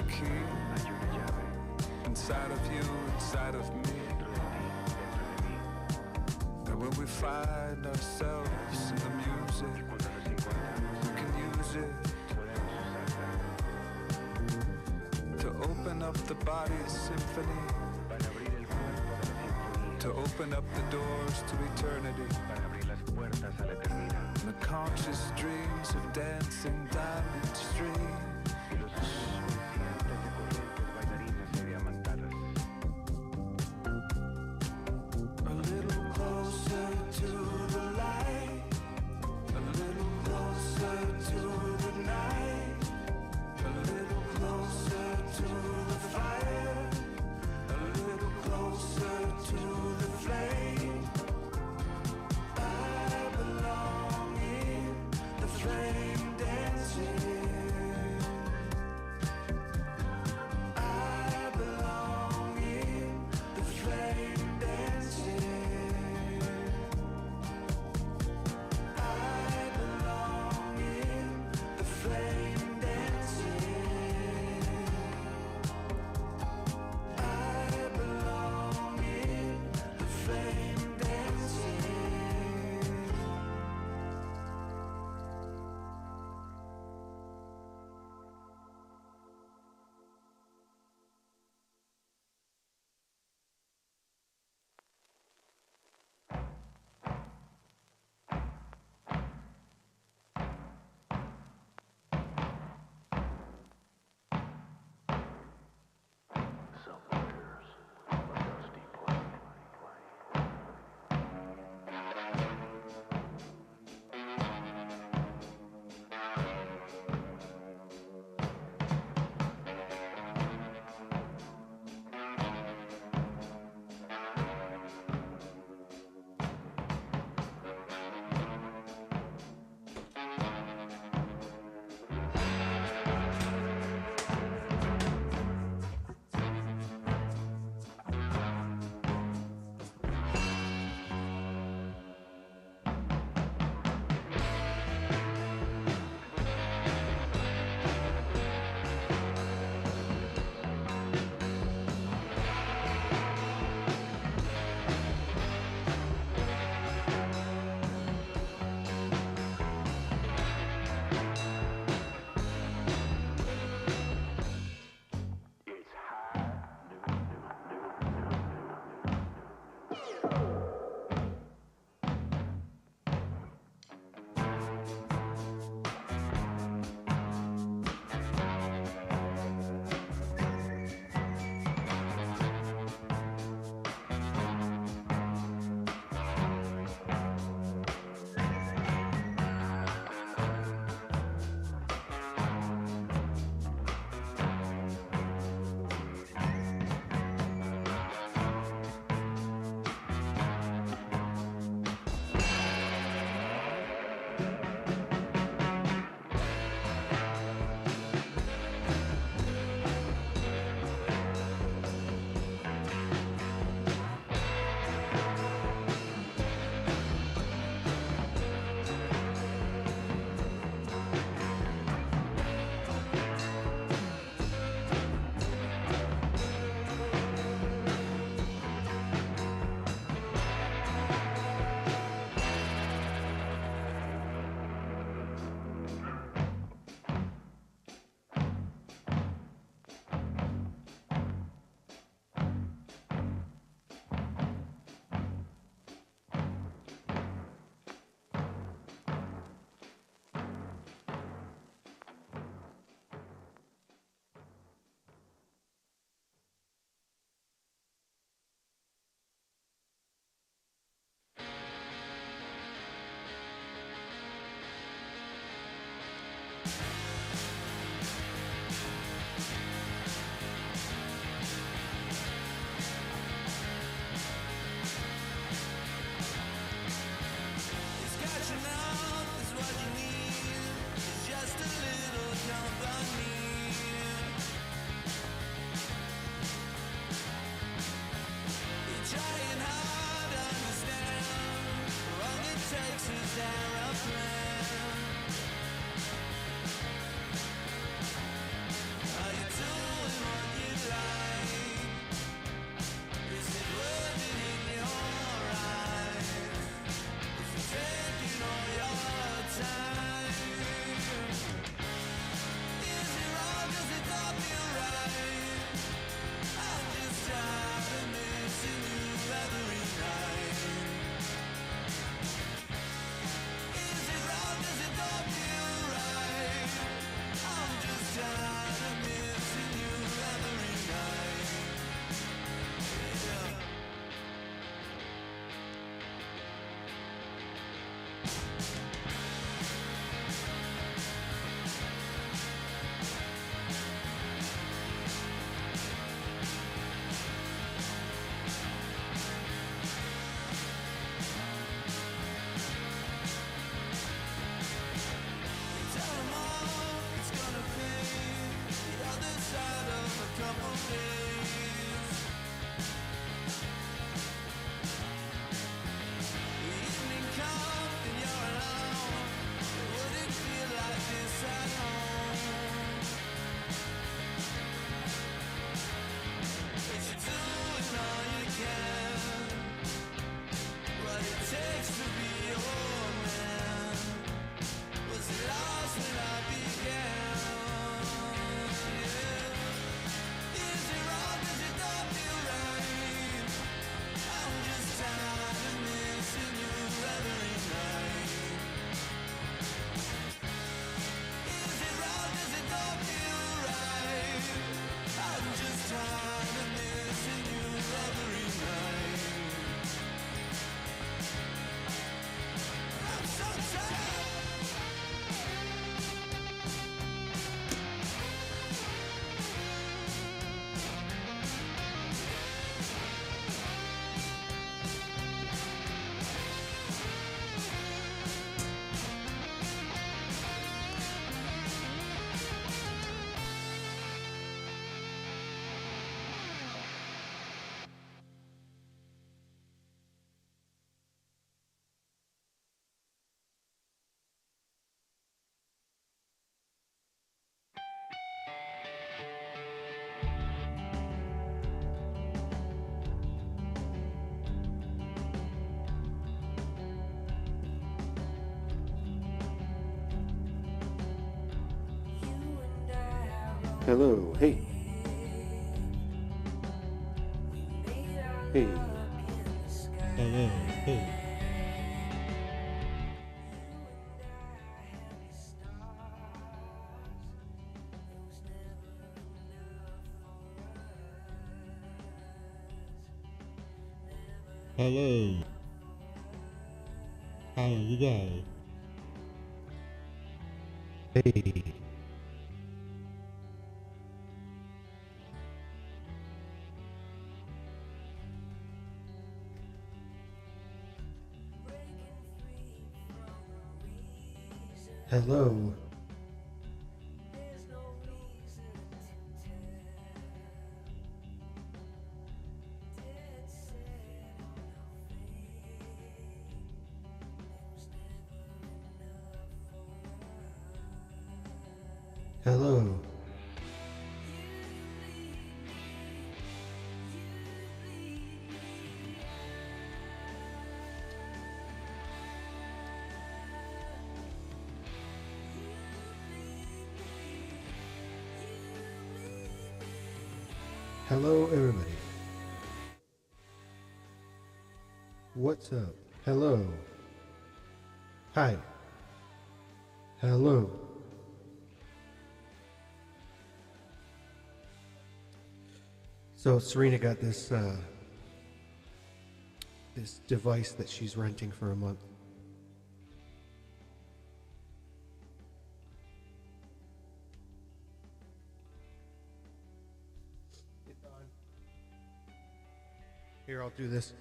a key inside of you, inside of me. And when we find ourselves in the music, we can use it to open up the body's symphony, to open up the doors to eternity, and the conscious dreams of dancing diamond streams. A little closer to the light, a little closer to the night, a little closer to the fire, a little closer to the flame. I belong in the flame dancing. Hello, hey. Hey. Hello, hey. Hello. How are you guys? Hey. Hello. Hello. Hello, everybody. What's up? Hello. Hi. Hello. So Serena got this this device that she's renting for a month. It's on. Here, I'll do this.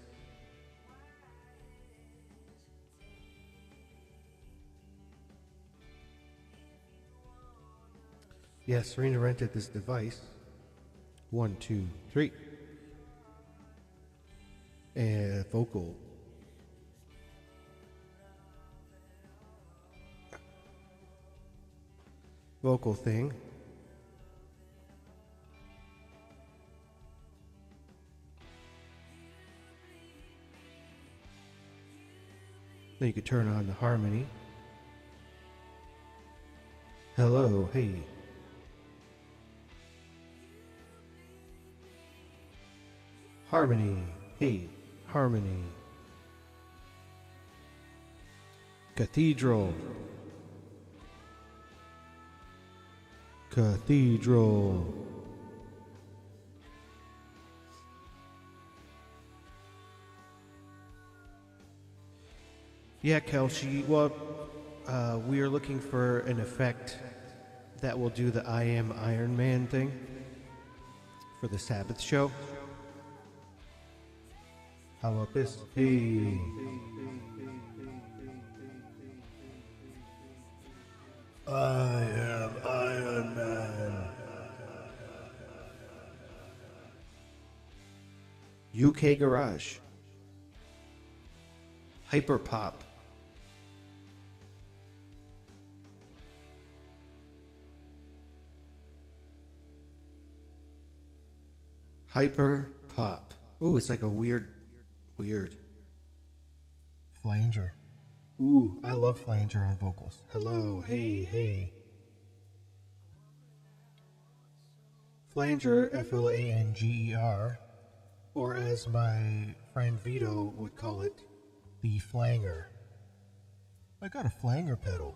Yeah, Serena rented this device. 1, 2, 3. And vocal. Vocal thing. Then you could turn on the harmony. Hello, hey. Harmony, hey, harmony. Cathedral. Cathedral. Yeah, Kelsey. Well, we are looking for an effect that will do the I Am Iron Man thing for the Sabbath show. How about this? Hey. I am Iron Man. UK Garage. Hyper Pop. Hyper Pop. Ooh, it's like a weird. Flanger. Ooh, I love Flanger on vocals. Hello, hey, hey. Flanger, Flanger, or as my friend Vito would call it, the flanger. I got a flanger pedal.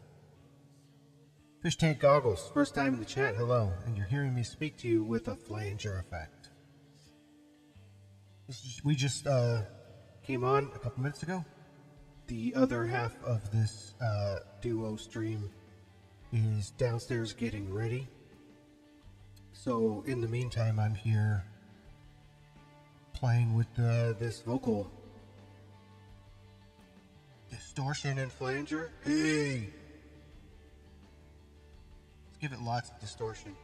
Fish tank goggles. First time in the chat, hello. And you're hearing me speak to you with a flanger effect. We just came on a couple minutes ago. The other half of this duo stream is downstairs getting ready. So in the meantime, I'm here playing with this vocal distortion and flanger. Hey! Let's give it lots of distortion.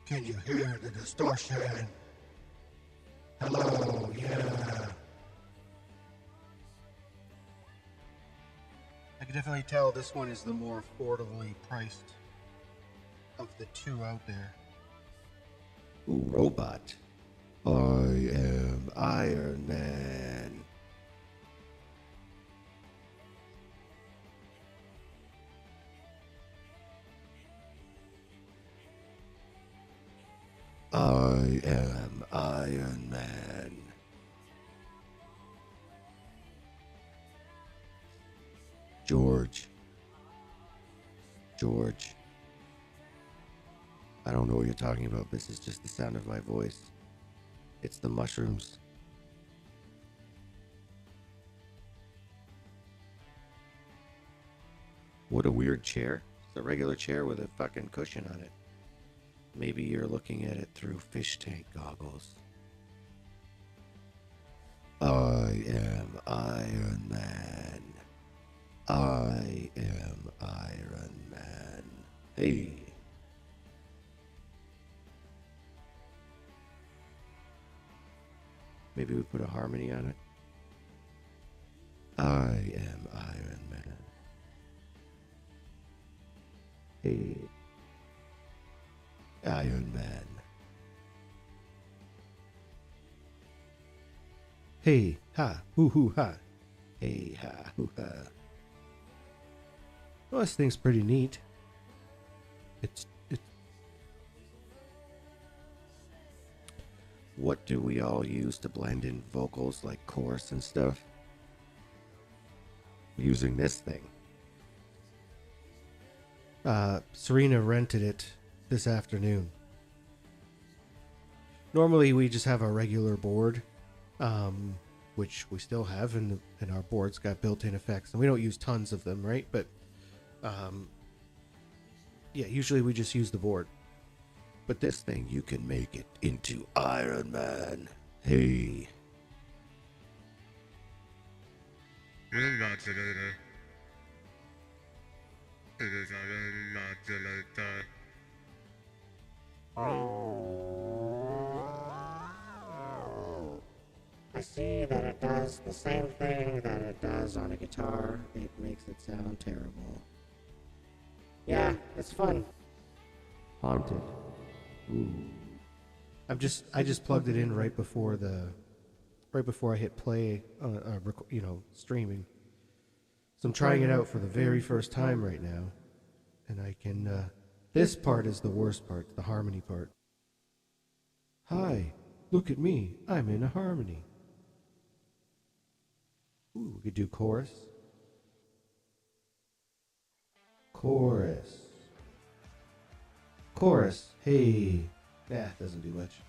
Can you hear the distortion? Hello, yeah. I can definitely tell this one is the more affordably priced of the two out there. Ooh, robot. I am Iron Man. I am Iron Man. George. I don't know what you're talking about. This is just the sound of my voice. It's the mushrooms. What a weird chair. It's a regular chair with a fucking cushion on it. Maybe you're looking at it through fish tank goggles. I am Iron Man. I am Iron Man. Hey. Maybe we put a harmony on it. I am Iron Man. Hey. Iron Man. Hey, ha, hoo hoo ha. Hey, ha, hoo ha. Well, this thing's pretty neat. It's. What do we all use to blend in vocals like chorus and stuff? Using this thing. Serena rented it this afternoon. Normally we just have a regular board, which we still have, and our board's got built-in effects, and we don't use tons of them, right? But yeah, usually we just use the board. But this thing, you can make it into Iron Man. Hey. I see that it does the same thing that it does on a guitar. It makes it sound terrible. Yeah, it's fun. Haunted. Ooh. I just plugged it in right before I hit play, streaming. So I'm trying it out for the very first time right now, and I can. This part is the worst part, the harmony part. Hi, look at me. I'm in a harmony. Ooh, we could do chorus. Chorus. Hey. Doesn't do much.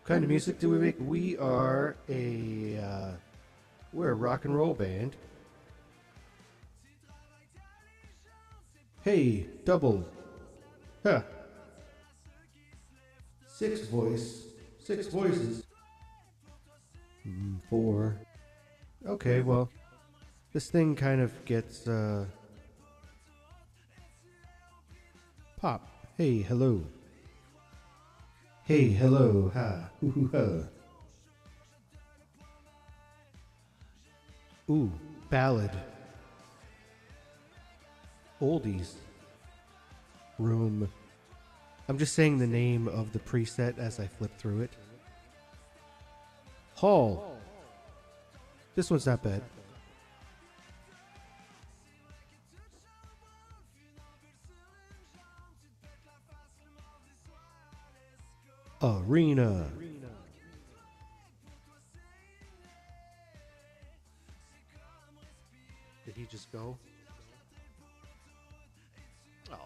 What kind of music do we make? We're a rock and roll band. Hey, double. Huh. Six voices. 4. Okay, well, this thing kind of gets, pop. Hey, hello. Hey, hello. Ha. Hoo hoo ha. Ooh, ballad. Oldies. Room. I'm just saying the name of the preset as I flip through it. Hall. This one's not bad. Arena. Did he just go? Oh.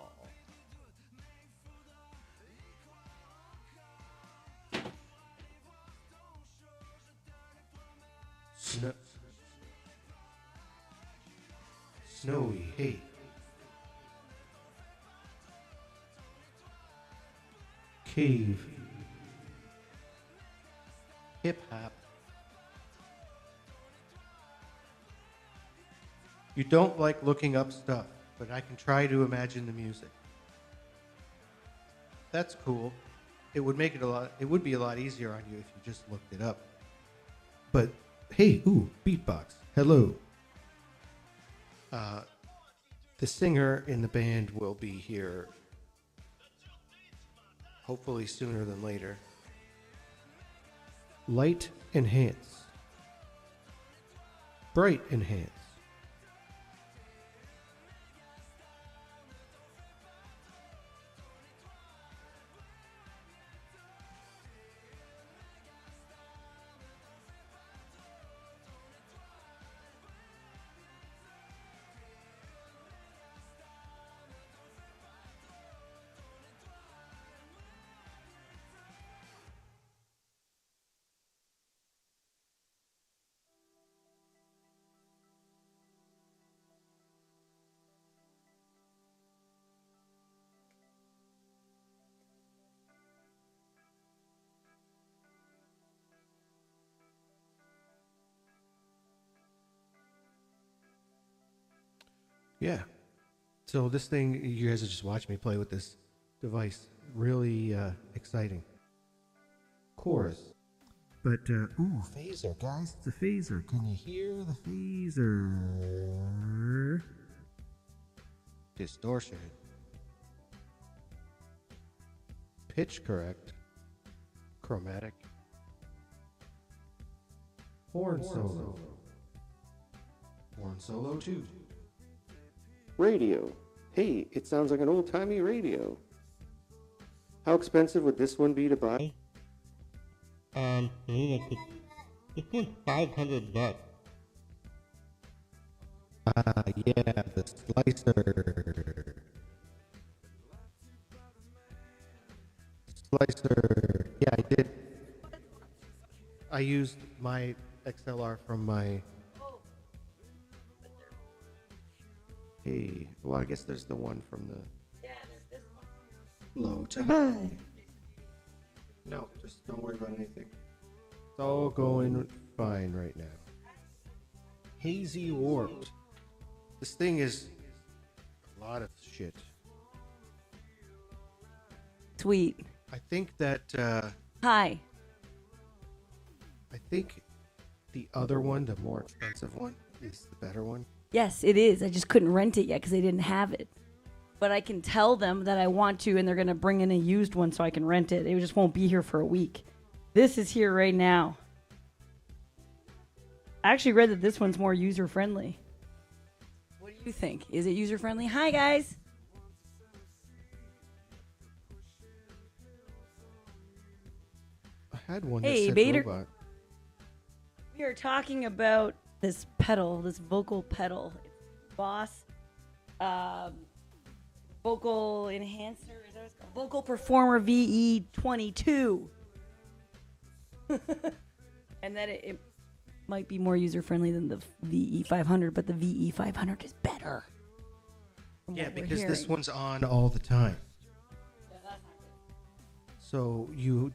Snowy, hey. Cave. Hip hop. You don't like looking up stuff, but I can try to imagine the music. That's cool. It would be a lot easier on you if you just looked it up. But hey, ooh, beatbox. Hello. The singer in the band will be here hopefully sooner than later. Light enhance. Bright enhance. Yeah. So this thing, you guys are just watching me play with this device. Really exciting. Chorus. But, ooh, phaser, guys. It's a phaser. Can you hear the phaser? Distortion. Pitch correct. Chromatic. Horn solo. Horn solo 2. Radio. Hey, it sounds like an old-timey radio. How expensive would this one be to buy? It's $500. Yeah, the slicer. Slicer. Yeah, I did. I used my XLR from my... Hey, well, I guess there's the one from the... Yeah, there's this one. Low to high. No, just don't worry about anything. It's all going fine right now. Hazy warped. This thing is a lot of shit. Sweet. I think that, Hi. I think the other one, the more expensive one, is the better one. Yes, it is. I just couldn't rent it yet because they didn't have it. But I can tell them that I want to, and they're going to bring in a used one so I can rent it. It just won't be here for a week. This is here right now. I actually read that this one's more user-friendly. What do you think? Is it user-friendly? Hi, guys. I had one Hey, that said Bader. robot. We are talking about this pedal, this vocal pedal. Boss. Vocal enhancer. Is that what it's called? Vocal Performer VE22. And that it might be more user-friendly than the VE500, but the VE500 is better. from Yeah, what we're because this hearing. one's on all the time. Yeah, that's not good. So you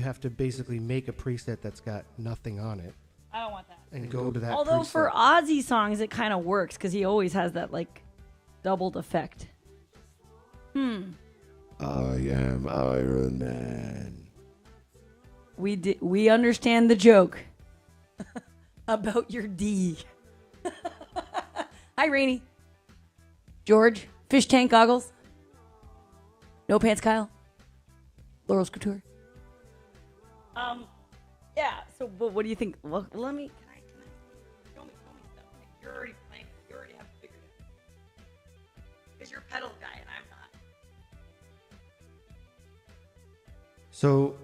have to basically make a preset that's got nothing on it I don't want that. and go to that Although preset. for Ozzy songs, it kind of works because he always has that like doubled effect. I am Iron Man. We understand the joke about your D. Hi, Rainey. George, fish tank goggles. No pants, Kyle. Laurel's Couture. Yeah. So, but what do you think? Well, let me. Can I show me stuff? You're already playing. You already have it figured out. Because you're a pedal guy and I'm not. So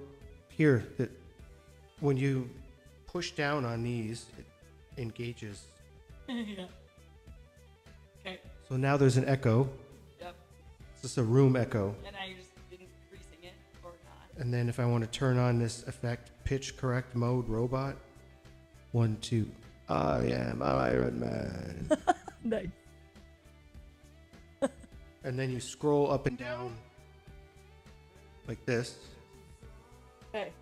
here, when you push down on these, it engages. Yeah. Okay. So now there's an echo. Yep. It's just a room echo. And now you're just increasing it or not. And then if I want to turn on this effect, pitch correct mode robot, 1, 2. I am Iron Man. Nice. And then you scroll up and down like this. Okay.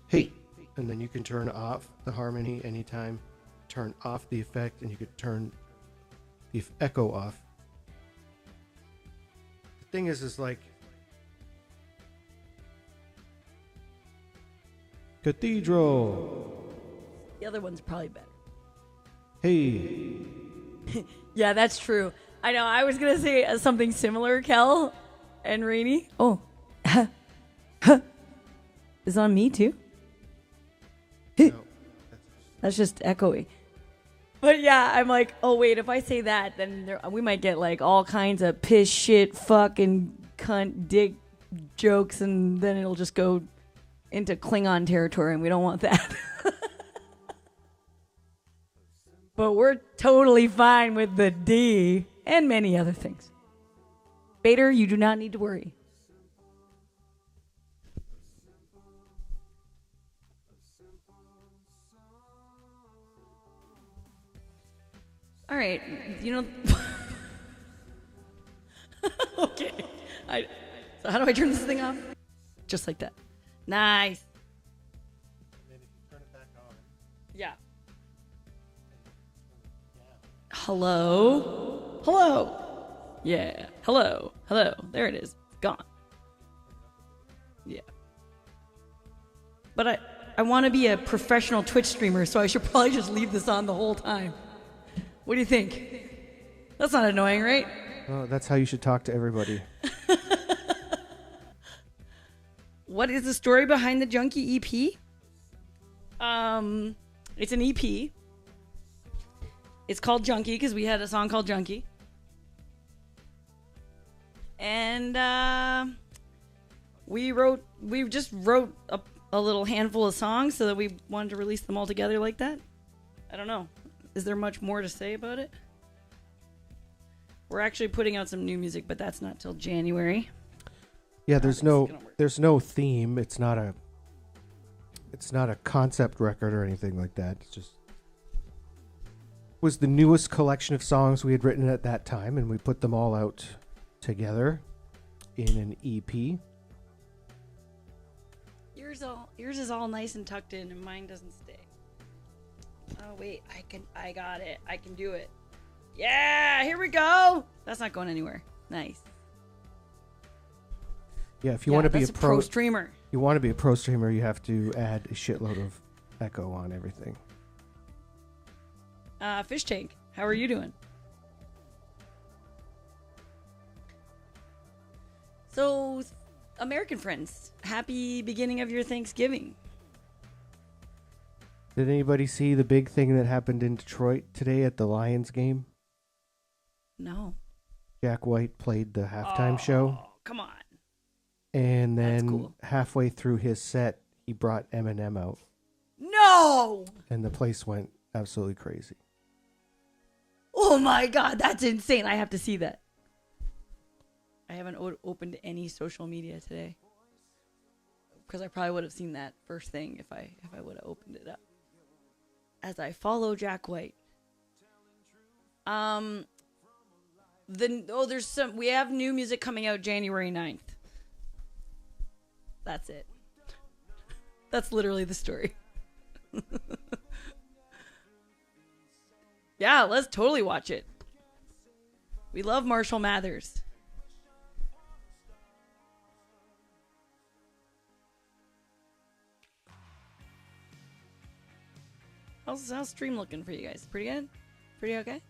Hey. And then you can turn off the harmony anytime. Turn off the effect, and you could turn the echo off. The thing is like Cathedral. The other one's probably better. Hey. Yeah, that's true. I know. I was gonna say something similar, Kel and Rainey. Oh, is it on me too? No, That's just echoey. But yeah, I'm like, oh wait, if I say that, then we might get like all kinds of piss, shit, fucking cunt, dick jokes, and then it'll just go into Klingon territory, and we don't want that. But we're totally fine with the D and many other things. Bader, you do not need to worry. All right, you know. Okay. So how do I turn this thing off? Just like that. Nice. And then if you turn it back on, Yeah. Hello? hello. Yeah, hello, hello. There it is. Gone. Yeah. But I want to be a professional Twitch streamer, so I should probably just leave this on the whole time. What do you think? That's not annoying, right? Oh, that's how you should talk to everybody. What is the story behind the Junkie EP? It's an EP. It's called Junkie because we had a song called Junkie. And we just wrote a little handful of songs so that we wanted to release them all together like that. I don't know. Is there much more to say about it? We're actually putting out some new music, but that's not till January. Yeah, there's no theme. It's not a concept record or anything like that. It's just was the newest collection of songs we had written at that time, and we put them all out together in an EP. Yours is all nice and tucked in, and mine doesn't stay. Oh wait, I got it. I can do it. Yeah, here we go. That's not going anywhere. Nice. Yeah, if you want to be a pro streamer. You want to be a pro streamer, you have to add a shitload of echo on everything. Fish Tank, how are you doing? So, American friends, happy beginning of your Thanksgiving. Did anybody see the big thing that happened in Detroit today at the Lions game? No. Jack White played the halftime show. Come on. And then cool. halfway through his set, he brought Eminem out. No! And the place went absolutely crazy. Oh my god, that's insane. I have to see that. I haven't opened any social media today. Because I probably would have seen that first thing if I would have opened it up. As I follow Jack White. We have new music coming out January 9th. That's it. That's literally the story. Yeah, let's totally watch it. We love Marshall Mathers. How's stream looking for you guys? Pretty good? Pretty okay?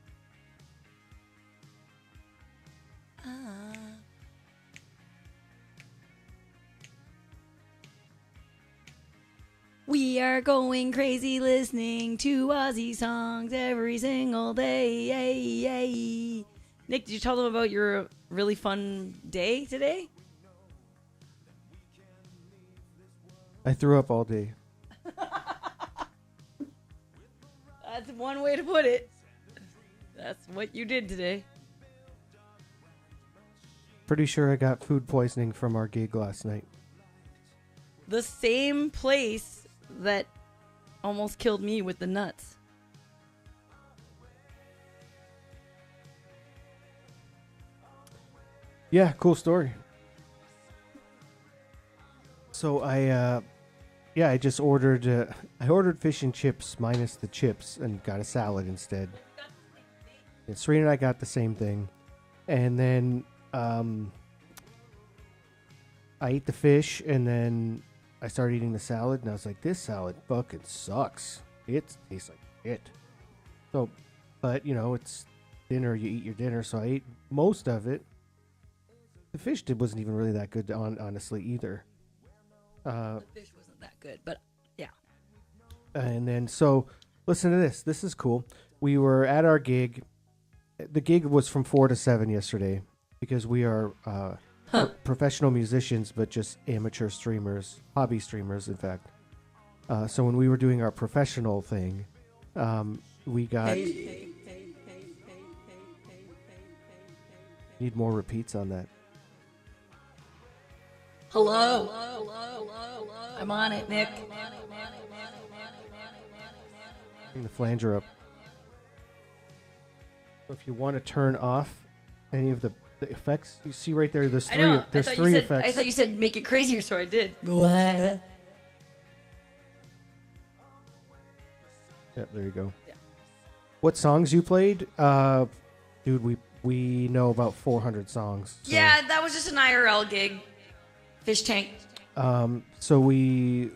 We are going crazy listening to Aussie songs every single day. Nick, did you tell them about your really fun day today? I threw up all day. That's one way to put it. That's what you did today. Pretty sure I got food poisoning from our gig last night. The same place that almost killed me with the nuts. Yeah, cool story. So I just ordered fish and chips minus the chips and got a salad instead. And Serena and I got the same thing. And then I ate the fish and then I started eating the salad and I was like, this salad fucking sucks. It tastes like shit. So, but you know, it's dinner, you eat your dinner, so I ate most of it. The fish wasn't even really that good, honestly, either. The fish wasn't that good, but yeah. And then, so, listen to this. This is cool. We were at our gig. The gig was from 4 to 7 yesterday because we are professional musicians, but just amateur streamers, hobby streamers, in fact. So when we were doing our professional thing, we got... Need more repeats on that. Hello. I'm on it, Nick. Bring the flanger up. So if you want to turn off any of the effects, you see right there, there's three effects. I thought you said make it crazier, so I did. Yep, there you go. Yeah. What songs you played? Dude, we we know about 400 songs. So, Yeah, that was just an IRL gig. Fish tank. So we,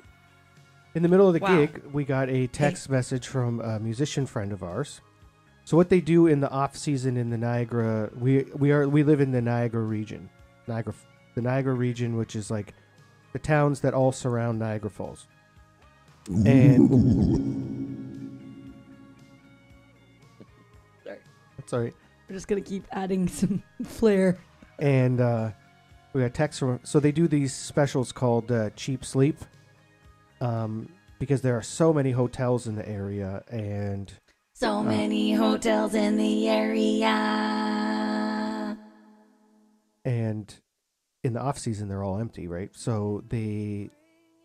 in the middle of the Wow. gig, we got a text message from a musician friend of ours. So what they do in the off season in the Niagara, we live in the Niagara region, the Niagara region, which is like the towns that all surround Niagara Falls. And Sorry. that's all right. We're just going to keep adding some flair. And we got texts from. So they do these specials called Cheap Sleep, because there are so many hotels in the area, and So many hotels in the area. and in the off season they're all empty, right? So they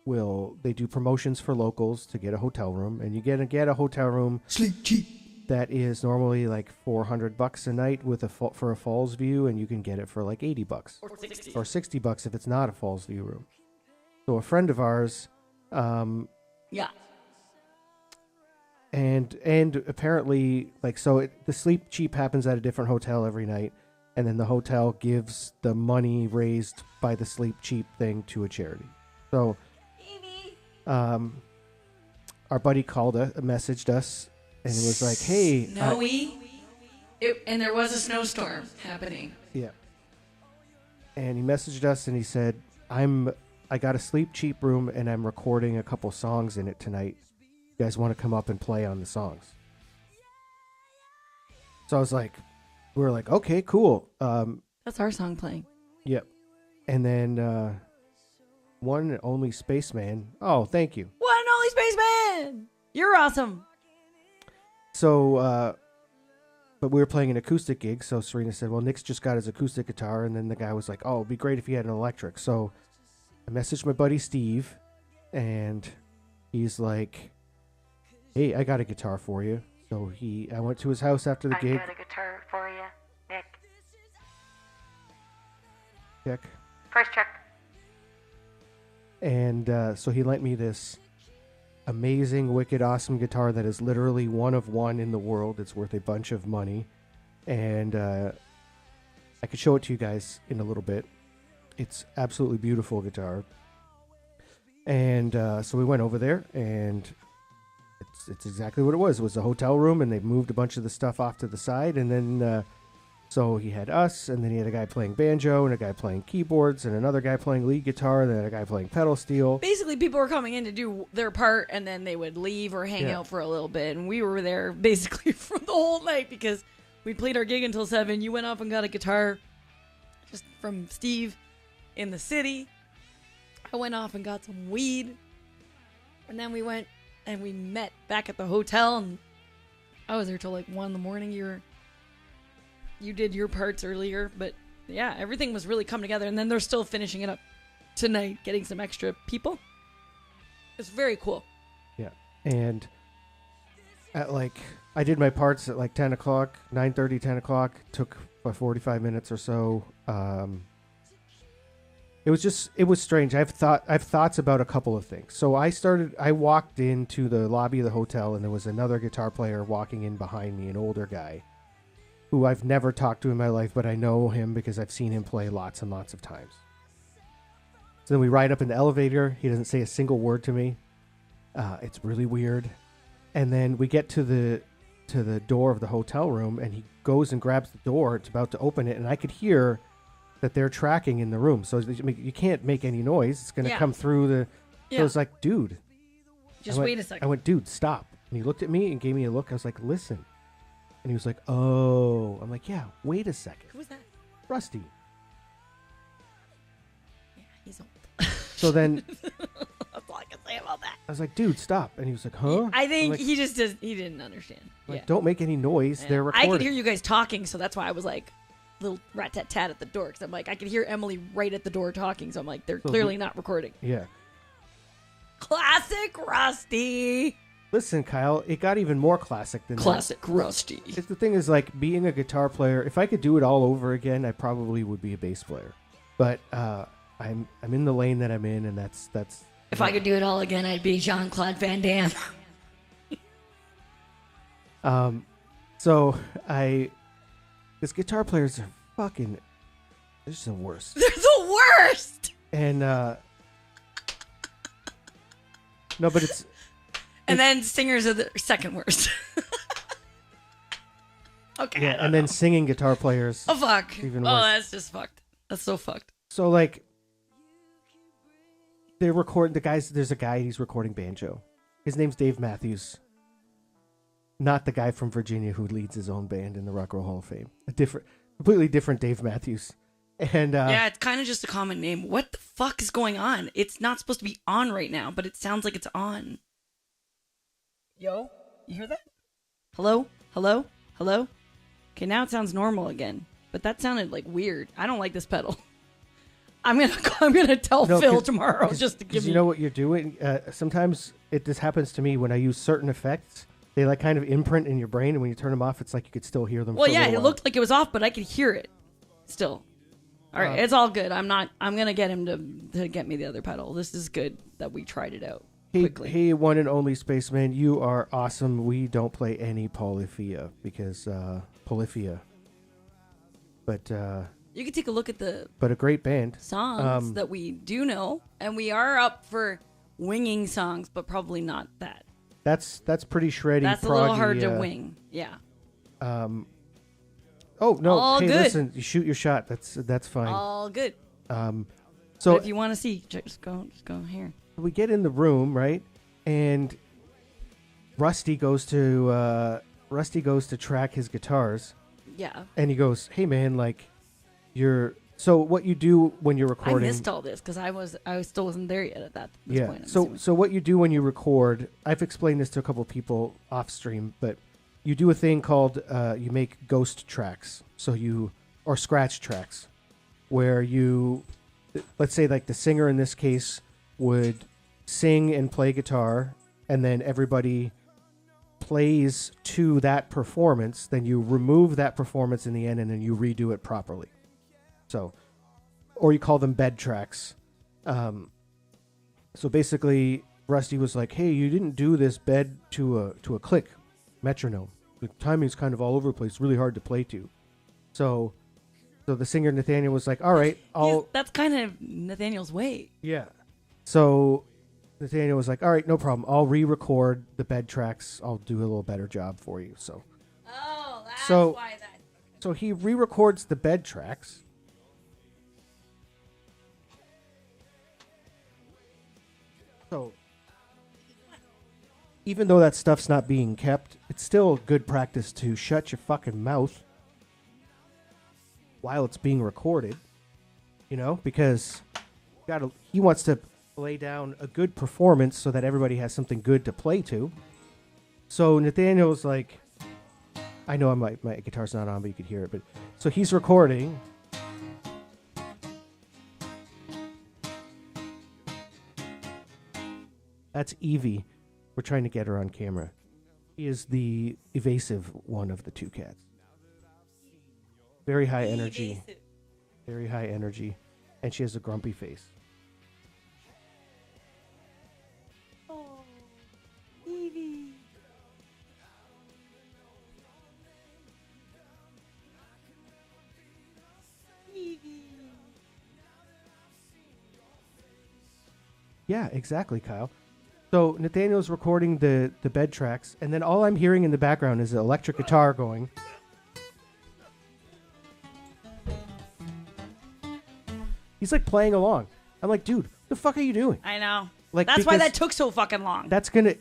do promotions for locals to get a hotel room, and you get a hotel room Sleep cheap. that is normally like $400 a night with for a falls view, and you can get it for like $80 Or 60. or $60 if it's not a falls view room. So a friend of ours, Yeah. and apparently like the sleep cheap happens at a different hotel every night, and then the hotel gives the money raised by the sleep cheap thing to a charity. So our buddy called messaged us, and it was like, hey, and there was a snowstorm happening. yeah. And he messaged us and he said, I got a sleep cheap room and I'm recording a couple songs in it tonight. You guys want to come up and play on the songs? So I was like, we were like, okay, cool. That's our song playing. Yep. And then One and Only Spaceman. Oh, thank you. One and only spaceman. You're awesome. So, but we were playing an acoustic gig, so Serena said, well, Nick's just got his acoustic guitar, and then the guy was like, oh, it'd be great if he had an electric. So I messaged my buddy Steve, and he's like, hey, I got a guitar for you. So I went to his house after the gig. I got a guitar for you, Nick. Check. Price check. And so he lent me this amazing, wicked, awesome guitar that is literally one of one in the world. It's worth a bunch of money. And I could show it to you guys in a little bit. It's absolutely beautiful guitar. And so we went over there, and it's exactly what it was. It was a hotel room, and they moved a bunch of the stuff off to the side. And then so he had us, and then he had a guy playing banjo, and a guy playing keyboards, and another guy playing lead guitar, and then a guy playing pedal steel. Basically, people were coming in to do their part, and then they would leave or hang out for a little bit. And we were there basically for the whole night because we played our gig until 7. You went off and got a guitar just from Steve in the city. I went off and got some weed. And then we went and we met back at the hotel. And I was there till like 1 in the morning. You did your parts earlier, but yeah, everything was really coming together. And then they're still finishing it up tonight, getting some extra people. It's very cool. Yeah. And at I did my parts at like 10 o'clock, 9:30, 10 o'clock. Took about 45 minutes or so. It was strange. I've thoughts about a couple of things. So I walked into the lobby of the hotel, and there was another guitar player walking in behind me, an older guy, who I've never talked to in my life, but I know him because I've seen him play lots and lots of times. So then we ride up in the elevator. He doesn't say a single word to me. It's really weird. And then we get to the door of the hotel room, and he goes and grabs the door. It's about to open it, and I could hear that they're tracking in the room. So you can't make any noise. It's going to come through the... So I was like, dude. Just wait a second. I went, dude, stop. And he looked at me and gave me a look. I was like, listen. And he was like, oh. I'm like, yeah, wait a second. Who was that? Rusty. Yeah, he's old. So then That's all I can say about that. I was like, dude, stop. And he was like, huh? I think like, he didn't understand. like, don't make any noise. Yeah. They're recording. I could hear you guys talking, so that's why I was like, little rat-tat-tat at the door. Because I'm like, I could hear Emily right at the door talking, so I'm like, they're clearly not recording. Yeah. Classic Rusty. Listen, Kyle, it got even more classic than Classic Rusty. that. The thing is, like, being a guitar player, if I could do it all over again, I probably would be a bass player. But I'm in the lane that I'm in, and that's If I could do it all again, I'd be Jean-Claude Van Damme. So I Because guitar players are fucking... They're just the worst. They're the worst! And, no, but it's... And then singers are the second worst. Okay. Yeah, and then singing guitar players. Oh, fuck. Even Oh, worse. that's just fucked. That's so fucked. So, like, they're recording... There's a guy, he's recording banjo. His name's Dave Matthews. Not the guy from Virginia who leads his own band in the Rock and Roll Hall of Fame. Completely different Dave Matthews. And yeah, it's kind of just a common name. What the fuck is going on? It's not supposed to be on right now, but it sounds like it's on. Yo, you hear that? Hello? Hello? Hello? Okay, now it sounds normal again. But that sounded like weird. I don't like this pedal. I'm gonna tell Phil tomorrow just to give me. You know what you're doing? Sometimes this happens to me when I use certain effects. They like kind of imprint in your brain, and when you turn them off, it's like you could still hear them. Well, for a yeah, little it while. looked like it was off, but I could hear it still. All right, it's all good. I'm gonna get him to get me the other pedal. This is good that we tried it out quickly. Hey, one and only Spaceman, you are awesome. We don't play any Polyphia because Polyphia, but You can take a look at the a great band. songs that we do know, and we are up for winging songs, but probably not that. That's pretty shreddy. That's a little hard to wing. Yeah. Oh no! All hey, good. listen, you shoot your shot. That's fine. All good. So But if you want to see, just go here. we get in the room, right? And Rusty goes to track his guitars, Yeah. and he goes, "Hey man, like, so what you do when you're I recording?" missed all this because I still wasn't there yet at this Yeah. point. I'm So assuming. what you do when you record? I've explained this to a couple of people off stream, but you do a thing called you make ghost tracks. Or scratch tracks, where let's say like the singer in this case would sing and play guitar, and then everybody plays to that performance. Then you remove that performance in the end, and then you redo it properly. So, or you call them bed tracks. So basically, Rusty was like, "Hey, you didn't do this bed to a click metronome. The timing's kind of all over the place. Really hard to play to." So the singer Nathaniel was like, "All right, that's kind of Nathaniel's way. yeah." So Nathaniel was like, "All right, no problem. I'll re-record the bed tracks. I'll do a little better job for you." So Oh, that's why that. So he re-records the bed tracks. So even though that stuff's not being kept, it's still good practice to shut your fucking mouth while it's being recorded, because he wants to lay down a good performance so that everybody has something good to play to. So Nathaniel's like, I know my guitar's not on, but you could hear it. But so he's recording. That's Evie. We're trying to get her on camera. She is the evasive one of the two cats. Very high energy. Very high energy. And she has a grumpy face. Oh, Evie. Yeah, exactly, Kyle. So Nathaniel's recording the bed tracks, and then all I'm hearing in the background is an electric guitar going. He's like playing along. I'm like, dude, what the fuck are you doing? I know. Like, That's why because that took so fucking long. That's gonna,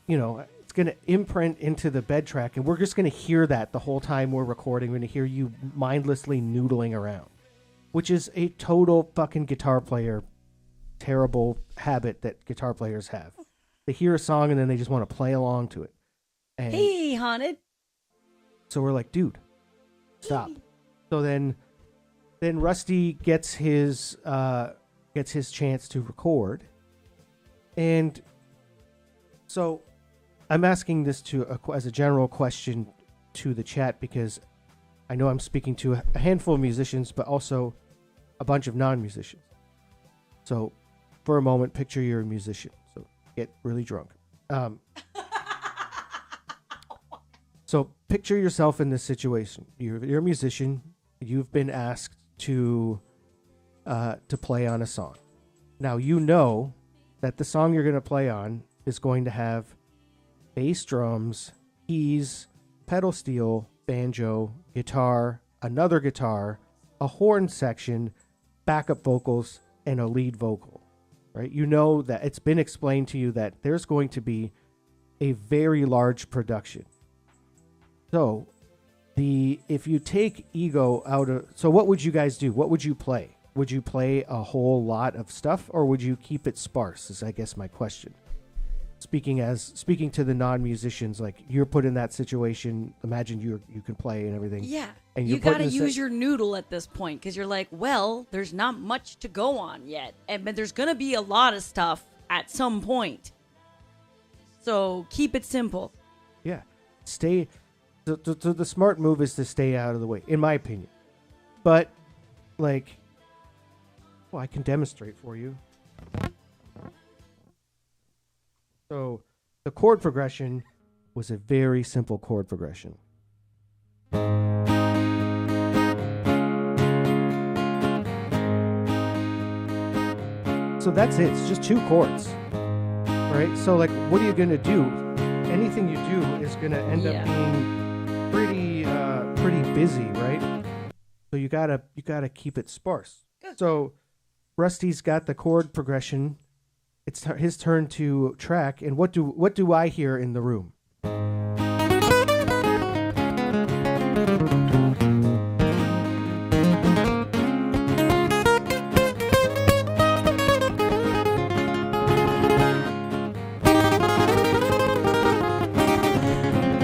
it's gonna imprint into the bed track, and we're just gonna hear that the whole time we're recording. We're gonna hear you mindlessly noodling around, which is a total fucking guitar player terrible habit that guitar players have. They hear a song and then they just want to play along to it. And Hey, Haunted. so we're like, dude, stop. So then Rusty gets his chance to record, and so I'm asking this as a general question to the chat, because I know I'm speaking to a handful of musicians, but also a bunch of non-musicians. So for a moment, picture you're a musician. So get really drunk. So picture yourself in this situation. You're a musician. You've been asked to play on a song. Now you know that the song you're going to play on is going to have bass drums, keys, pedal steel, banjo, guitar, another guitar, a horn section, backup vocals, and a lead vocal. Right? You know that it's been explained to you that there's going to be a very large production. So, if you take ego out of, so what would you guys do? What would you play? Would you play a whole lot of stuff, or would you keep it sparse? Is I guess my question. Speaking to the non-musicians, like you're put in that situation. Imagine you can play and everything. Yeah, and you got to use your noodle at this point because you're like, well, there's not much to go on yet, but there's gonna be a lot of stuff at some point. So keep it simple. Yeah, stay. So the smart move is to stay out of the way, in my opinion. But, like, well, I can demonstrate for you. So the chord progression was a very simple chord progression. So that's it. It's just 2 chords. Right? So, like, what are you going to do? Anything you do is going to end up being pretty busy, right? So you gotta keep it sparse. Good. So Rusty's got the chord progression. It's his turn to track, and what do I hear in the room?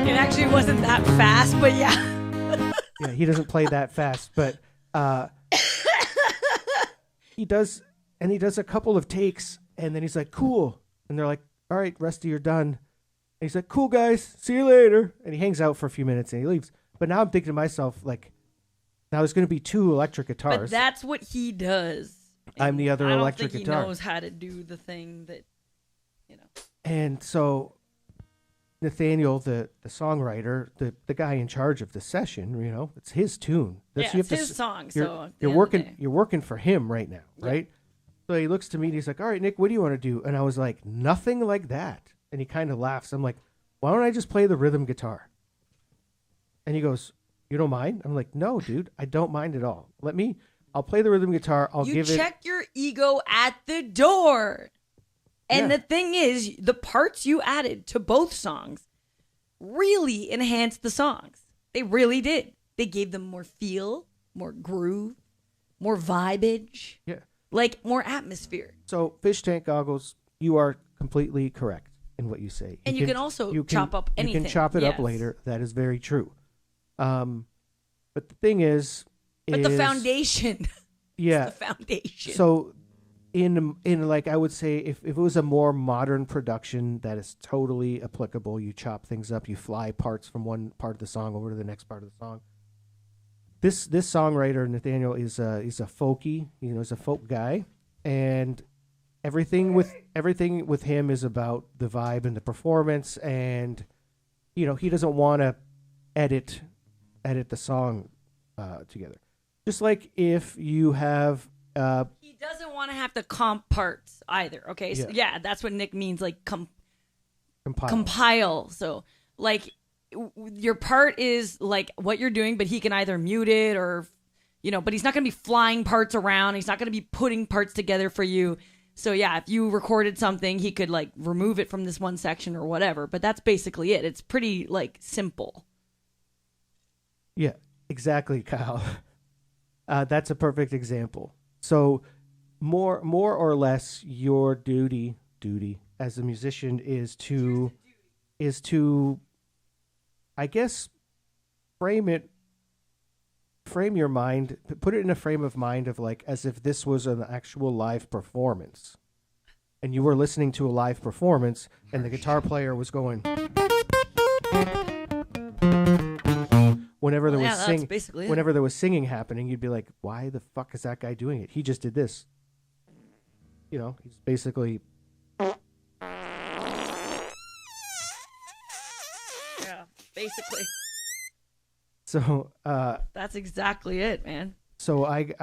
It actually wasn't that fast, but yeah. Yeah, he doesn't play that fast, but he does a couple of takes, and then he's like, cool. And they're like, all right, Rusty, you're done. And he's like, cool, guys, see you later. And he hangs out for a few minutes, and he leaves. But now I'm thinking to myself, like, now there's going to be 2 electric guitars. But that's what he does. I'm the other electric guitar. I don't think he knows how to do the thing that, you know. And so Nathaniel, the songwriter, the guy in charge of the session, you know, it's his tune. It's his song. You're working for him right now, right? So he looks to me and he's like, all right, Nick, what do you want to do? And I was like, nothing like that. And he kind of laughs. I'm like, why don't I just play the rhythm guitar? And he goes, you don't mind? I'm like, no, dude, I don't mind at all. I'll play the rhythm guitar. You check your ego at the door. And the thing is, the parts you added to both songs really enhanced the songs. They really did. They gave them more feel, more groove, more vibage. Yeah. Like more atmosphere. So, fish tank goggles, you are completely correct in what you say. And you can also chop up anything. You can chop it up later. That is very true. But the thing is... the foundation. Yeah. The foundation. So... In like I would say if it was a more modern production that is totally applicable, you chop things up, you fly parts from one part of the song over to the next part of the song. This songwriter Nathaniel he's a folky, he's a folk guy, and everything with him is about the vibe and the performance, and he doesn't want to edit the song together. Just like if you have he doesn't want to have to comp parts either. Okay, so that's what Nick means, like compile. So like your part is like what you're doing, but he can either mute it or, but he's not going to be flying parts around. He's not going to be putting parts together for you. So yeah, if you recorded something, he could like remove it from this one section or whatever. But that's basically it. It's pretty like simple. Yeah, exactly, Kyle. That's a perfect example. So more or less your duty as a musician is to I guess frame your mind, put it in a frame of mind of like as if this was an actual live performance and you were listening to a live performance and the guitar player was going whenever there was singing happening, you'd be like, why the fuck is that guy doing it? He just did this. He's basically... Yeah, Basically. So That's exactly it, man. so I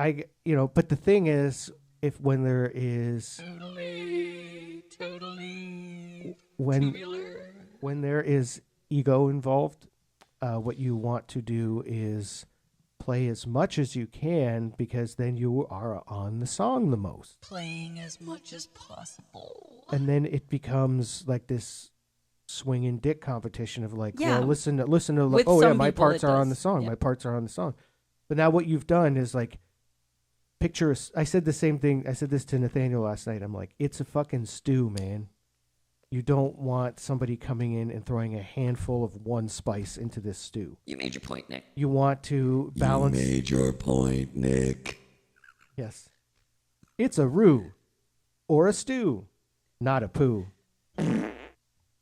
but the thing is, if when there is Totally. when there is ego involved, what you want to do is play as much as you can, because then you are on the song the most. Playing as much as possible. And then it becomes like this swinging dick competition of like, Yeah. well, listen to With oh yeah, some my people parts it are on the does. song. Yeah. My parts are on the song. But now what you've done is like, picture. I said the same thing. I said this to Nathaniel last night. I'm like, it's a fucking stew, man. You don't want somebody coming in and throwing a handful of one spice into this stew. You made your point, Nick. You want to balance. You made your point, Nick. Yes. It's a roux or a stew, not a poo.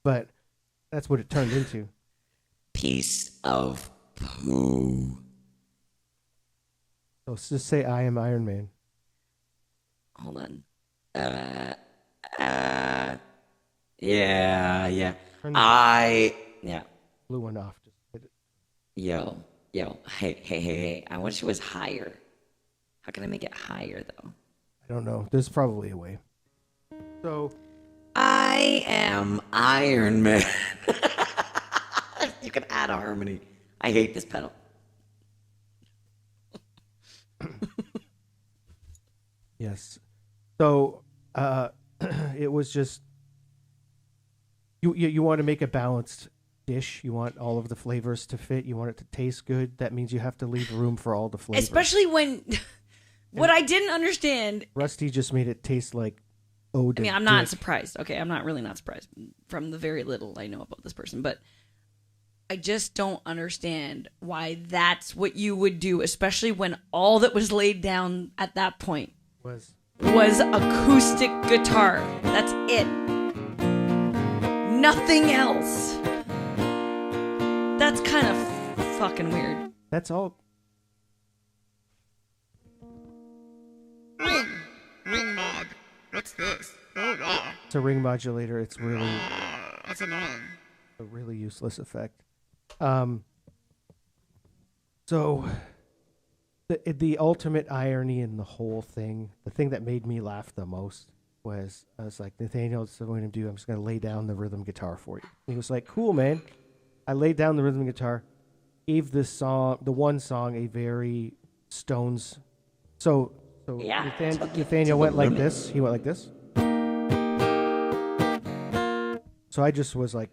But that's what it turned into. Piece of poo. So just say, I am Iron Man. Hold on. Yeah. Turn the Yeah. blue one off. Just hit it. Yo. Hey. I wish it was higher. How can I make it higher, though? I don't know. There's probably a way. So, I am Iron Man. You can add harmony. I hate this pedal. yes. So, it was just, you want to make a balanced dish. You want all of the flavors to fit. You want it to taste good. That means you have to leave room for all the flavors. Especially when what I didn't understand. Rusty just made it taste like oh. I mean, I'm not surprised. Okay, I'm not really not surprised from the very little I know about this person, but I just don't understand why that's what you would do, especially when all that was laid down at that point was acoustic guitar. That's it. Nothing else. That's kind of fucking weird. That's all. Ring mod. What's this? Oh, wow. It's a ring modulator. It's really That's annoying. a really useless effect. So the ultimate irony in the whole thing, the thing that made me laugh the most was, I was like, Nathaniel, this is what I'm going to do. I'm just going to lay down the rhythm guitar for you. And he was like, cool, man. I laid down the rhythm guitar, gave the one song, a very Stones. So Yeah. Nathaniel went like this. He went like this. So I just was like,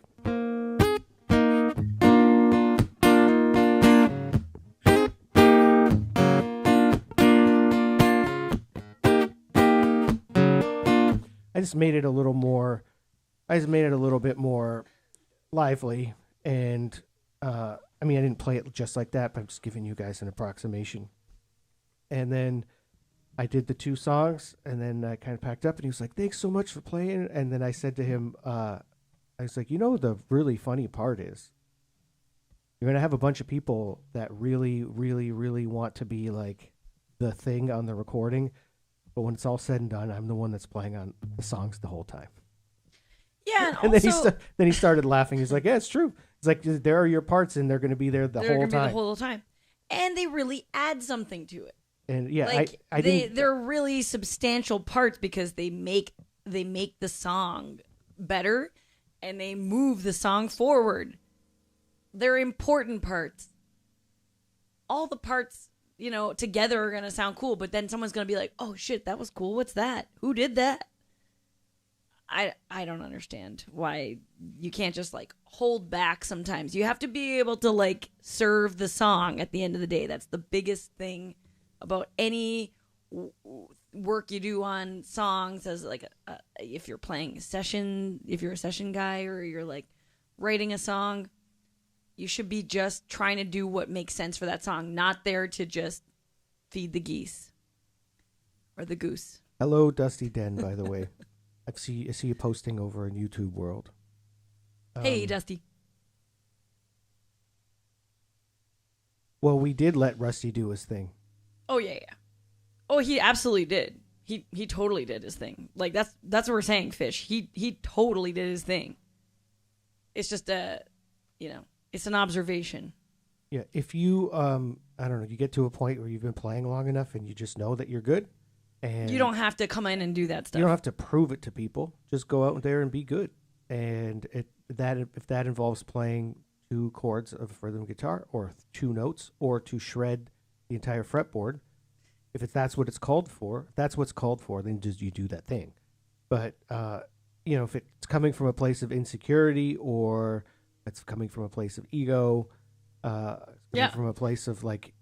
I just made it a little bit more lively. And, I mean, I didn't play it just like that, but I'm just giving you guys an approximation. And then I did the two songs, and then I kind of packed up, and he was like, thanks so much for playing. And then I said to him, I was like, the really funny part is you're going to have a bunch of people that really, really, really want to be like the thing on the recording. But when it's all said and done, I'm the one that's playing on the songs the whole time. Yeah, and, And also, then he started laughing. He's like, yeah, it's true. It's like, there are your parts, and they're going to be there the they're whole gonna be time. the whole time, and they really add something to it. And yeah, Like I didn't. they're really substantial parts because they make the song better, and they move the song forward. They're important parts. All the parts, together are gonna sound cool, but then someone's gonna be like, "Oh shit, that was cool. What's that? Who did that?" I don't understand why you can't just like hold back sometimes. You have to be able to like serve the song at the end of the day. That's the biggest thing about any work you do on songs as like if you're playing a session, if you're a session guy or you're like writing a song, you should be just trying to do what makes sense for that song, not there to just feed the geese or the goose. Hello, Dusty Den, by the way. I see you posting over in YouTube world. Hey, Dusty. Well, we did let Rusty do his thing. Oh yeah. Oh, he absolutely did. He totally did his thing. Like that's what we're saying, Fish. He totally did his thing. It's just It's an observation. Yeah, if you, I don't know, you get to a point where you've been playing long enough and you just know that you're good, and You don't have to come in and do that stuff. you don't have to prove it to people. Just go out there and be good. And if that involves playing 2 chords of a rhythm guitar, or 2 notes, or to shred the entire fretboard, that's what it's called for, then just you do that thing. But if it's coming from a place of insecurity, or it's coming from a place of ego, from a place of like,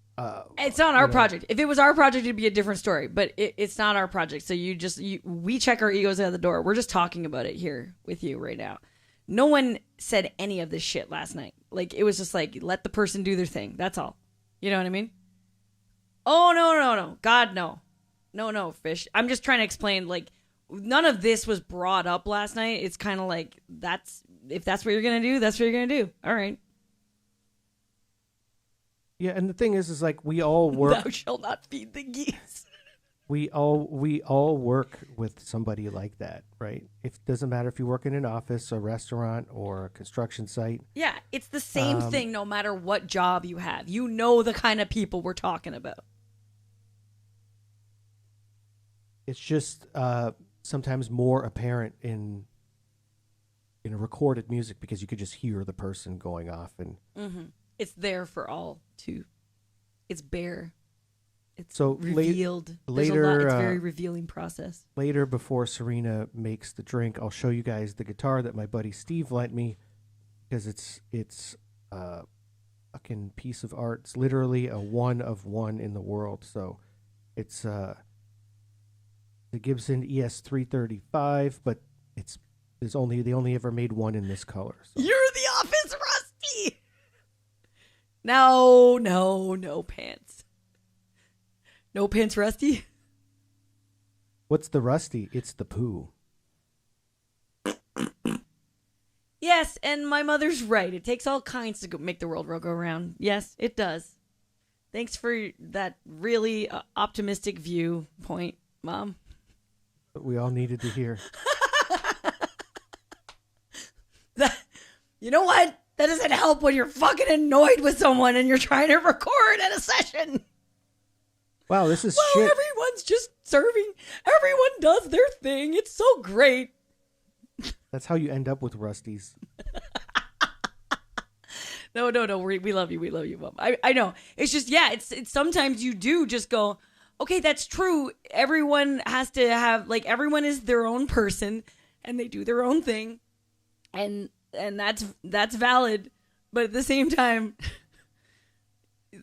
it's not our project. If it was our project, it'd be a different story. But it's not our project, so we check our egos out the door. We're just talking about it here with you right now. No one said any of this shit last night. Like, it was just like, let the person do their thing. That's all. You know what I mean? Oh, no. God, no. No, fish. I'm just trying to explain, like, none of this was brought up last night. It's kind of like, if that's what you're going to do, that's what you're going to do. All right. Yeah, and the thing is like, we all work. Thou shalt not feed the geese. We all work with somebody like that, right? It doesn't matter if you work in an office, a restaurant, or a construction site. Yeah, it's the same thing no matter what job you have. You know the kind of people we're talking about. It's just sometimes more apparent in a recorded music, because you could just hear the person going off, and it's there for all to. It's bare. It's so revealed. Later, it's a very revealing process. Later, before Serena makes the drink, I'll show you guys the guitar that my buddy Steve lent me, because it's a fucking piece of art. It's literally a 1 of 1 in the world. So it's the Gibson ES335, but they only ever made one in this color. So. You're the office Rusty. No pants. No pants Rusty. What's the Rusty? It's the poo. Yes, and my mother's right. It takes all kinds to make the world go around. Yes, it does. Thanks for that really optimistic viewpoint, Mom. What we all needed to hear. You know what? That doesn't help when you're fucking annoyed with someone and you're trying to record at a session. Wow, this is shit. Everyone's just serving. Everyone does their thing. It's so great. That's how you end up with Rusties. No. We love you. We love you, Mom. I know. It's just, it's sometimes you do just go, okay, that's true. Everyone has to have, like, everyone is their own person and they do their own thing. And that's valid. But at the same time,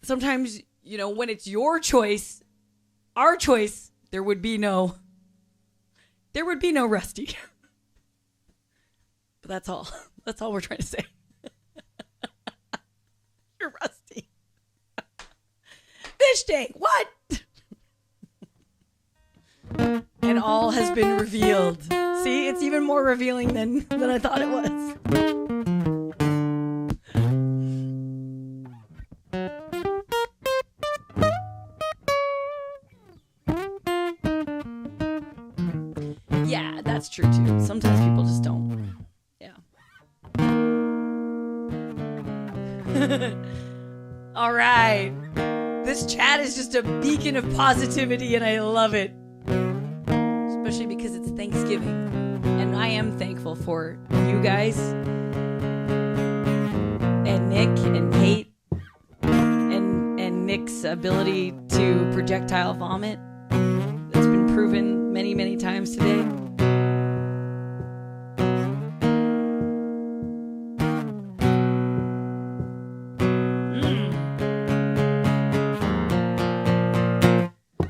sometimes, when it's your choice, our choice, there would be no Rusty. But that's all. That's all we're trying to say. You're Rusty. Fish tank, what? And all has been revealed. See, it's even more revealing than I thought it was. Yeah, that's true too. Sometimes people just don't. Yeah. All right. This chat is just a beacon of positivity and I love it. Especially because it's Thanksgiving. And I am thankful for you guys. And Nick and Kate. And Nick's ability to projectile vomit. That's been proven many, many times today.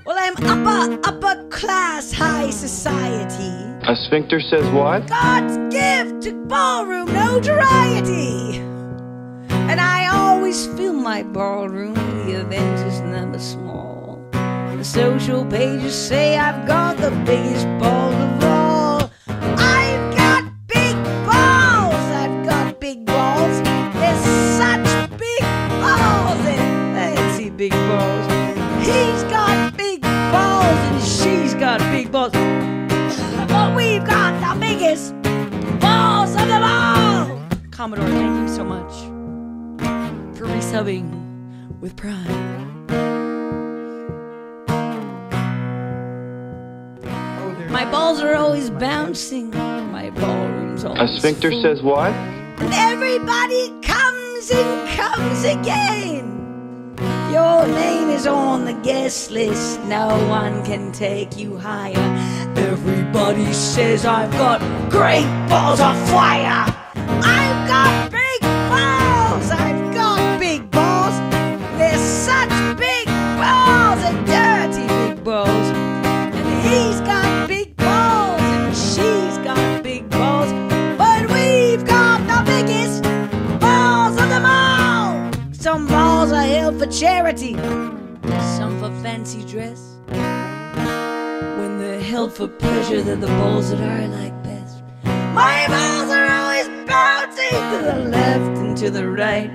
Well, I'm upper class high society. A sphincter says what? God's gift to ballroom notoriety. And I always fill my ballroom. The event is never small. The social pages say I've got the biggest balls of all. I've got big balls. I've got big balls. There's such big balls and fancy big balls. He's got big balls and she's got big balls. But we've got the biggest balls of them all. Commodore, thank you so much. for resubbing with Prime. My balls are always bouncing. My ballroom's always A sphincter full. says what? And everybody comes and comes again. Your name is on the guest list. No one can take you higher. Everybody says I've got great balls of fire. I've got big balls. I've got big balls. They're such big balls and dirty big balls. And he's got big balls and she's got big balls. But we've got the biggest balls of them all. Some balls are held for charity, some for fancy dress. When they're held for pleasure, they're the balls that I like best. My balls are always bouncing to the left and to the right.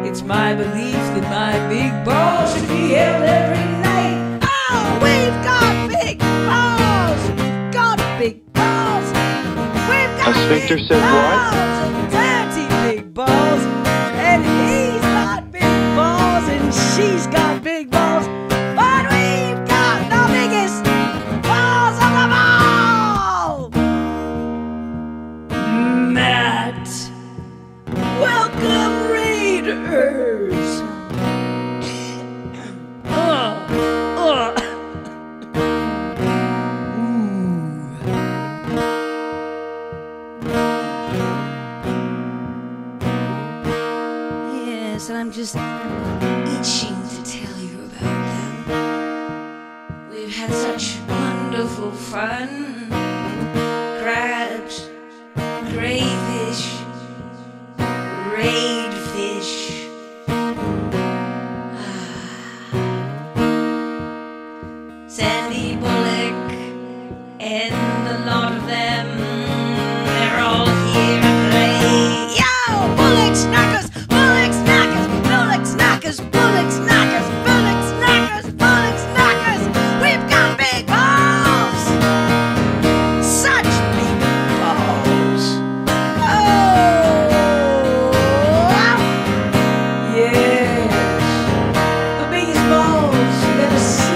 It's my belief that my big balls should be held every night. Oh, we've got big balls. We've got big balls. We've got A sphincter big says balls what? and dirty big balls. And he's got big balls and she's got big balls. But we've got the biggest balls of them all. Matt, welcome readers. Yes, and I'm just itching to tell you about them. We've had such wonderful fun. Crabs, crayfish, raidfish. Sandy Bullock and a lot of them, they're all here to play. Yo, Bullock Snackers, Bullock Snackers, Bullock Snackers, Bullock Snackers, Bullock Snackers, Bullock Snackers. We've got big balls, such big balls. Oh, yes, the biggest balls you've ever seen.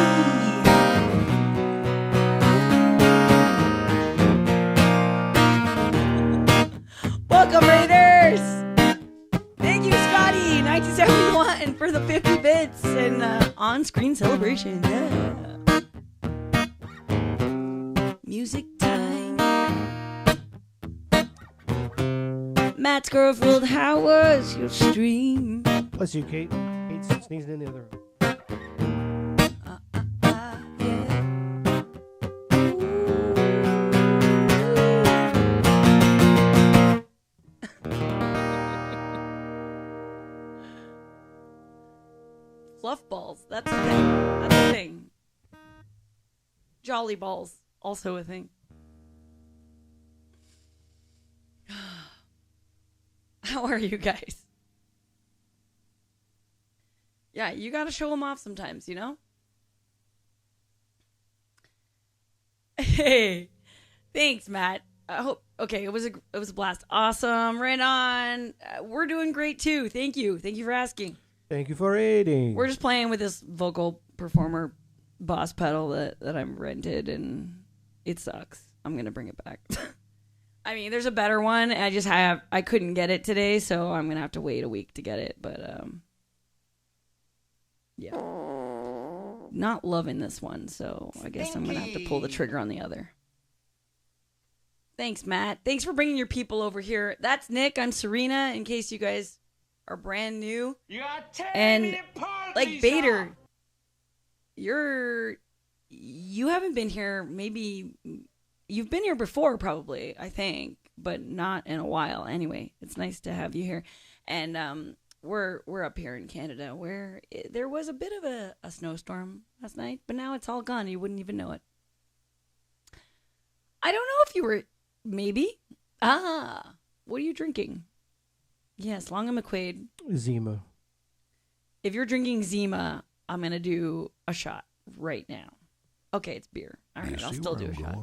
Welcome, Raiders! Thank you, Scotty, 1971, for the 50 bits and on-screen celebration. Yeah. Music time. Matt Scorefield, how was your stream? Bless you, Kate. Kate's sneezing in the other room. Fluff balls, that's a thing. That's a thing. Jolly balls, also a thing. How are you guys? Yeah, you gotta show them off sometimes, you know? Hey, thanks, Matt. I hope. Okay, it was a blast. Awesome, right on. We're doing great too. Thank you for asking. Thank you for rating. We're just playing with this vocal performer boss pedal that I'm rented, and it sucks. I'm gonna bring it back. I mean, there's a better one. I couldn't get it today, so I'm gonna have to wait a week to get it. But yeah, not loving this one, so I guess I'm gonna have to pull the trigger on the other. Thanks, Matt. Thanks for bringing your people over here. That's Nick. I'm Serena. In case you guys are brand new, and like Bader, you haven't been here. Maybe you've been here before, probably, I think, but not in a while. Anyway, it's nice to have you here, and we're up here in Canada where there was a bit of a snowstorm last night, but now it's all gone. You wouldn't even know it. I don't know if you were maybe. What are you drinking? Yes, Long and McQuaid. Zima. If you're drinking Zima, I'm going to do a shot right now. Okay, it's beer. All right, I'll still do a shot.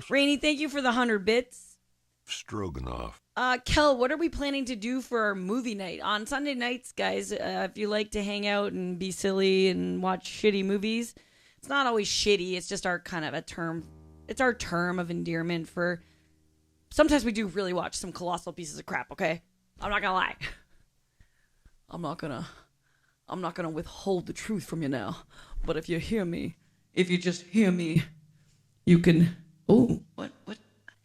Rainey, thank you for the 100 bits. stroganoff. Kel, what are we planning to do for our movie night on Sunday nights, guys? If you like to hang out and be silly and watch shitty movies, it's not always shitty. It's just our kind of a term. It's our term of endearment for. Sometimes we do really watch some colossal pieces of crap. Okay, I'm not gonna lie. I'm not gonna withhold the truth from you now. But if you just hear me, you can. Oh, what?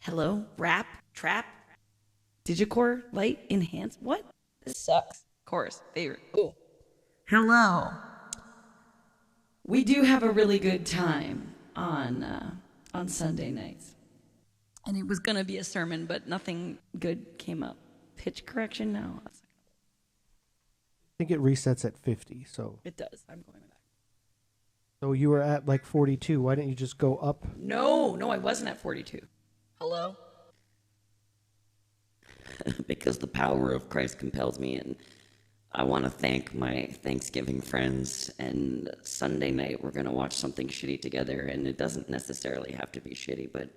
Hello, rap, trap. Digicore, light, enhance. What? This sucks. Chorus, favorite. Oh. Hello. We do have a really good time on Sunday nights. And it was going to be a sermon, but nothing good came up. Pitch correction? No. I think it resets at 50, so. It does. I'm going back. So you were at like 42. Why didn't you just go up? No, I wasn't at 42. Hello? Because the power of Christ compels me, and I want to thank my Thanksgiving friends. And Sunday night we're gonna watch something shitty together, and it doesn't necessarily have to be shitty, but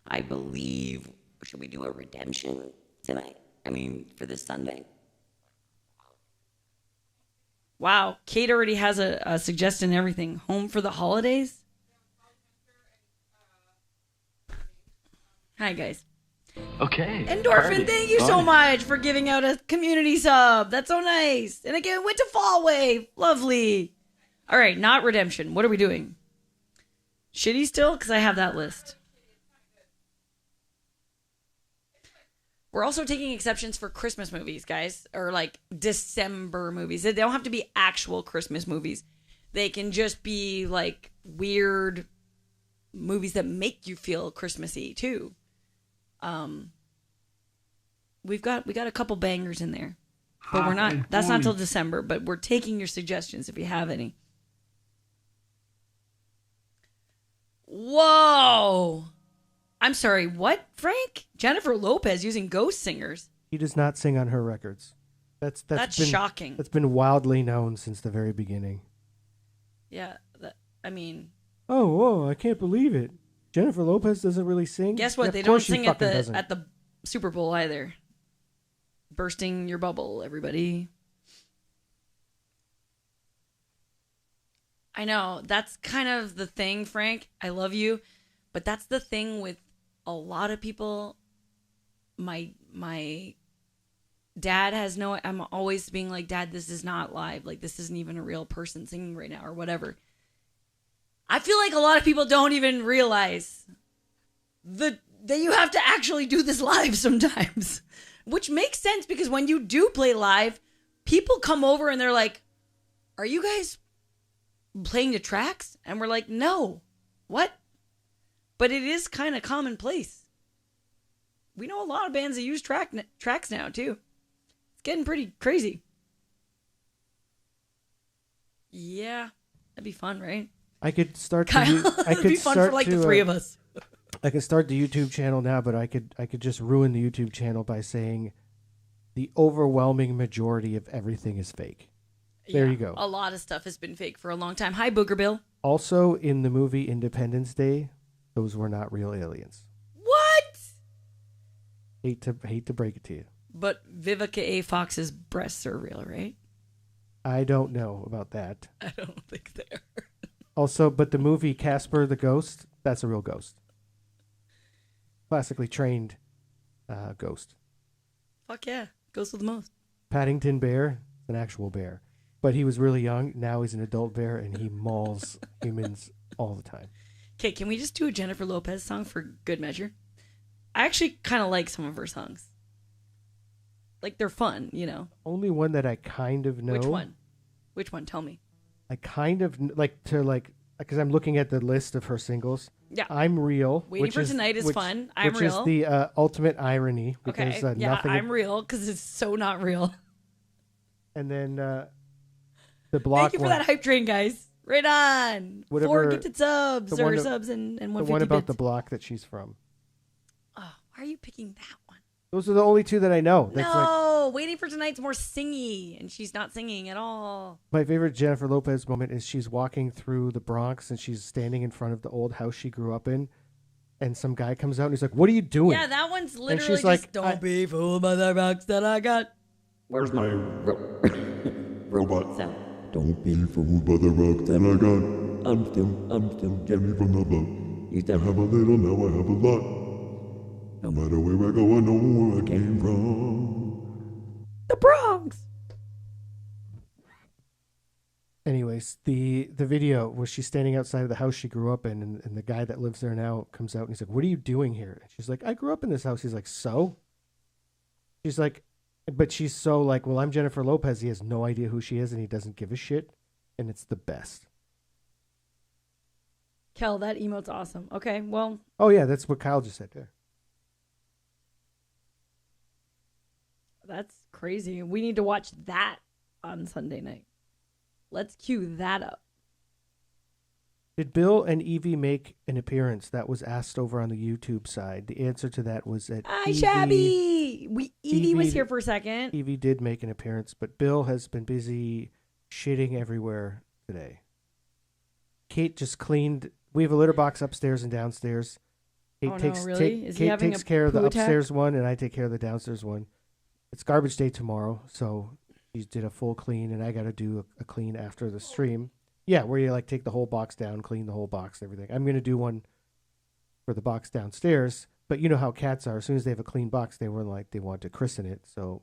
I believe, should we do a redemption tonight? I mean, for this Sunday. Wow, Kate already has a suggestion and everything. Home for the holidays? Hi, guys. Okay. Endorphin, party. thank you so much for giving out a community sub. That's so nice. And again, went to Fall Wave. Lovely. All right, not redemption. What are we doing? Shitty still? Because I have that list. We're also taking exceptions for Christmas movies, guys. Or like December movies. They don't have to be actual Christmas movies. They can just be like weird movies that make you feel Christmassy too. We got a couple bangers in there, but we're not. That's not till December. But we're taking your suggestions if you have any. Whoa! I'm sorry. What, Frank? Jennifer Lopez using ghost singers. He does not sing on her records. That's been shocking. That's been wildly known since the very beginning. Yeah, I mean. Oh, whoa! I can't believe it. Jennifer Lopez doesn't really sing. Guess what? Yeah, They don't she sing at fucking the Super Bowl either. Bursting your bubble, everybody. I know. That's kind of the thing, Frank. I love you. But that's the thing with a lot of people. My dad has no... I'm always being like, Dad, this is not live. Like, this isn't even a real person singing right now or whatever. I feel like a lot of people don't even realize that you have to actually do this live sometimes. Which makes sense because when you do play live, people come over and they're like, are you guys playing the tracks? And we're like, no. What? But it is kind of commonplace. We know a lot of bands that use tracks now, too. It's getting pretty crazy. Yeah. That'd be fun, right? I could start. It'd be fun for like the three of us. I could start the YouTube channel now, but I could just ruin the YouTube channel by saying the overwhelming majority of everything is fake. There you go. A lot of stuff has been fake for a long time. Hi, Booger Bill. Also, in the movie Independence Day, those were not real aliens. What? Hate to break it to you. But Vivica A. Fox's breasts are real, right? I don't know about that. I don't think they are. Also, but the movie Casper the Ghost, that's a real ghost. Classically trained ghost. Fuck yeah. Ghost with the most. Paddington Bear, an actual bear. But he was really young. Now he's an adult bear, and he mauls humans all the time. Okay, can we just do a Jennifer Lopez song for good measure? I actually kind of like some of her songs. Like, they're fun, you know. Only one that I kind of know. Which one? Which one? Tell me. I kind of because I'm looking at the list of her singles. Yeah. I'm Real. Waiting for Tonight is fun. I'm Real. Which is the ultimate irony. Because, okay. Yeah, nothing I'm Real because it's so not real. And then the block Thank you for that hype train, guys. Right on. Whatever, 4 gifted subs or subs and 150 The one about bits. the block that she's from. Oh, why are you picking that one? Those are the only two that I know. That's Waiting for Tonight's more singy, and she's not singing at all. My favorite Jennifer Lopez moment is she's walking through the Bronx and she's standing in front of the old house she grew up in, and some guy comes out and he's like, "What are you doing?" Yeah, that one's literally she's just like, don't be fooled by the rocks that I got. Where's my robot sound? Don't be fooled by the rock that I got. I'm still Jimmy from the block. You I have a little, now I have a lot. No matter where I go, I know where I came from. The Bronx. Anyways, the video was she's standing outside of the house she grew up in, and the guy that lives there now comes out and he's like, "What are you doing here?" And she's like, "I grew up in this house." He's like, "So?" She's like, but she's so like, "Well, I'm Jennifer Lopez." He has no idea who she is and he doesn't give a shit, and it's the best. Kel, that emote's awesome. Okay, well. Oh yeah, that's what Kyle just said there. That's crazy. We need to watch that on Sunday night. Let's cue that up. Did Bill and Evie make an appearance? That was asked over on the YouTube side. The answer to that was that Hi, Shabby. Evie was here for a second. Evie did make an appearance, but Bill has been busy shitting everywhere today. Kate just cleaned. We have a litter box upstairs and downstairs. Kate Kate takes care of the upstairs one, and I take care of the downstairs one. It's garbage day tomorrow, so she did a full clean, and I got to do a clean after the stream. Yeah, where you like take the whole box down, clean the whole box, everything. I'm going to do one for the box downstairs, but you know how cats are. As soon as they have a clean box, they want to christen it. So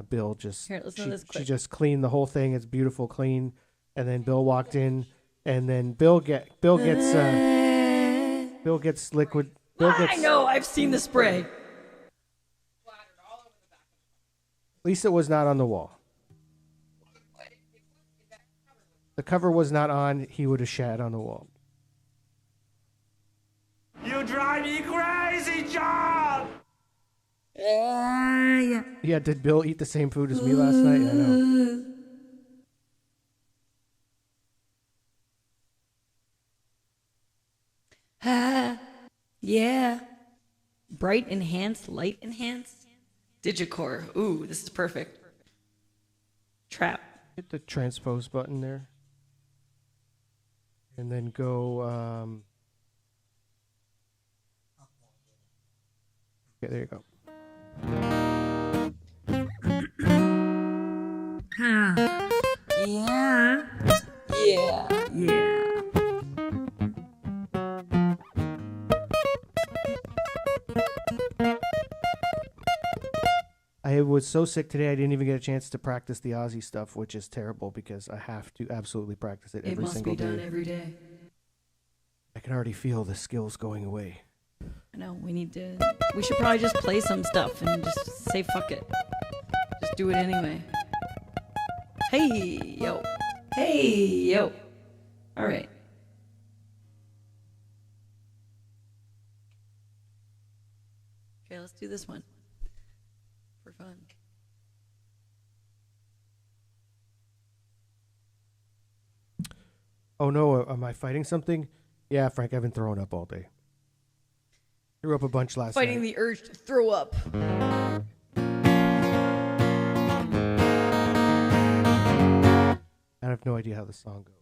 Bill just she just cleaned the whole thing. It's beautiful, clean. And then Bill walked in, and then Bill gets liquid. I know. I've seen the spray. At least it was not on the wall. The cover was not on. He would have shat on the wall. You drive me crazy, John! Yeah, did Bill eat the same food as me last night? I know. Yeah. Bright enhanced, light enhanced. Digicore. Ooh, this is perfect. Trap. Hit the transpose button there. And then go... Okay, there you go. Yeah. Yeah. Yeah. I was so sick today I didn't even get a chance to practice the Aussie stuff, which is terrible because I have to absolutely practice it every single day. It must be done every day. I can already feel the skills going away. I know, we should probably just play some stuff and just say fuck it. Just do it anyway. Hey, yo. Hey, yo. All right. Okay, let's do this one. For fun. Oh no, am I fighting something? Yeah, Frank, I've been throwing up all day. Threw up a bunch last night. Fighting the urge to throw up. I have no idea how the song goes.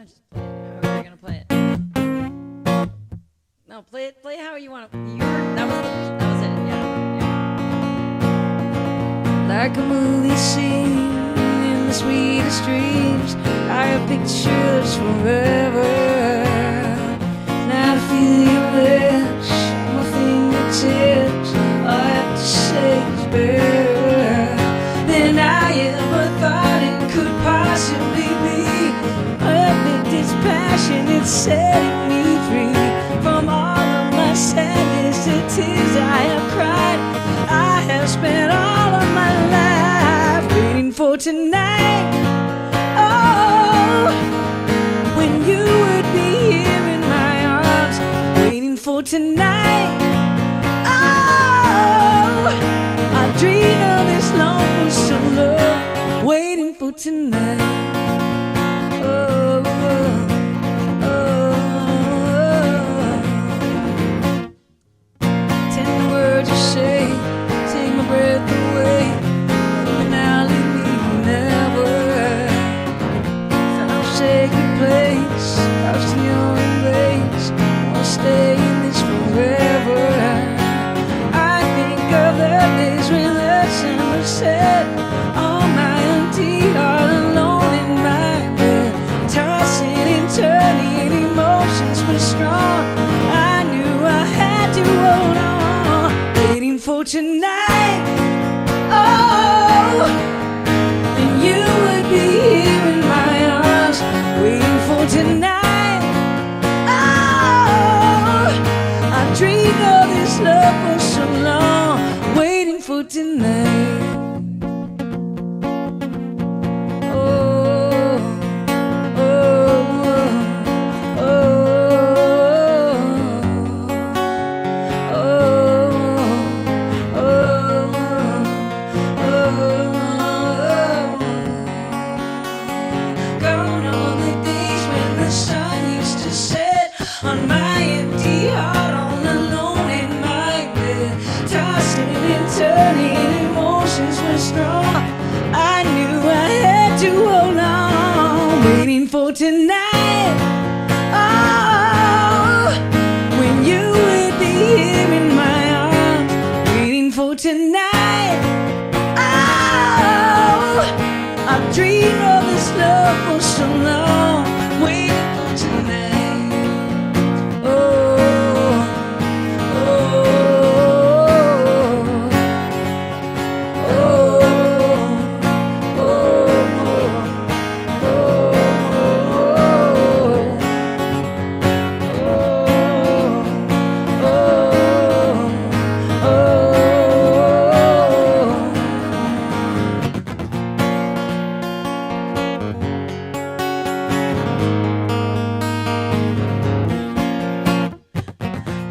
Just play it. How are you gonna play it? No, play it how you want to. That was it. Yeah. Like a movie scene in the sweetest dreams, I have pictures forever. Now I feel your lips, my fingertips. All I have to say is better than I ever thought it could possibly be. Perfect, it's passion, it's setting me free from all of my sadness, the tears I have cried. I have spent all of my life waiting for tonight. Oh, when you would be here in my arms, waiting for tonight. Oh, I dream of this long wish of love, waiting for tonight. Oh, oh, oh. Tender words you say, take my breath away, and now leave me never. Some sacred place, I've seen your embrace. tonight. Oh, oh, gone are the days when the sun used to set on my empty heart, all alone in my bed, tossing and turning, emotions were strong. I knew I had to hold on, waiting for tonight. Oh, when you would be here in my arms, waiting for tonight. Oh, I've dreamed of this love for so long, waiting for tonight. Oh, oh,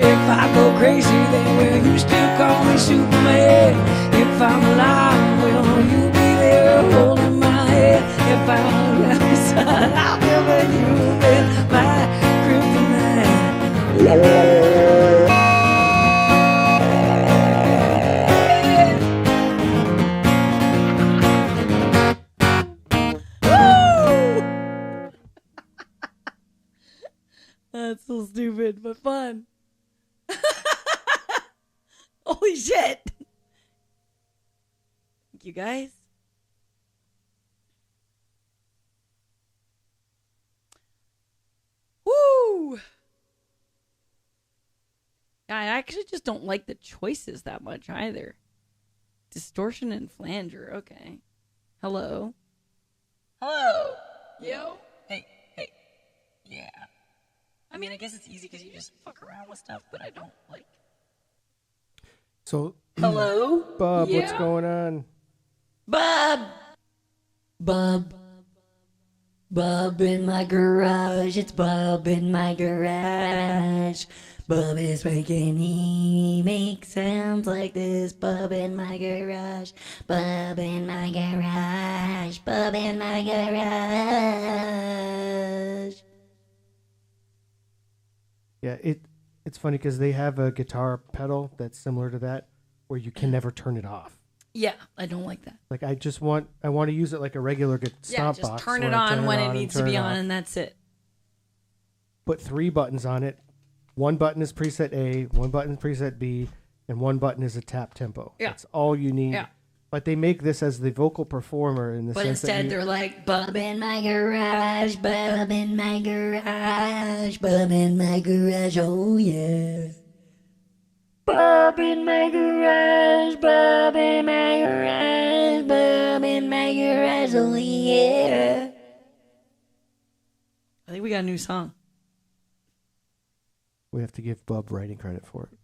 if I go crazy, then will you still call me Superman? If I'm alive, will you be there holding my hand? If I'm outside, I'll cover you in my kryptonite. Woo! That's so stupid, but fun. Holy shit. Thank you guys. Woo! Yeah, I actually just don't like the choices that much either. Distortion and flanger. Okay. Hello. Hello. Yo. Hey. Yeah. I mean, I guess it's easy because you just fuck around with stuff, but I don't like. So, Hello? Bob, what's Yeah. going on? Bob in my garage. It's Bob in my garage. Bob is making me make sounds like this. Bob in my garage. Bob in my garage. Bob in my garage. Yeah, it's funny because they have a guitar pedal that's similar to that, where you can never turn it off. Yeah, I don't like that. Like I want to use it like a regular stomp just box. turn where it I on when it and needs to turn be it on, off. and that's it. Put 3 buttons on it. One button is preset A, one button is preset B, and one button is a tap tempo. Yeah. That's all you need. Yeah. But they make this as the vocal performer in the But sense that instead, they're like, Bob in my garage, Bob in my garage, Bob in my garage, oh yeah. Bob in my garage, Bob in my garage, Bob in my garage, oh yeah. I think we got a new song. we have to give Bob writing credit for it.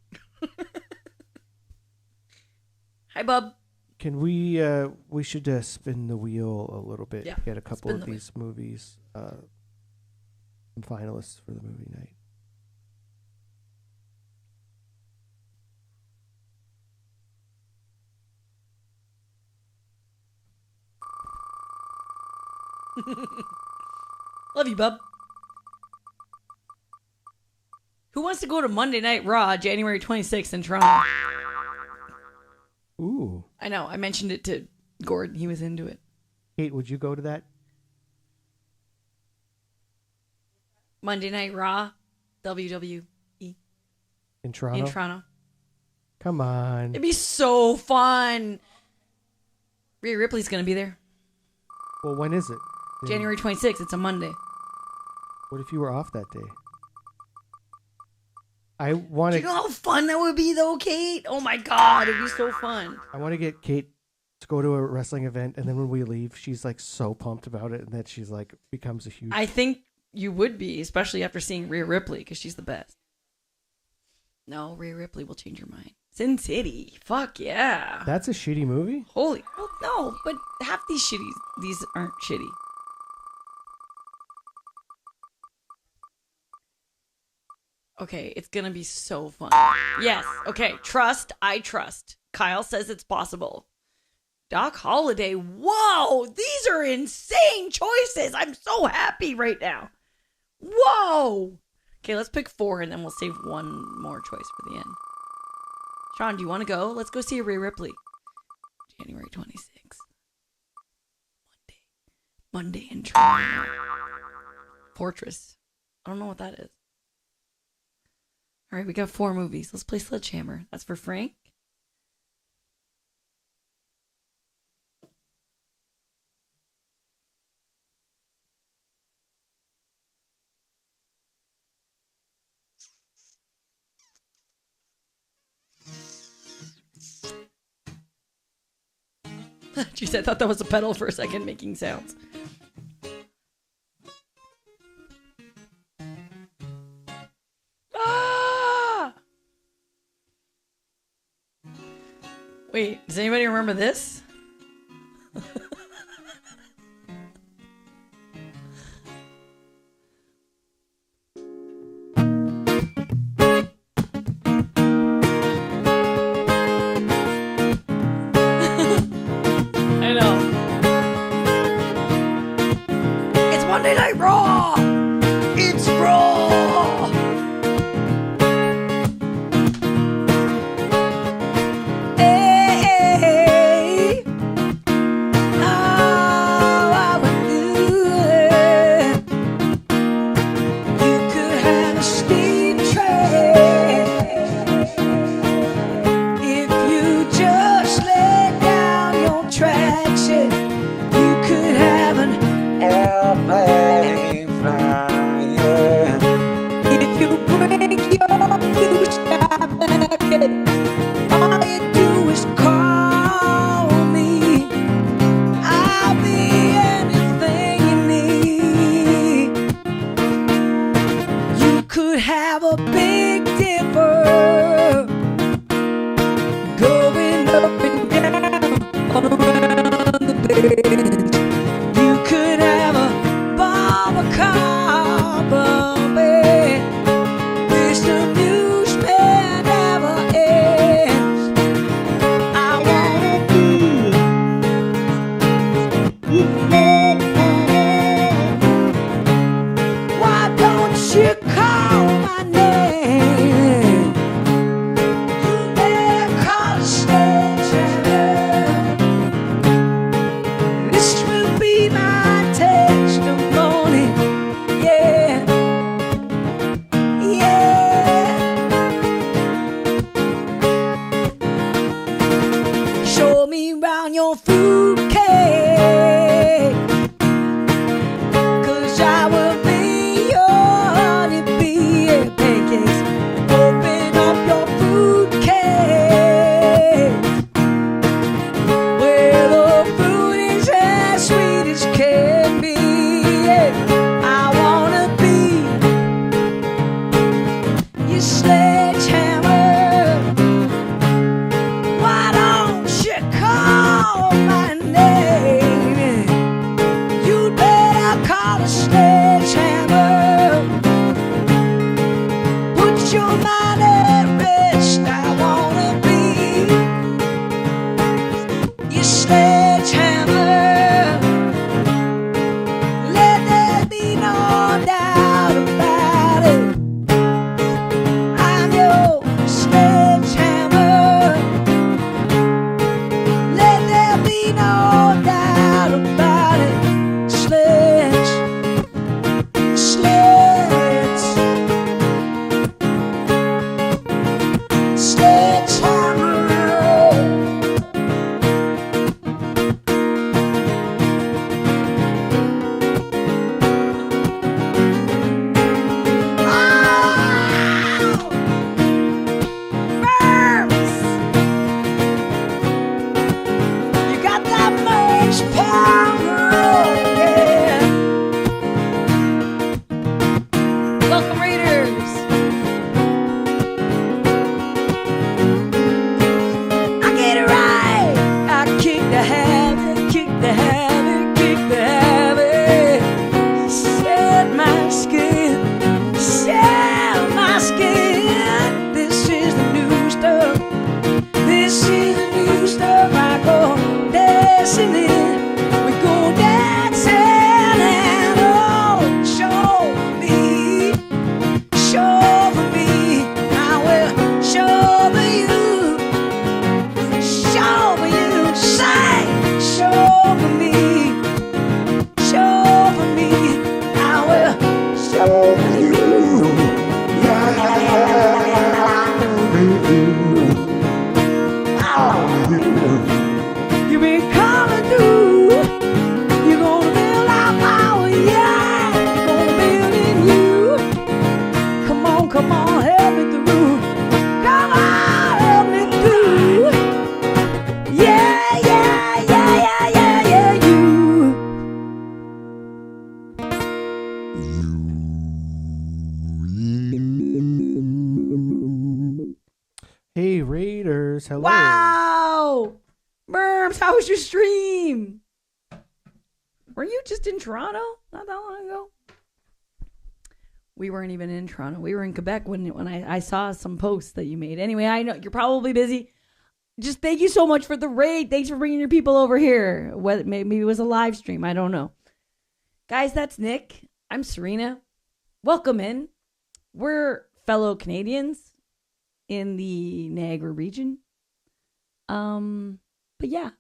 Hi, Bob. Can we should spin the wheel a little bit, Yeah, get a couple spin of the these movies, some finalists for the movie night. Love you, bub. Who wants to go to Monday Night Raw, January 26th in Toronto? Ooh. I know. I mentioned it to Gordon. He was into it. Kate, would you go to that? Monday Night Raw, WWE In Toronto? in Toronto. Come on. It'd be so fun. Rhea Ripley's going to be there. Well, when is it? January 26th. It's a Monday. What if you were off that day? I want Do you to. know how fun that would be, though, Kate? Oh my God, it'd be so fun. I want to get Kate to go to a wrestling event, and then when we leave, she's like so pumped about it, and that she's like becomes a huge. I think you would be, especially after seeing Rhea Ripley, because she's the best. No, Rhea Ripley will change your mind. Sin City. Fuck yeah. That's a shitty movie? Holy. Well, no, but half these aren't shitty. Okay, it's gonna be so fun. Yes. Okay. Trust. I trust. Kyle says it's possible. Doc Holliday. Whoa, these are insane choices. I'm so happy right now. Whoa. Okay, let's pick 4 and then we'll save one more choice for the end. Sean, do you want to go? Let's go see Rhea Ripley. January 26th. Monday in Toronto. Fortress. I don't know what that is. All right, we got 4 movies. Let's play Sledgehammer. That's for Frank. Jeez, I thought that was a pedal for a second making sounds. Ah! Wait, does anybody remember this? I know. It's Monday Night Raw! It's Raw! Hey, oh, I would do it. You could have a steam train if you just let down your traction. You could have an airplane flying. If you break your blue sky blanket, all you do is call me. I'll be anything you need. You could have a Big Dipper going up and down all around the bend. You could have a Bob car bumping. This amusement never ends. I wanna be why don't you call my name? You better call a stranger. This will be my testimony. Yeah, yeah. Show me round your fruitcake, 'cause I will be your honeybee and pancakes. Open up your fruitcake, where the fruit is as sweet as can be. I wanna be your sledgehammer. Why don't you call my name? You better call a sledgehammer. Put your mind at rest. I wanna be your sledgehammer. Let there be no doubt about it. I'm your sledgehammer. Let there be no doubt about it. Sledge, sledge. come on, help me through. Come on, help me through. Yeah, yeah, yeah, yeah, yeah, yeah, you. Hey, Raiders. Hello. Wow. Merms, how was your stream? Were you just in Toronto not that long ago? We weren't even in Toronto. We were in Quebec when I saw some posts that you made. Anyway, I know you're probably busy. Just thank you so much for the raid. Thanks for bringing your people over here. Maybe it was a live stream. I don't know. Guys, that's Nick. I'm Serena. Welcome in. We're fellow Canadians in the Niagara region. But yeah,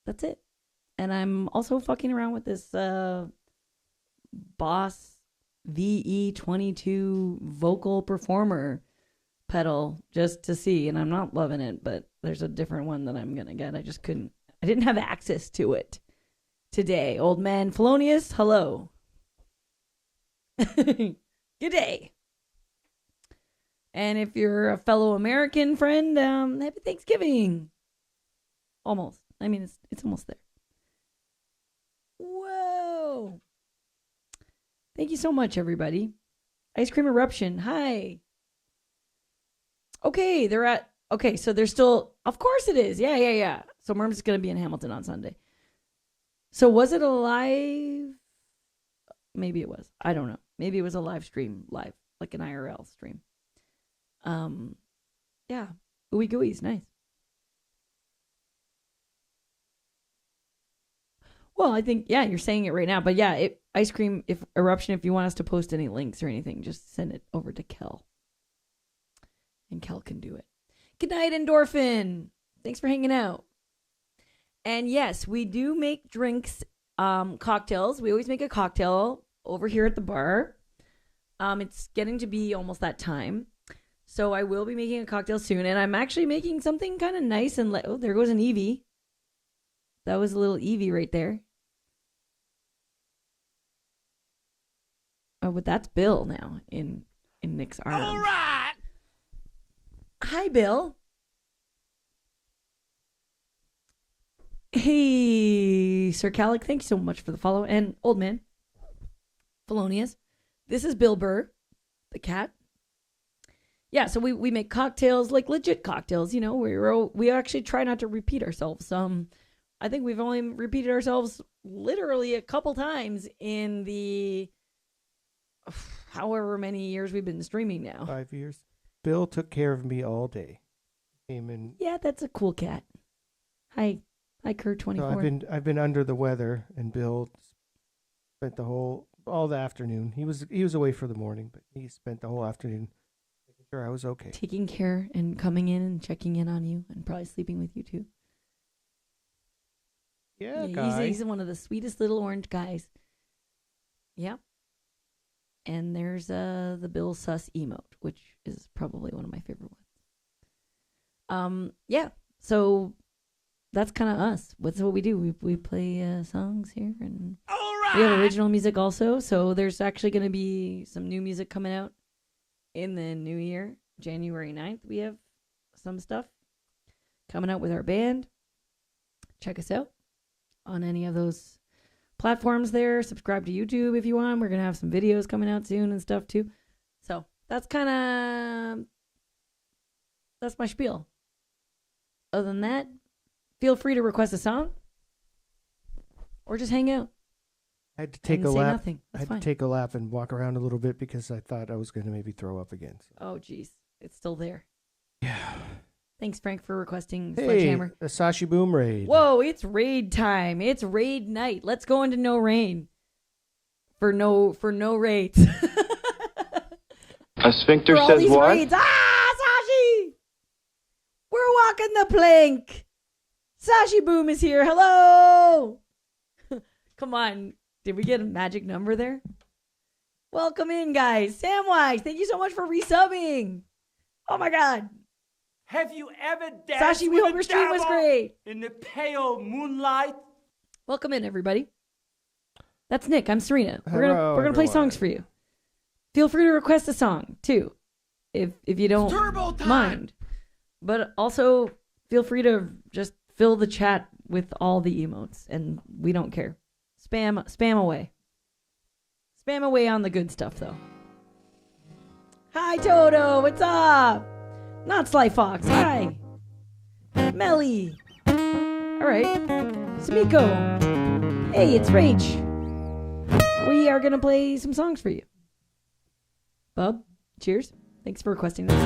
that's it. And I'm also fucking around with this Boss VE22 vocal performer pedal just to see, and I'm not loving it, but there's a different one that I'm gonna get. I didn't have access to it today. Old man Felonious, hello. Good day. And if you're a fellow American friend, happy Thanksgiving. Almost. I mean, it's almost there. Whoa. Thank you so much, everybody. Ice Cream Eruption. Hi. Okay, so they're still, of course it is. Yeah. So Merms is going to be in Hamilton on Sunday. So was it a live? Maybe it was. I don't know. Maybe it was a live stream, like an IRL stream. Yeah. Ooey gooey's nice. Well, I think, yeah, you're saying it right now. But yeah, Ice Cream Eruption, if you want us to post any links or anything, just send it over to Kel. And Kel can do it. Good night, Endorphin. Thanks for hanging out. And yes, we do make drinks, cocktails. We always make a cocktail over here at the bar. It's getting to be almost that time. So I will be making a cocktail soon. And I'm actually making something kind of nice. And oh, there goes an Eevee. That was a little Eevee right there. Oh, but that's Bill now in Nick's arms. All right. Hi, Bill. Hey, Sir Calic, thank you so much for the follow. And Old Man, Felonious. This is Bill Burr, the cat. Yeah, so we make cocktails, like legit cocktails, you know. We actually try not to repeat ourselves. I think we've only repeated ourselves literally a couple times in the however many years we've been streaming now. 5 years. Bill took care of me all day. Came in. Yeah, that's a cool cat. Hi, Kurt24. So I've been under the weather, and Bill spent all the afternoon. He was away for the morning, but he spent the whole afternoon making sure I was okay. Taking care and coming in and checking in on you, and probably sleeping with you too. Yeah, he's one of the sweetest little orange guys. Yeah. And there's the Bill Sus emote, which is probably one of my favorite ones. Yeah. So that's kind of us. That's what we do. We play songs here, and we have original music also. So there's actually going to be some new music coming out in the new year, January 9th. We have some stuff coming out with our band. Check us out on any of those platforms there. Subscribe to YouTube if you want. We're going to have some videos coming out soon and stuff too. So that's my spiel. Other than that, feel free to request a song or just hang out. I had to take a lap. To take a lap and walk around a little bit because I thought I was going to maybe throw up again. So. Oh, geez. It's still there. Yeah. Thanks, Frank, for requesting Sledgehammer. A Sashi Boom raid. Whoa, it's raid time. It's raid night. Let's go into no rain. For no raids. A sphincter for all says these what? Raids. Sashi! We're walking the plank. Sashi Boom is here. Hello! Come on. Did we get a magic number there? Welcome in, guys. Samwise, thank you so much for resubbing. Oh, my God. Have you ever danced Sashi, we hope your stream was great. In the pale moonlight? Welcome in, everybody. That's Nick. I'm Serena. Hello, We're gonna play everyone. songs for you. Feel free to request a song too. if you don't mind. But also feel free to just fill the chat with all the emotes, and we don't care. Spam away. Spam away on the good stuff, though. Hi, Toto. What's up? Not Sly Fox. Hi. Melly. All right. Samiko. Hey, it's Rach. We are going to play some songs for you. Bub, cheers. Thanks for requesting this.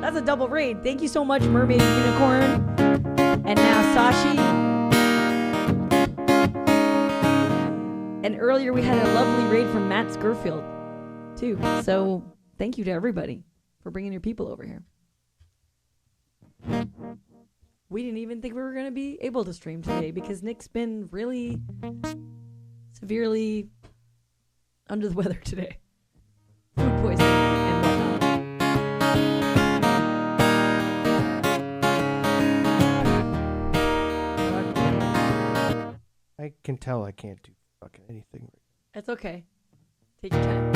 That's a double raid. Thank you so much, Mermaid Unicorn. And now Sashi. And earlier we had a lovely raid from Matt Scurfield, too. So thank you to everybody for bringing your people over here. We didn't even think we were going to be able to stream today because Nick's been really severely under the weather today. Food poisoning and whatnot. I can tell I can't do fucking anything. That's okay. Take your time.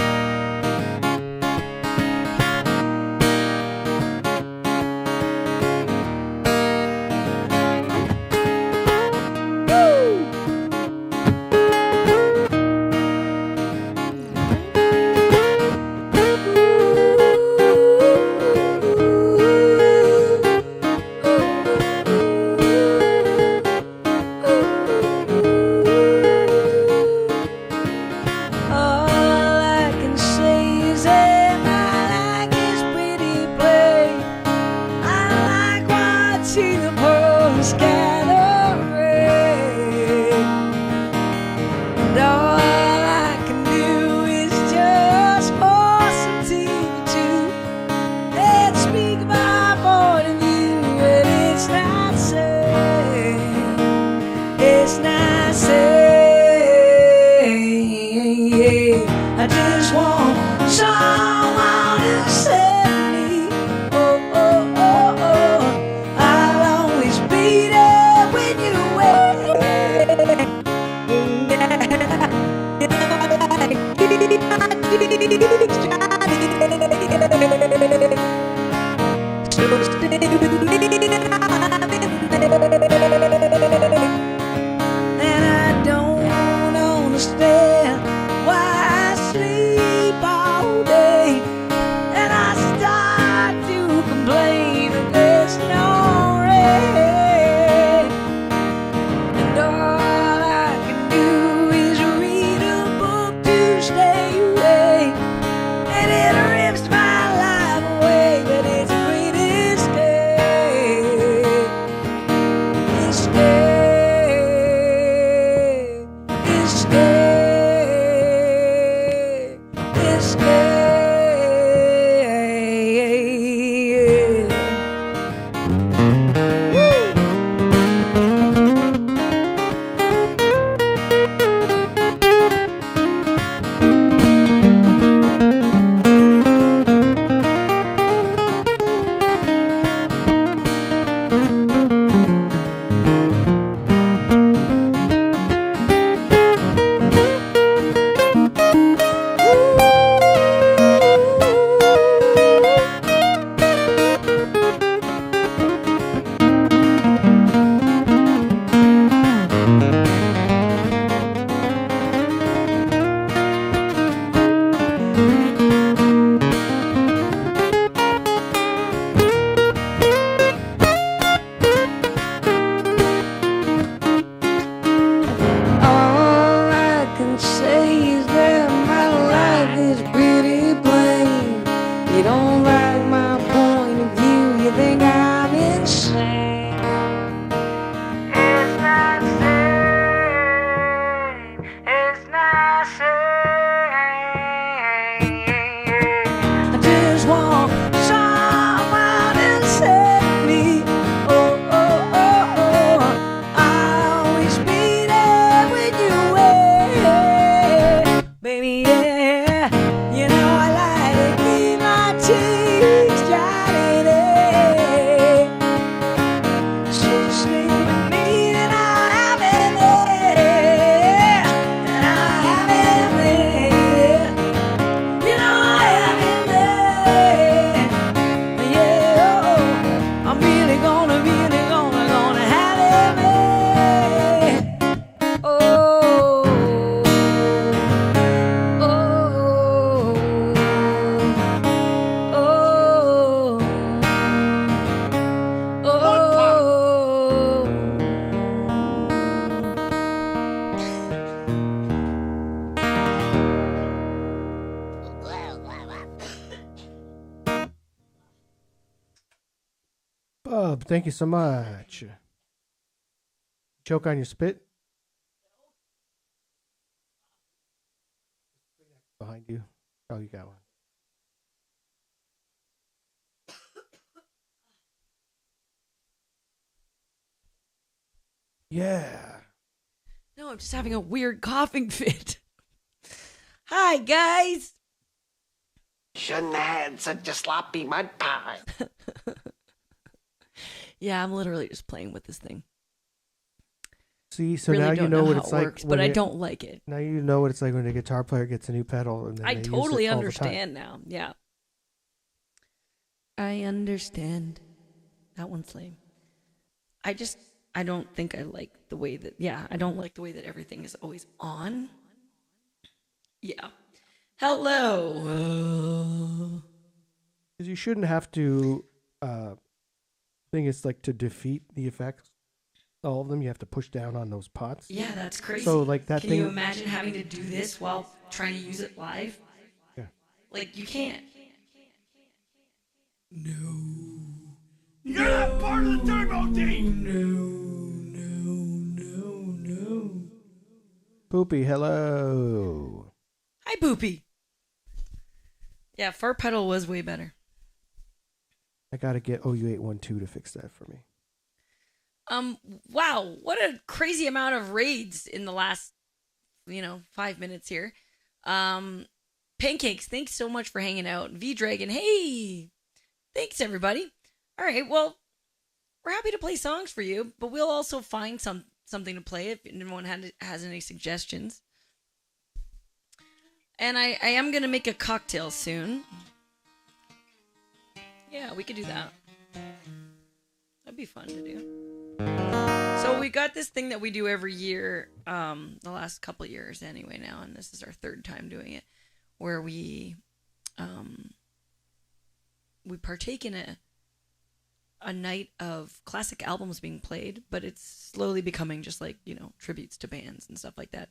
sub. Thank you so much. Choke on your spit? Behind you. Oh, you got one. Yeah. No, I'm just having a weird coughing fit. Hi, guys. Shouldn't have had such a sloppy mud pie. Yeah, I'm literally just playing with this thing. See, so Really now you don't know what how it's it like. works, but I don't like it. Now you know what it's like when a guitar player gets a new pedal. And then I they use totally it all the time. understand now. Yeah. I understand. That one's lame. I don't think I like the way that, I don't like the way that everything is always on. Yeah. Hello. Because you shouldn't have to, thing is like to defeat the effects, all of them, you have to push down on those pots. Yeah, that's crazy. So like that Can thing. you imagine having to do this while trying to use it live? Yeah. Like, you can't. You're not part of the turbo team. No. Poopy, hello. Hi, Boopy. Yeah, fart pedal was way better. I gotta get OU812 to fix that for me. Wow, what a crazy amount of raids in the last, 5 minutes here. Pancakes, thanks so much for hanging out. V-Dragon, hey! Thanks, everybody. All right, well, we're happy to play songs for you, but we'll also find something to play if anyone has any suggestions. And I am going to make a cocktail soon. Yeah, we could do that. That'd be fun to do. So we got this thing that we do every year, the last couple of years anyway now, and this is our third time doing it, where we partake in a night of classic albums being played, but it's slowly becoming just like, tributes to bands and stuff like that.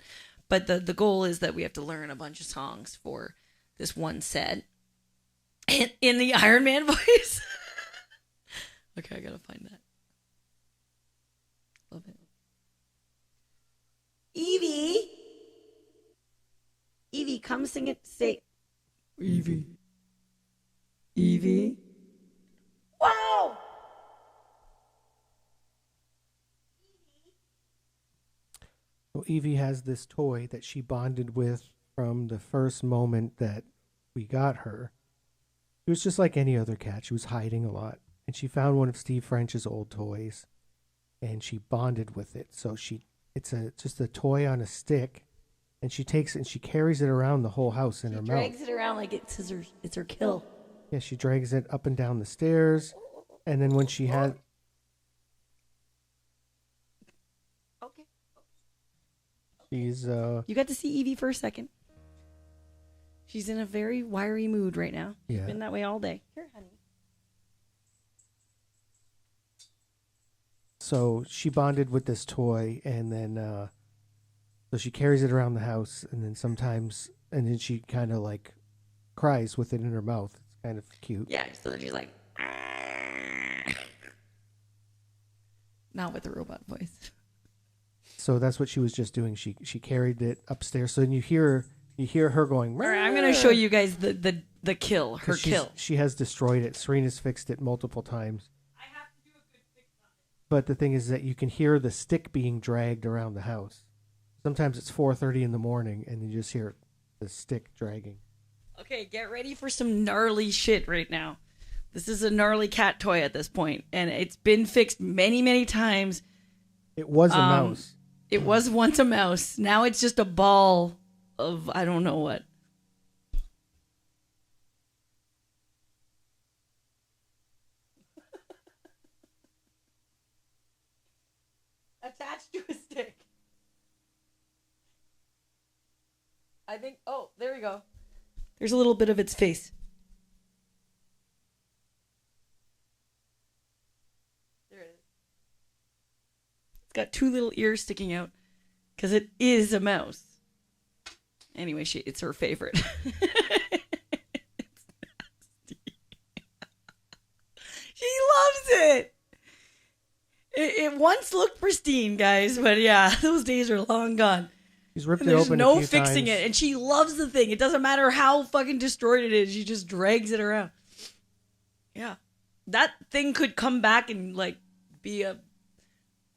But the goal is that we have to learn a bunch of songs for this one set in the Iron Man voice. Okay, I gotta find that. Love it. Evie, come sing it. Say, Evie. Wow. Well, Evie has this toy that she bonded with from the first moment that we got her. She was just like any other cat. She was hiding a lot. And she found one of Steve French's old toys. And she bonded with it. So it's just a toy on a stick. And she takes it and she carries it around the whole house in her mouth. Drags it around like it's her kill. Yeah, she drags it up and down the stairs. And then when she had... Okay. She's, You got to see Evie for a second. She's in a very wiry mood right now. Yeah. She's been that way all day. Here, honey. So she bonded with this toy, and then so she carries it around the house, and then then she kind of like cries with it in her mouth. It's kind of cute. Yeah, so then she's like, Not with the robot voice. So that's what she was just doing. She carried it upstairs. So then you hear her going. All right, I'm gonna show you guys the kill. Her kill. She has destroyed it. Serena's fixed it multiple times. But the thing is that you can hear the stick being dragged around the house. Sometimes it's 4:30 in the morning, and you just hear the stick dragging. Okay, get ready for some gnarly shit right now. This is a gnarly cat toy at this point, and it's been fixed many, many times. It was a mouse. It was once a mouse. Now it's just a ball of I don't know what. Attached to a stick. I think, oh, there we go. There's a little bit of its face. There it is. It's got two little ears sticking out because it is a mouse. Anyway, it's her favorite. It's nasty. She loves it. It once looked pristine, guys, but yeah, those days are long gone. He's ripped And it there's open. no a few fixing times. it, and she loves the thing. It doesn't matter how fucking destroyed it is. She just drags it around. Yeah, that thing could come back and like be a,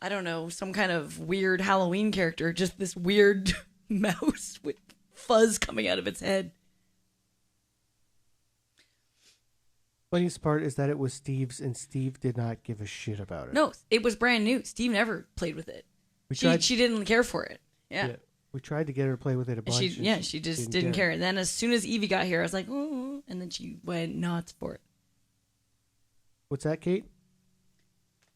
I don't know, some kind of weird Halloween character. Just this weird mouse with fuzz coming out of its head. Funniest part is that it was Steve's, and Steve did not give a shit about it. No, it was brand new. Steve never played with it. She didn't care for it. Yeah. We tried to get her to play with it a bunch. She just didn't care. And then as soon as Evie got here, I was like, oh, and then she went nuts for it. What's that, Kate?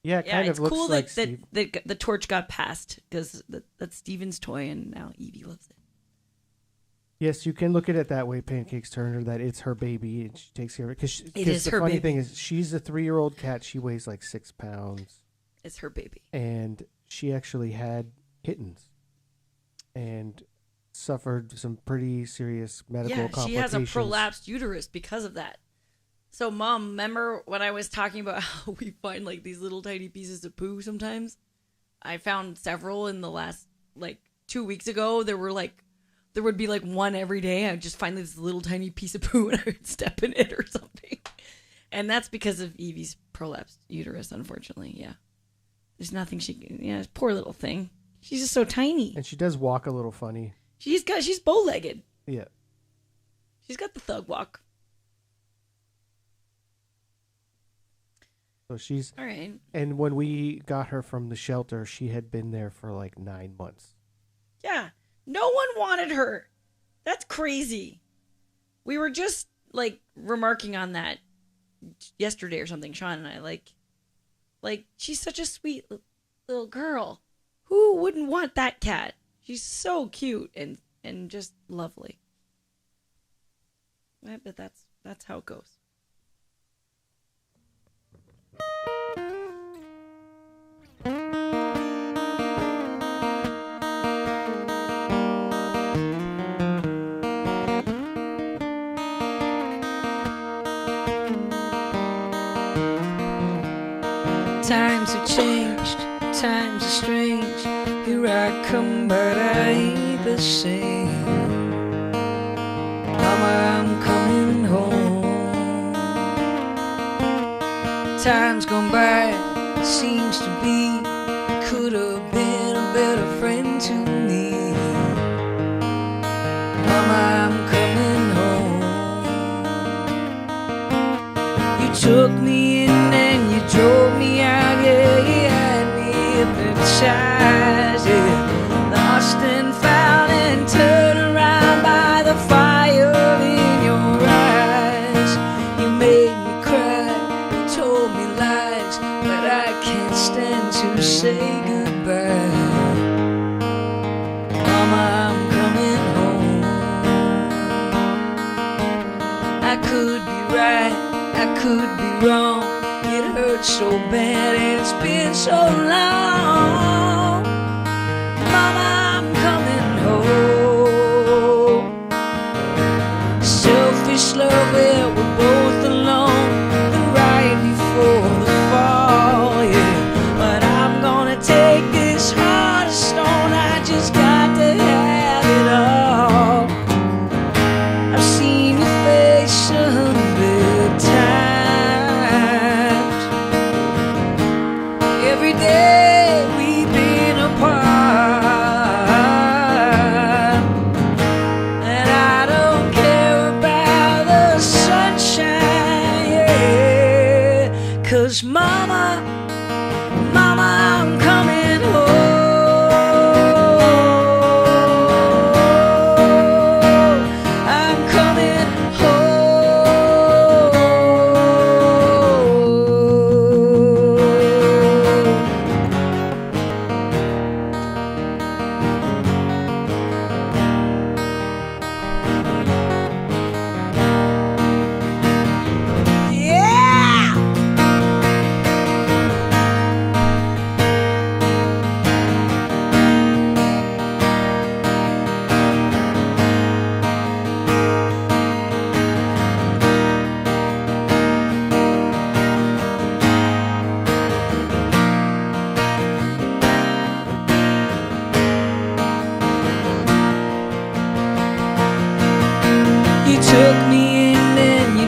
Yeah, it kind of looks cool like that the torch got passed because that's Steven's toy, and now Evie loves it. Yes, you can look at it that way, Pancakes Turner, that it's her baby and she takes care of it. Because the funny thing is, she's a 3-year-old cat. She weighs like 6 pounds. It's her baby. And she actually had kittens and suffered some pretty serious medical complications. She has a prolapsed uterus because of that. So, Mom, remember when I was talking about how we find like these little tiny pieces of poo sometimes? I found several in the last, like, 2 weeks ago. There would be like one every day. I would just find this little tiny piece of poo and I would step in it or something. And that's because of Evie's prolapsed uterus, unfortunately. Yeah. There's nothing she can, poor little thing. She's just so tiny. And she does walk a little funny. She's bow-legged. Yeah. She's got the thug walk. So she's all right. And when we got her from the shelter, she had been there for like 9 months. Yeah. No one wanted her. That's crazy. We were just like remarking on that yesterday or something, Sean and I. Like she's such a sweet little girl. Who wouldn't want that cat? She's so cute and just lovely. But that's how it goes. Times have changed, times are strange. Here I come, but I ain't the same. Mama, I'm coming home. Time's gone by, it seems to be. Could have been a better friend to me. Mama, I'm coming home. You took me in and you drove me out, yeah, you had me hypnotized, yeah. Lost and found and turned around by the fire in your eyes. You made me cry, you told me lies, but I can't stand to say goodbye. Mama, I'm coming home. I could be right, I could be wrong. It hurts so bad and it's been so long. Mama, I'm coming home. Selfish love where we're both alone, and right before the fall, yeah. But I'm gonna take this heart of stone. I just got to have it all. I've seen your face 100 times. Every day we've been apart, and I don't care about the sunshine, yeah. 'Cause mama, I'm coming home. I'm coming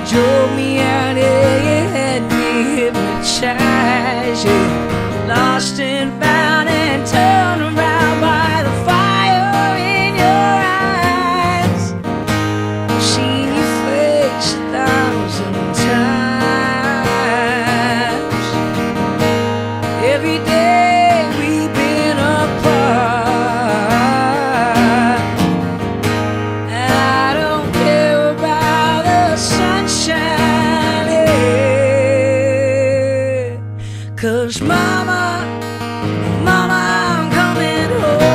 drove me out, yeah, you had me hypnotized, yeah. Lost and found and turned around by the fire in your eyes. I've seen your face 1,000 times. Every day we've been apart, and I don't care about the sunshine, yeah. 'Cause mama, mama, I'm coming home.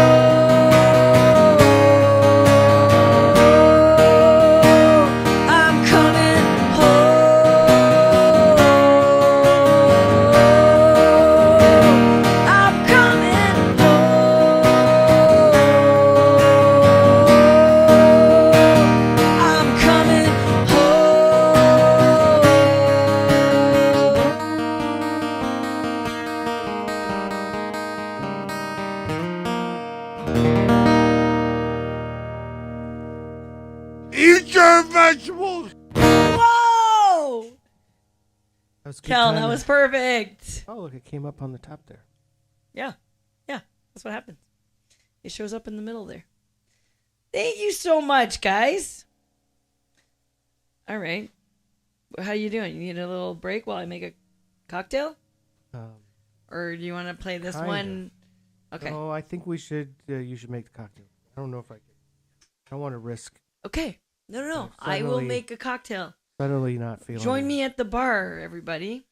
I'm coming home. I'm coming home. I'm coming home. Eat your vegetables. Whoa! That was good Kel, that timing. was perfect. Oh, look, it came up on the top there. Yeah. Yeah. That's what happens. It shows up in the middle there. Thank you so much, guys. All right. How you doing? You need a little break while I make a cocktail? Or do you want to play this Kinda. one? Okay. Oh, I think we should. You should make the cocktail. I don't know if I can. I don't want to risk Okay. No. So I will suddenly- make a cocktail. suddenly not feeling. Join me at the bar, everybody.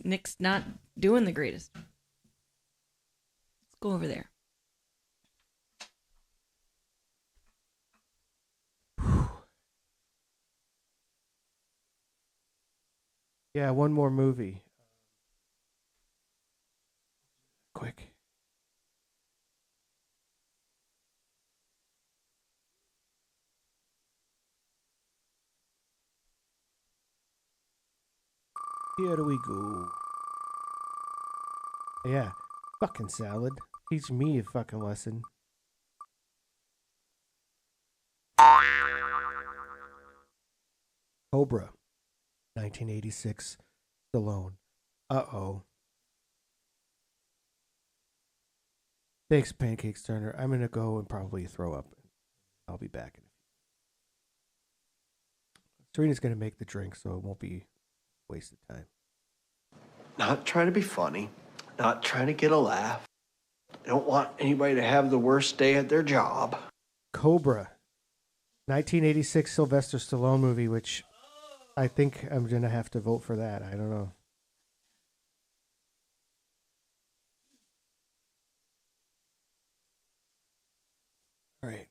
Nick's not doing the greatest. Let's go over there. Yeah, one more movie. Quick. Here we go. Yeah, fucking salad. Teach me a fucking lesson. Cobra, 1986, Stallone. Uh-oh. Thanks, Pancakes Turner. I'm gonna go and probably throw up. I'll be back in a few. Serena's gonna make the drink, so it won't be wasted time. Not trying to be funny, not trying to get a laugh. I don't want anybody to have the worst day at their job. Cobra, 1986 Sylvester Stallone movie, which I think I'm gonna have to vote for that. I don't know. All right.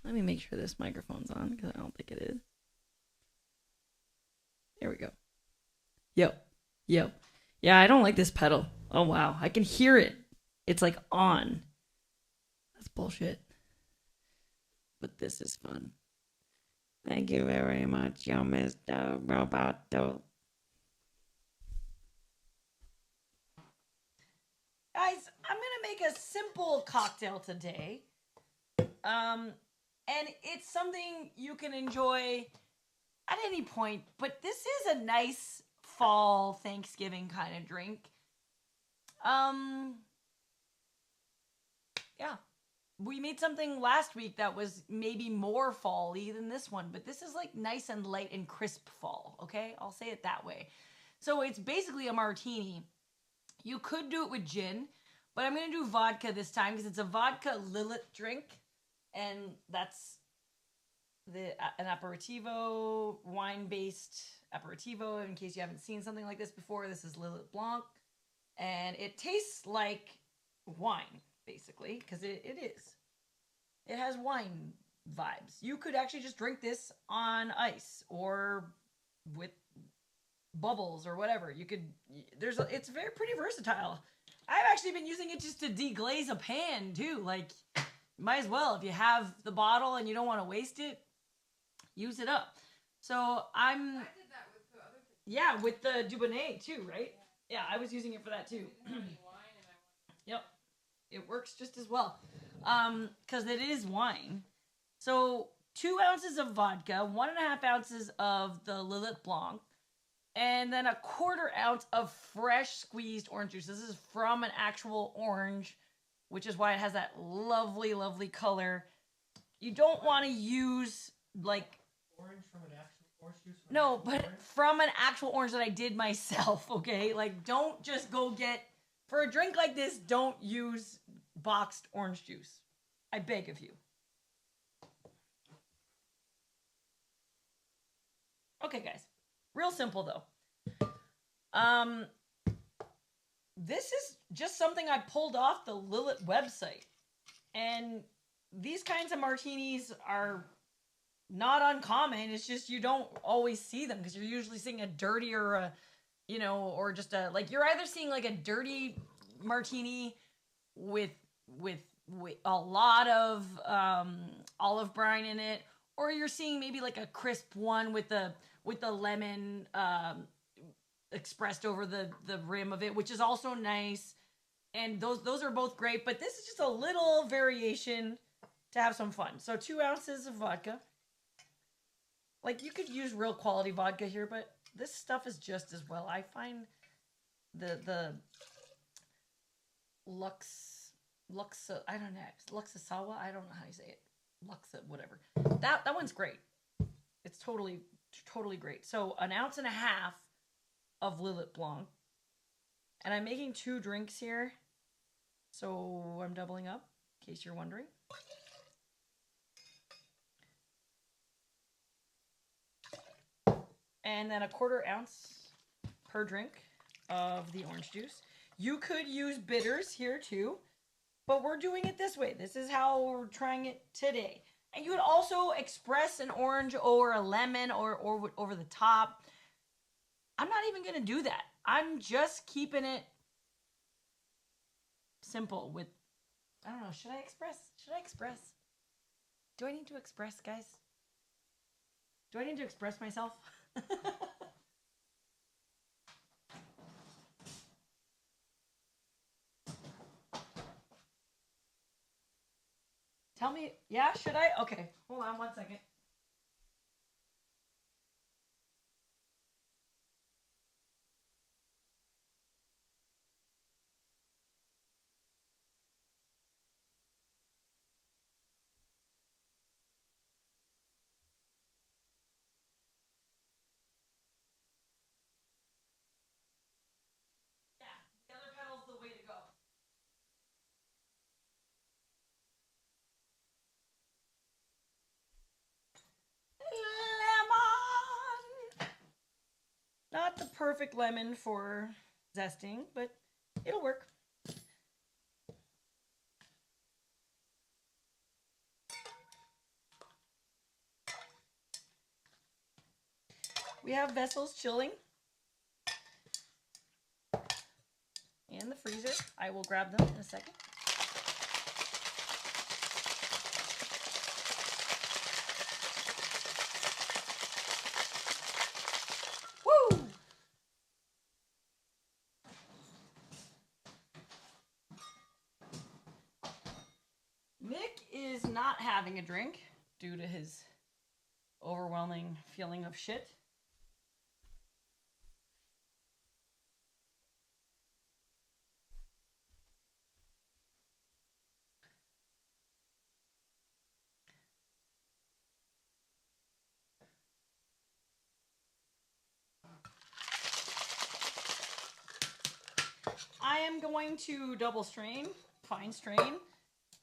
Let me make sure this microphone's on because I don't think it is. There we go. Yep. Yeah, I don't like this pedal. Oh, wow. I can hear it. It's like on. That's bullshit. But this is fun. Thank you very much, yo, Mr. Roboto. Guys, I'm going to make a simple cocktail today. And it's something you can enjoy at any point, but this is a nice fall Thanksgiving kind of drink. Yeah. We made something last week that was maybe more fall-y than this one, but this is like nice and light and crisp fall, okay? I'll say it that way. So it's basically a martini. You could do it with gin, but I'm going to do vodka this time because it's a vodka Lil Lit drink. And that's an aperitivo, wine-based aperitivo. In case you haven't seen something like this before, this is Lil Lit Blanc. And it tastes like wine, basically, because it is. It has wine vibes. You could actually just drink this on ice or with bubbles or whatever. You could it's very pretty versatile. I've actually been using it just to deglaze a pan too. Like, might as well, if you have the bottle and you don't want to waste it, use it up. So I did that with the other thing. Yeah, with the Dubonnet too, right? Yeah, I was using it for that too. Yep, it works just as well. Because it is wine. So 2 ounces of vodka, 1.5 ounces of the Lil Lit Blanc, and then 1/4 ounce of fresh squeezed orange juice. This is from an actual orange, which is why it has that lovely, lovely color. You don't want to use like Orange from an actual orange juice? no, but from an actual orange that I did myself, okay? Like, don't just go get, for a drink like this, don't use boxed orange juice. I beg of you. Okay, guys. Real simple, though. This is just something I pulled off the Lil Lit website. And these kinds of martinis are not uncommon. It's just you don't always see them because you're usually seeing a dirty or a, or just a, like, you're either seeing like a dirty martini with a lot of olive brine in it, or you're seeing maybe like a crisp one with the lemon expressed over the rim of it, which is also nice. And those are both great, but this is just a little variation to have some fun. So 2 ounces of vodka. Like, you could use real quality vodka here, but this stuff is just as well. I find the Lux, I don't know, Luxasawa, I don't know how you say it. Luxa, whatever. That one's great. It's totally great. So 1.5 ounces of Lil Lit Blanc. And I'm making 2 drinks here. So I'm doubling up, in case you're wondering. And then 1/4 ounce per drink of the orange juice. You could use bitters here too, but we're doing it this way. This is how we're trying it today. And you would also express an orange or a lemon or over the top. I'm not even going to do that. I'm just keeping it simple with, I don't know, should I express? Do I need to express, guys? Do I need to express myself? Tell me, yeah, should I? Okay, hold on 1 second. Yeah, the other pedal's the way to go. Lemon! Not the perfect lemon for zesting, but it'll work. We have vessels chilling in the freezer. I will grab them in a second. Woo! Nick is not having a drink due to his overwhelming feeling of shit. I am going to double strain, fine strain,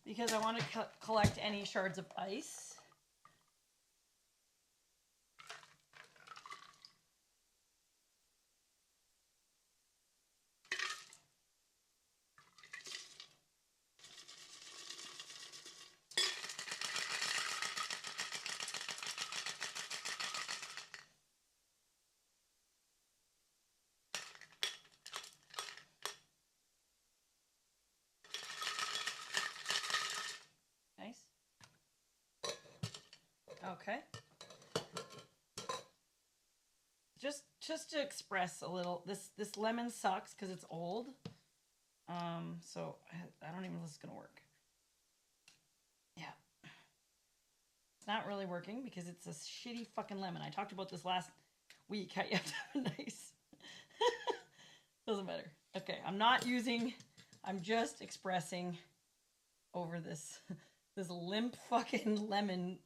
because I want to collect any shards of ice. Okay. Just to express a little, this lemon sucks because it's old. So I don't even know if this is gonna work. Yeah. It's not really working because it's a shitty fucking lemon. I talked about this last week. How you have to have a nice. Doesn't matter. Okay, I'm just expressing over this limp fucking lemon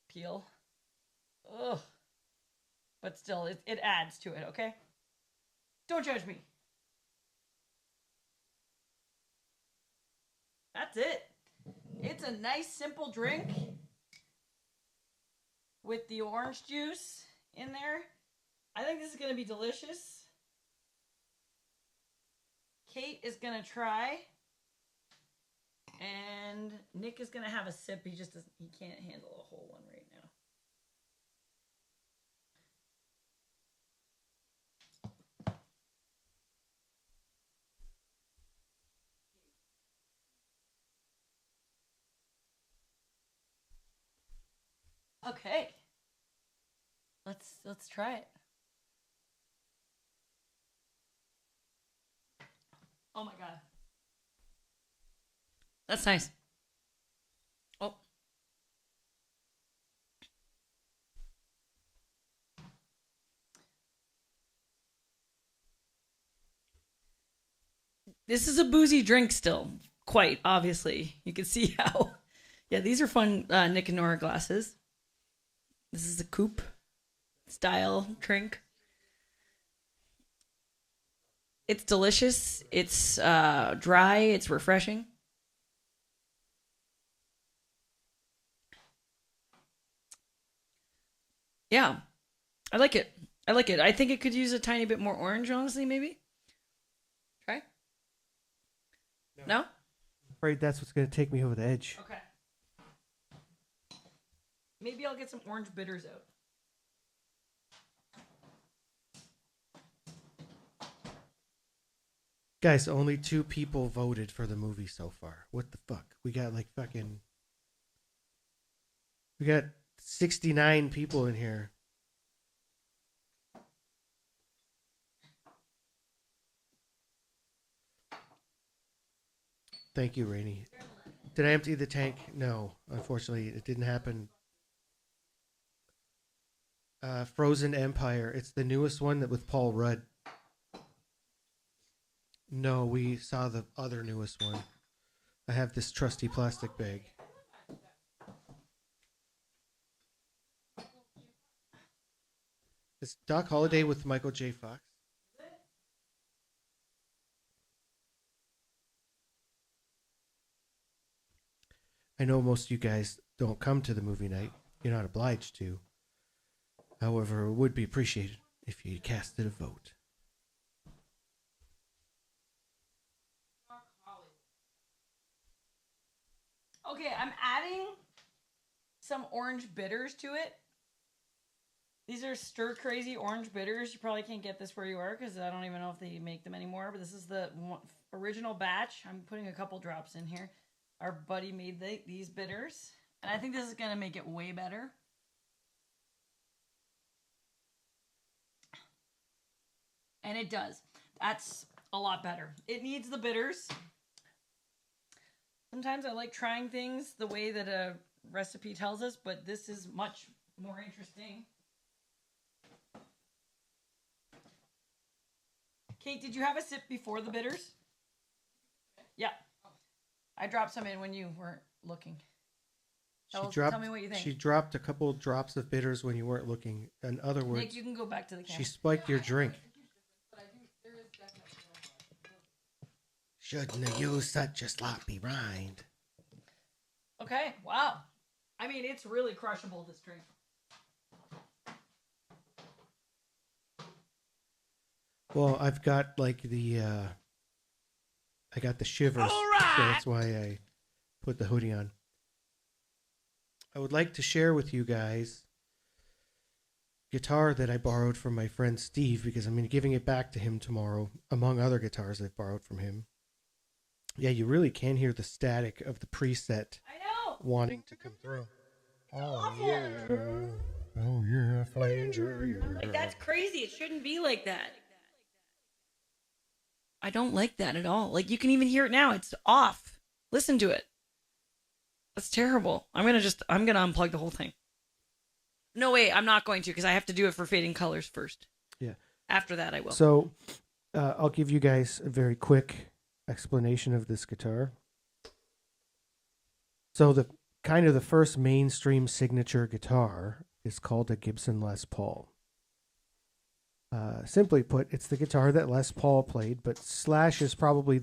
peel. Ugh. But still, it adds to it, okay? Don't judge me. That's it. It's a nice, simple drink with the orange juice in there. I think this is going to be delicious. Kate is going to try. And Nick is going to have a sip. He can't handle a whole one right now. Okay. Let's try it. Oh my god. That's nice. Oh. This is a boozy drink still, quite obviously. You can see how. Yeah, these are fun Nick and Nora glasses. This is a coupe style drink. It's delicious. It's dry. It's refreshing. Yeah, I like it. I think it could use a tiny bit more orange, honestly, maybe. Try? No? I'm afraid that's what's going to take me over the edge. Okay. Maybe I'll get some orange bitters out. Guys, only 2 people voted for the movie so far. What the fuck? We got 69 people in here. Thank you, Rainey. Did I empty the tank? No, unfortunately, it didn't happen. Frozen Empire. It's the newest one that with Paul Rudd. No, we saw the other newest one. I have this trusty plastic bag. It's Doc Holliday with Michael J. Fox. I know most of you guys don't come to the movie night. You're not obliged to. However, it would be appreciated if you casted a vote. Okay, I'm adding some orange bitters to it. These are stir crazy orange bitters. You probably can't get this where you are because I don't even know if they make them anymore. But this is the original batch. I'm putting a couple drops in here. Our buddy made these bitters. And I think this is going to make it way better. And it does. That's a lot better. It needs the bitters. Sometimes I like trying things the way that a recipe tells us, but this is much more interesting. Kate, did you have a sip before the bitters? Yeah. I dropped some in when you weren't looking. Tell me what you think. She dropped a couple drops of bitters when you weren't looking. In other words, Nick, you can go back to the camera. She spiked your drink. Shouldn't have used such a sloppy rind. Okay, wow. I mean, it's really crushable, this drink. Well, I've got I got the shivers. All right. So that's why I put the hoodie on. I would like to share with you guys guitar that I borrowed from my friend Steve because I'm giving it back to him tomorrow, among other guitars I've borrowed from him. Yeah, you really can hear the static of the preset wanting to come through. Oh yeah. Oh yeah, flanger, yeah. Like, that's crazy. It shouldn't be like that. I don't like that at all. Like, you can even hear it now. It's off. Listen to it. That's terrible. I'm gonna unplug the whole thing. No, wait, I'm not going to, because I have to do it for Fading Colors first. Yeah. After that, I will. So, I'll give you guys a very quick explanation of this guitar. So the first mainstream signature guitar is called a Gibson Les Paul. Simply put, it's the guitar that Les Paul played, but Slash is probably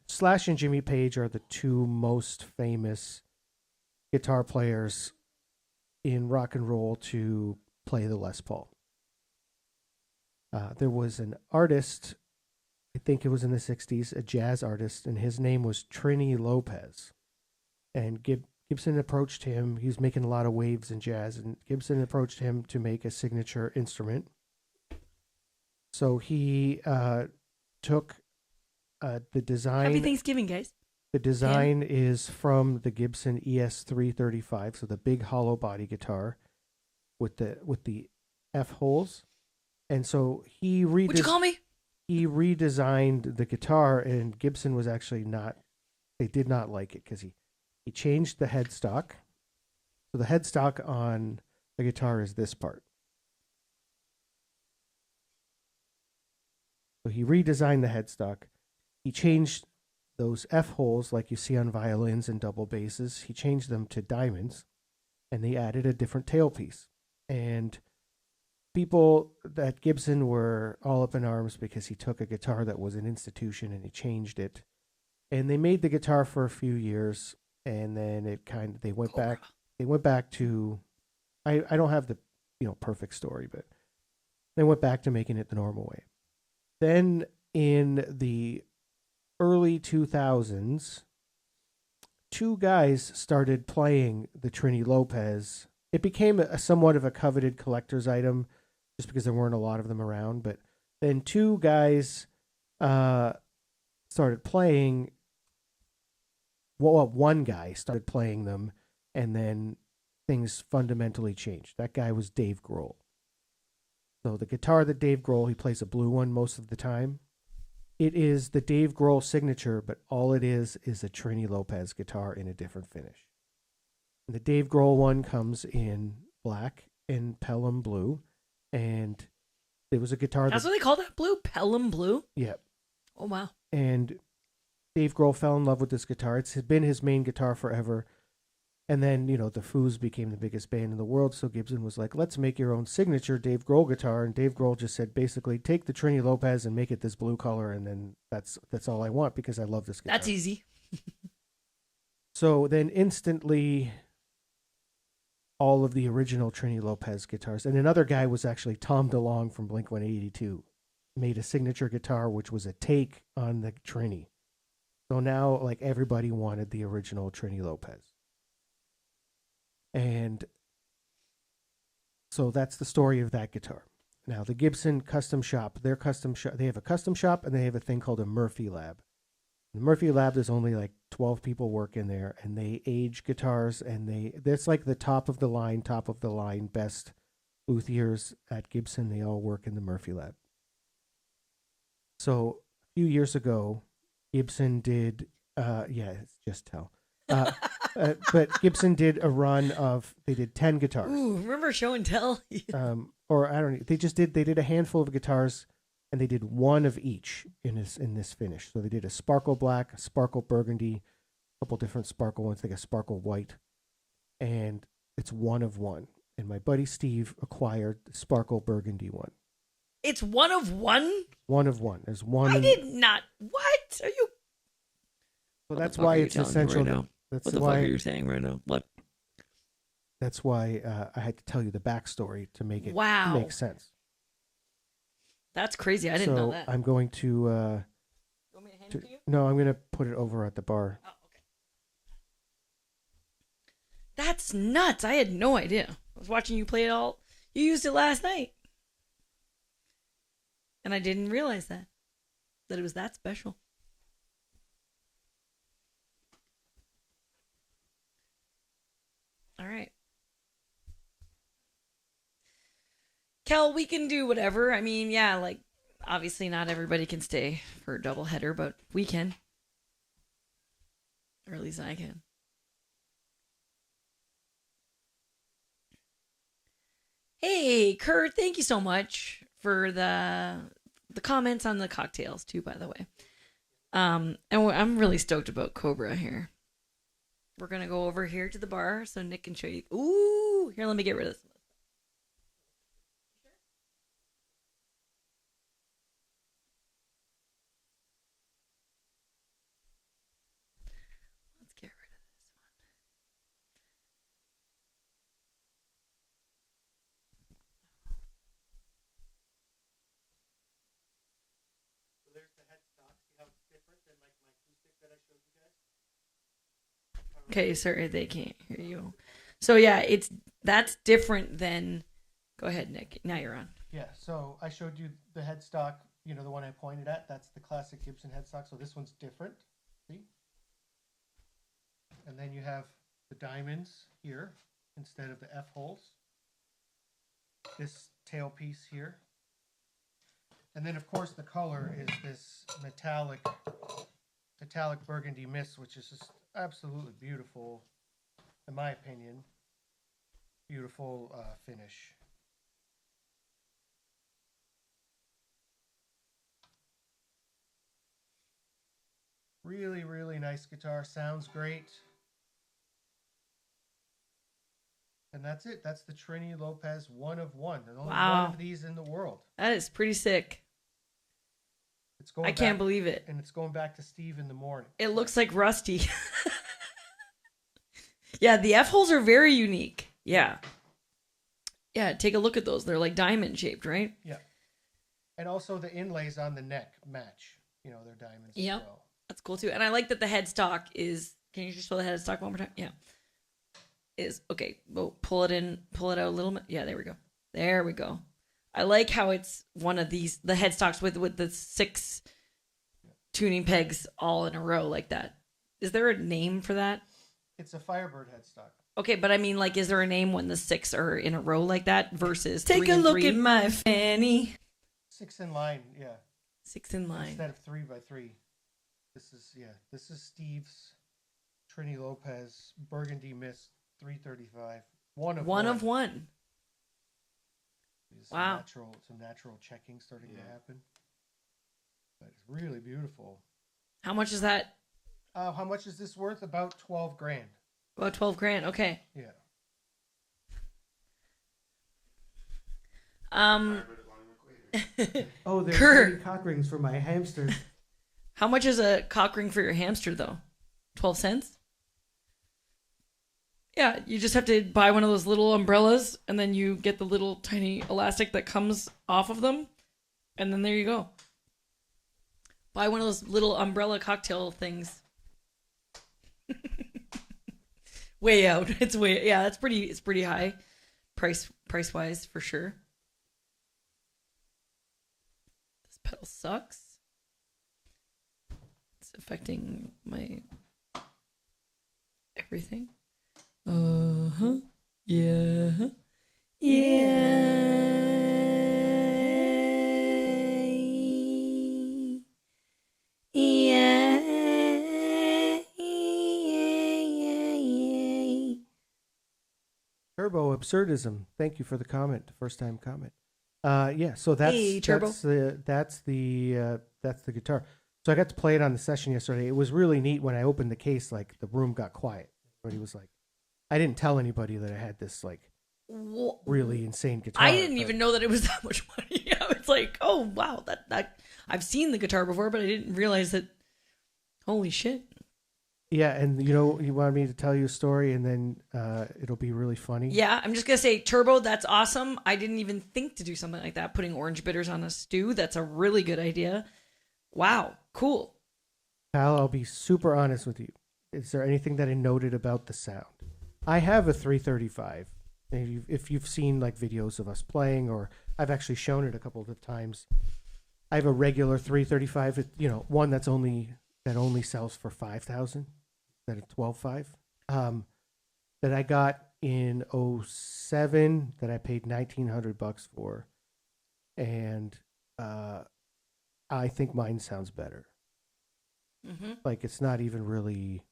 Slash and Jimmy Page are the two most famous guitar players in rock and roll to play the Les Paul. There was an artist, I think it was in the 60s, a jazz artist, and his name was Trini Lopez. And Gibson approached him. He was making a lot of waves in jazz, and Gibson approached him to make a signature instrument. So he took the design. Happy Thanksgiving, guys. The design is from the Gibson ES335, so the big hollow body guitar with the F holes. And so What'd you call me? He redesigned the guitar, and Gibson was actually they did not like it because he changed the headstock. So the headstock on the guitar is this part. So he redesigned the headstock. He changed those F holes like you see on violins and double basses. He changed them to diamonds, and they added a different tailpiece. And people at Gibson were all up in arms because he took a guitar that was an institution and he changed it. And they made the guitar for a few years, and then they went back to I don't have the perfect story, but they went back to making it the normal way. Then in the early 2000s, two guys started playing the Trini Lopez. It became somewhat of a coveted collector's item just because there weren't a lot of them around. But then two guys started playing. Well, one guy started playing them, and then things fundamentally changed. That guy was Dave Grohl. So the guitar that Dave Grohl, he plays a blue one most of the time. It is the Dave Grohl signature, but all it is a Trini Lopez guitar in a different finish. And the Dave Grohl one comes in black and Pelham blue, and there was a guitar. That's what they call that blue? Pelham blue? Yep. Oh, wow. And Dave Grohl fell in love with this guitar. It's been his main guitar forever. And then, the Foos became the biggest band in the world, so Gibson was like, let's make your own signature Dave Grohl guitar. And Dave Grohl just said, basically, take the Trini Lopez and make it this blue color, and then that's all I want because I love this guitar. That's easy. So then instantly, all of the original Trini Lopez guitars, and another guy was actually Tom DeLonge from Blink-182, made a signature guitar, which was a take on the Trini. So now, everybody wanted the original Trini Lopez. And so that's the story of that guitar. Now, the Gibson custom shop, they have a custom shop, and they have a thing called a Murphy Lab. The Murphy Lab, there's only 12 people work in there, and they age guitars, and that's the top of the line best luthiers at Gibson. They all work in the Murphy Lab. So a few years ago, Gibson did, it's just tell. But Gibson did a run they did 10 guitars. Ooh, remember Show and Tell? Or I don't know. They did a handful of guitars, and they did one of each in this finish. So they did a sparkle black, a sparkle burgundy, a couple different sparkle ones, like a sparkle white, and it's one of one. And my buddy Steve acquired the sparkle burgundy one. It's one of one? One of one. There's one. I did not. What? Are you? So that's why it's essential. Right now? That's what the why, fuck are you saying right now? What? That's why I had to tell you the backstory to make it make sense. That's crazy. I didn't know that. I'm going to. You want me to hand it to you? No, I'm going to put it over at the bar. Oh, okay. That's nuts. I had no idea. I was watching you play it all. You used it last night. And I didn't realize that it was that special. All right. Kel, we can do whatever. I mean, yeah, like, obviously not everybody can stay for a double header, but we can. Or at least I can. Hey, Kurt, thank you so much for the comments on the cocktails too, by the way. And I'm really stoked about Cobra here. We're gonna go over here to the bar so Nick can show you. Ooh, here, let me get rid of this. Let's get rid of this one. So there's the headstock. See how it's different than like my acoustic that I showed you guys? Okay, sorry, they can't hear you. So yeah, that's different than. Go ahead, Nick. Now you're on. Yeah, so I showed you the headstock, you know, the one I pointed at. That's the classic Gibson headstock. So this one's different. See? And then you have the diamonds here instead of the F holes. This tailpiece here. And then, of course, the color is this metallic burgundy mist, which is just absolutely beautiful, in my opinion. Beautiful finish. Really, really nice guitar. Sounds great. And that's it. That's the Trini Lopez 1 of 1. There's only Wow. one of these in the world. That is pretty sick. It's going I can't back- believe it. And it's going back to Steve in the morning. It looks like Rusty. Yeah, the F holes are very unique. Yeah. Yeah, take a look at those. They're like diamond shaped, right? Yeah. And also the inlays on the neck match. You know, they're diamonds Yep. as well. That's cool too. And I like that the headstock is. Can you just show the headstock one more time? Yeah. Is okay. Well, pull it in, pull it out a little bit. Yeah, there we go. There we go. I like how it's one of these the headstocks with the 6 tuning pegs all in a row like that. Is there a name for that? It's a Firebird headstock. Okay, but I mean, like, is there a name when the 6 are in a row like that versus Take 3 a and look 3? at my fanny. 6 in line, yeah. 6 in line. Instead of 3 by 3. This is Steve's Trini Lopez Burgundy Mist 335. One of one. Wow. Some natural checking starting to happen. But it's really beautiful. How much is that? How much is this worth? About 12 grand. About 12 grand. Okay. Yeah. Oh, there's Kurt. 30 cock rings for my hamsters. How much is a cock ring for your hamster, though? 12 cents? Yeah, you just have to buy one of those little umbrellas, and then you get the little tiny elastic that comes off of them, and then there you go. Buy one of those little umbrella cocktail things. Way out. It's pretty high price wise for sure. This pedal sucks. It's affecting my everything. Uh-huh. Yeah. Yeah. Turbo Absurdism. Thank you for the comment. First time comment. Yeah, so that's Hey, Turbo. that's the guitar. So I got to play it on the session yesterday. It was really neat when I opened the case, like the room got quiet. Everybody was like, I didn't tell anybody that I had this like really insane guitar. I didn't even know that it was that much money. I was like, oh wow, that I've seen the guitar before, but I didn't realize that. Holy shit. Yeah, and you know, you wanted me to tell you a story, and then it'll be really funny. Yeah, I'm just gonna say, Turbo, that's awesome. I didn't even think to do something like that. Putting orange bitters on a stew, that's a really good idea. Wow, cool. Pal, I'll be super honest with you. Is there anything that I noted about the sound? I have a 335. If you've seen like videos of us playing, or I've actually shown it a couple of times. I have a regular 335. You know, one that only sells for 5,000. That a 12.5. That I got in 07 that I paid $1,900 for. and I think mine sounds better. Mm-hmm. Like it's not even really.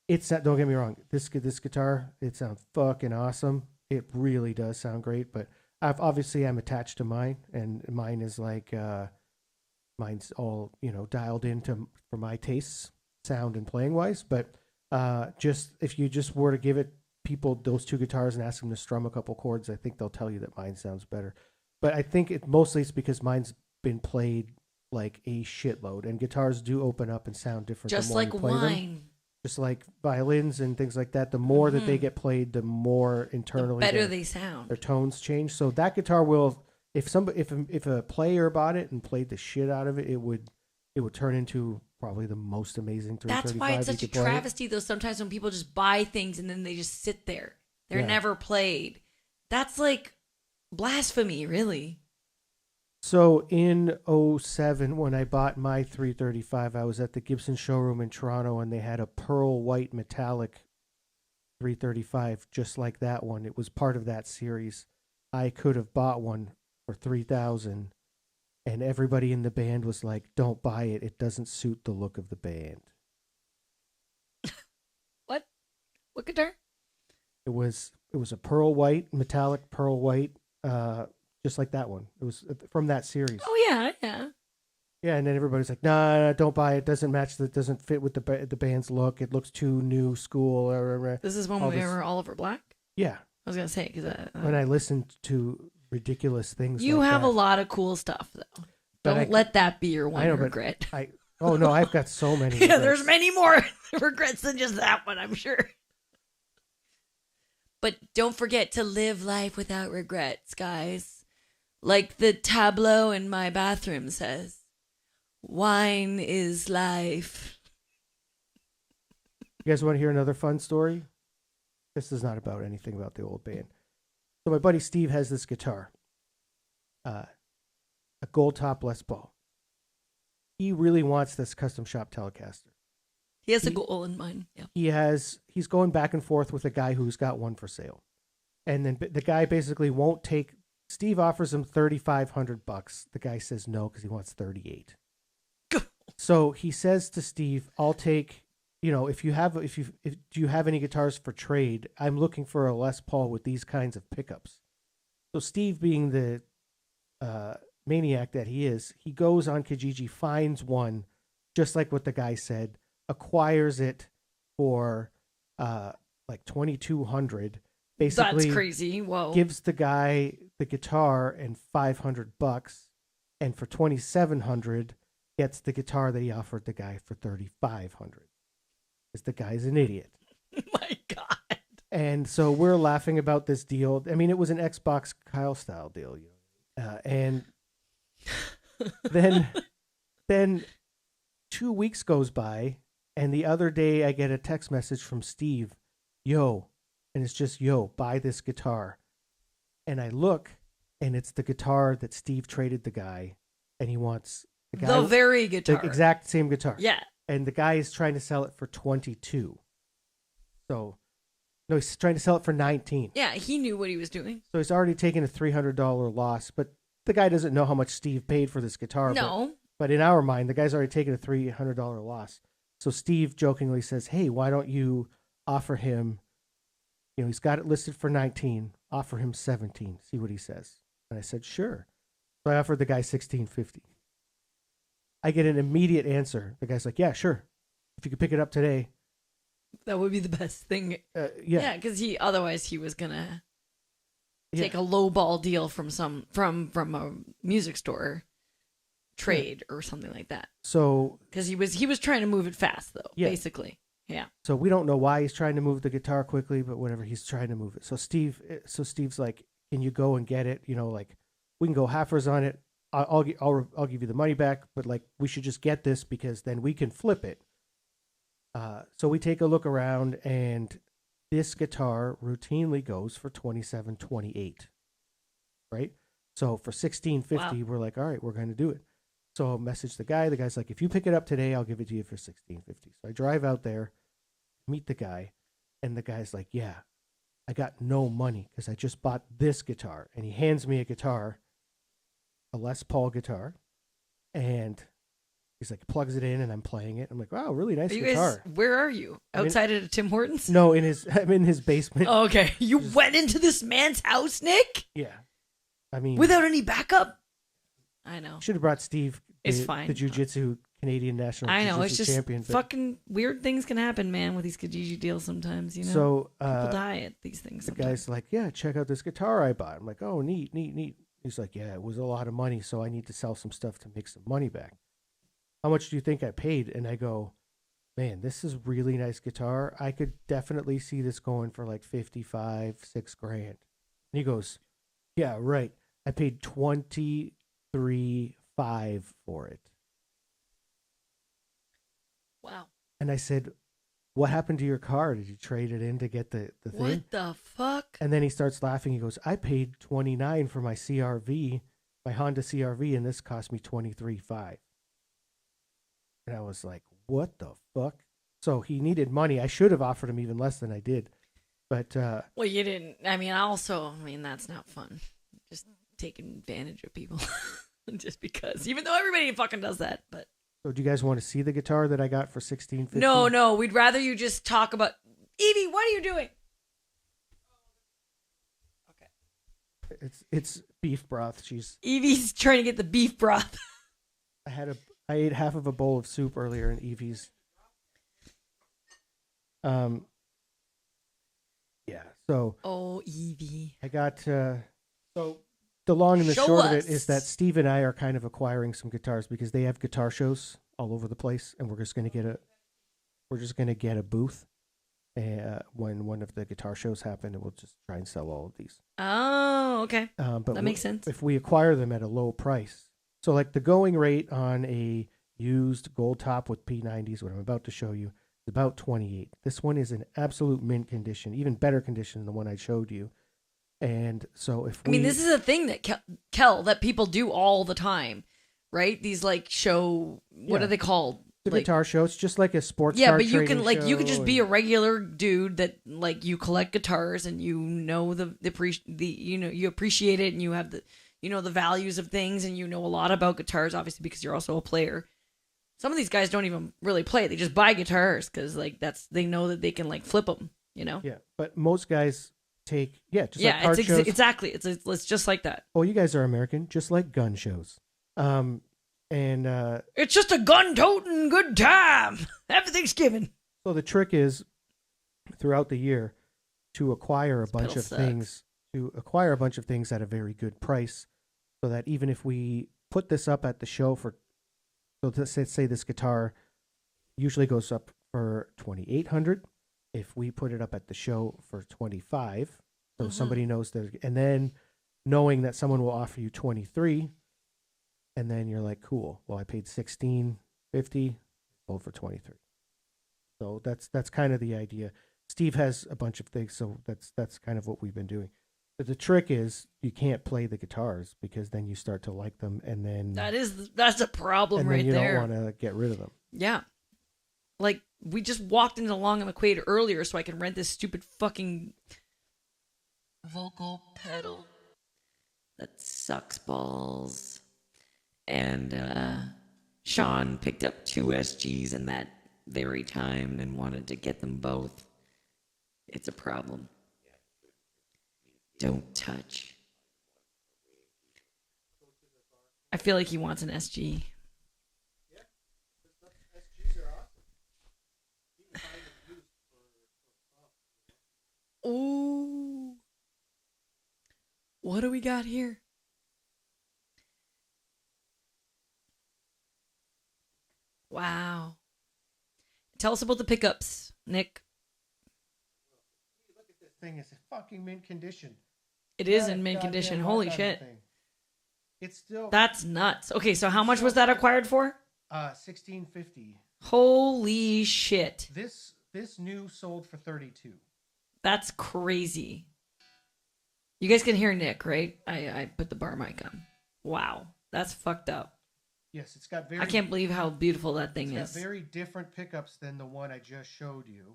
It's not, don't get me wrong. This guitar, it sounds fucking awesome. It really does sound great. But I'm attached to mine, and mine is like mine's all dialed into for my tastes, sound and playing wise. But just if you just were to give it people those two guitars and ask them to strum a couple chords, I think they'll tell you that mine sounds better. But I think it's because mine's been played like a shitload, and guitars do open up and sound different. Just the more like you play wine. Them. Just like violins and things like that, the more that they get played, the more internally better they sound. Their tones change. So that guitar will, if a player bought it and played the shit out of it, it would turn into probably the most amazing 335. That's why it's such a travesty, though. Sometimes when people just buy things and then they just sit there, they're never played. That's like blasphemy, really. So in 2007, when I bought my 335, I was at the Gibson showroom in Toronto, and they had a pearl white metallic 335 just like that one. It was part of that series. I could have bought one for $3,000, and everybody in the band was like, "Don't buy it. It doesn't suit the look of the band." What guitar? It was a pearl white, metallic pearl white. Just like that one. It was from that series. Oh, yeah. Yeah, and then everybody's like, nah, don't buy it. It doesn't match. That doesn't fit with the band's look. It looks too new school. This is when we were Oliver Black? Yeah. I was going to say, because when I listened to ridiculous things you like have that. a lot of cool stuff, though. Don't let that be your one regret. Oh, no, I've got so many Yeah, regrets. there's many more regrets than just that one, I'm sure. But don't forget to live life without regrets, guys. Like the tableau in my bathroom says, wine is life. You guys want to hear another fun story? This is not about anything about the old band. So my buddy Steve has this guitar, a gold top Les Paul. He really wants this custom shop Telecaster. He has a goal in mind. Yeah. He's going back and forth with a guy who's got one for sale. And then the guy basically won't take. Steve offers him $3,500. The guy says no because he wants 38. So he says to Steve, "I'll take. Do you have any guitars for trade? I'm looking for a Les Paul with these kinds of pickups." So Steve, being the maniac that he is, he goes on Kijiji, finds one, just like what the guy said, acquires it for like $2,200. Basically, that's crazy. Whoa. Gives the guy the guitar and $500, and for $2,700 gets the guitar that he offered the guy for $3,500. Because the guy's an idiot. My God. And so we're laughing about this deal. I mean, it was an Xbox Kyle style deal, and then 2 weeks goes by, and the other day I get a text message from Steve, "Yo." And it's just, "Yo, buy this guitar." And I look, and it's the guitar that Steve traded the guy, and he wants the very guitar, the exact same guitar. Yeah. And the guy is trying to sell it for 22. So, no, he's trying to sell it for 19. Yeah, he knew what he was doing. So he's already taken a $300 loss, but the guy doesn't know how much Steve paid for this guitar. No. But in our mind, the guy's already taken a $300 loss. So Steve jokingly says, "Hey, why don't you offer him? He's got it listed for 19. Offer him 17. See what he says." And I said, "Sure." So I offered the guy $16.50. I get an immediate answer. The guy's like, "Yeah, sure. If you could pick it up today." That would be the best thing. Yeah, because otherwise he was gonna take a low ball deal from from a music store trade or something like that. So because he was trying to move it fast though, basically. Yeah. So we don't know why he's trying to move the guitar quickly, but whatever, he's trying to move it. So Steve's like, "Can you go and get it? Like we can go halfers on it. I'll give you the money back, but like we should just get this because then we can flip it." So we take a look around, and this guitar routinely goes for $27.28, right? So for $16.50, we're like, all right, we're going to do it. So I'll message the guy. The guy's like, "If you pick it up today, I'll give it to you for $16.50. So I drive out there, meet the guy, and the guy's like, "Yeah, I got no money because I just bought this guitar. And he hands me a guitar, a Les Paul guitar, and he's like, plugs it in, and I'm playing it. I'm like, wow, really nice guitar. Where are you? Outside of Tim Hortons? No, I'm in his basement. Oh, okay. You went into this man's house, Nick? Yeah. I mean, without any backup? I know. Should have brought Steve. It's fine. The jiu-jitsu Canadian national. I know. It's just champion, fucking weird things can happen, man, with these Kijiji deals sometimes. You know. So people die at these things. The sometimes. guy's like, "Yeah, check out this guitar I bought." I'm like, "Oh, neat, neat, neat." He's like, "Yeah, it was a lot of money, so I need to sell some stuff to make some money back. How much do you think I paid?" And I go, "Man, this is really nice guitar. I could definitely see this going for like 55, $6,000." And he goes, "Yeah, right. I paid $23,500 for it." Wow. And I said, "What happened to your car? Did you trade it in to get the thing?" What the fuck? And then he starts laughing. He goes, "I paid $29,000 for my CRV, my Honda CRV, and this cost me $23,500. And I was like, "What the fuck?" So he needed money. I should have offered him even less than I did, but well, you didn't. I mean, that's not fun. Just taking advantage of people, just because. Even though everybody fucking does that, but. So do you guys want to see the guitar that I got for $16.50? No. We'd rather you just talk about. Evie, what are you doing? Okay. It's beef broth. Evie's trying to get the beef broth. I ate half of a bowl of soup earlier in Evie's. Yeah. So. Oh, Evie. I got. So the long and the short of it is that us. Steve and I are kind of acquiring some guitars because they have guitar shows all over the place, and we're just going to get a booth when one of the guitar shows happen, and we'll just try and sell all of these. Oh, okay. But that makes sense. If we acquire them at a low price, so like the going rate on a used gold top with P90s, what I'm about to show you, is about $28. This one is in absolute mint condition, even better condition than the one I showed you. And so this is a thing that Kel that people do all the time, right? These like show, what are they called? The guitar show. It's just like a sports. Yeah, car but you can trading you could just show be a regular dude that like you collect guitars and you know you appreciate it and you have the the values of things and you know a lot about guitars, obviously because you're also a player. Some of these guys don't even really play; they just buy guitars because they know that they can like flip them. Yeah, but most guys. Like car shows. Exactly. It's just like that. Oh, you guys are American, just like gun shows. It's just a gun-toting good time. Everything's given. So the trick is, throughout the year, to acquire a bunch of things at a very good price, so that even if we put this up at the show let's say this guitar usually goes up for $2,800. If we put it up at the show for $25,000, so somebody knows and then knowing that someone will offer you $23,000, and then you're like, cool. Well, I paid $16.50, sold for $23,000. So that's kind of the idea. Steve has a bunch of things, so that's kind of what we've been doing. But the trick is you can't play the guitars because then you start to like them, and then that's a problem and right then you there. don't want to get rid of them. Yeah. Like, we just walked into Long and McQuaid earlier so I can rent this stupid fucking vocal pedal. That sucks balls. And Sean picked up 2 SGs in that very time and wanted to get them both. It's a problem. Don't touch. I feel like he wants an SG. Ooh. What do we got here? Wow. Tell us about the pickups, Nick. Look at this thing. It's in fucking mint condition. It is in mint condition. Holy shit. It's still... That's nuts. Okay, so how much was that acquired for? $16.50. Holy shit. This new sold for $32. That's crazy. You guys can hear Nick, right? I put the bar mic on. Wow. That's fucked up. Yes, it's got I can't believe how beautiful that thing is. It's got very different pickups than the one I just showed you.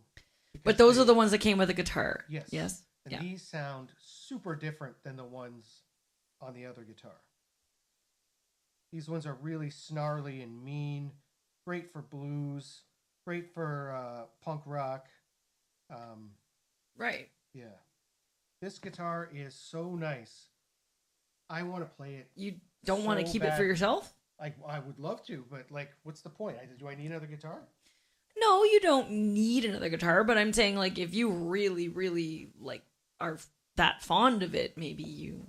But those are the ones that came with a guitar. Yes. Yes. And these sound super different than the ones on the other guitar. These ones are really snarly and mean, great for blues, great for punk rock. Right. Yeah. This guitar is so nice. I want to play it. You don't want to keep it for yourself? I would love to, but like, what's the point? Do I need another guitar? No, you don't need another guitar, but I'm saying like if you really, really like are that fond of it, maybe you.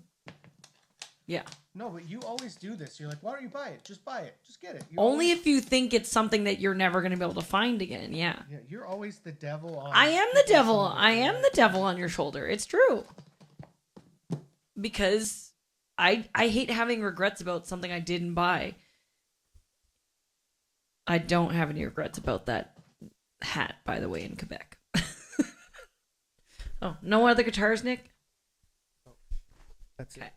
Yeah. No, but you always do this. You're like, why don't you buy it? Just buy it. Just get it. Only if you think it's something that you're never going to be able to find again. Yeah. Yeah, you're always the devil on. I am the devil. I am the devil on your shoulder. It's true. Because I hate having regrets about something I didn't buy. I don't have any regrets about that hat, by the way, in Quebec. Oh, no other guitars, Nick? That's it.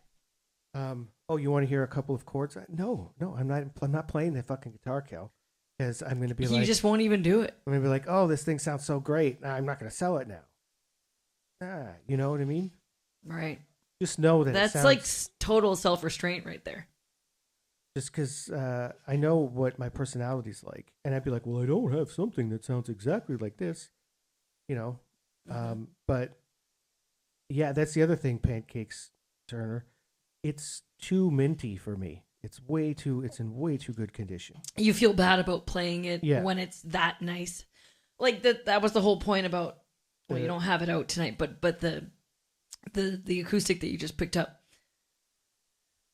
Oh, you want to hear a couple of chords? No, I'm not playing the fucking guitar, Kel, because I'm going to be You just won't even do it. I'm going to be like, oh, this thing sounds so great. Nah, I'm not going to sell it now. You know what I mean? Right. Just know that that's like total self-restraint right there. Just because I know what my personality's like, and I'd be like, well, I don't have something that sounds exactly like this, you know. But yeah, that's the other thing, Pancakes Turner. It's too minty for me. It's in way too good condition. You feel bad about playing it when it's that nice. Like that was the whole point about, well, you don't have it out tonight, but the acoustic that you just picked up.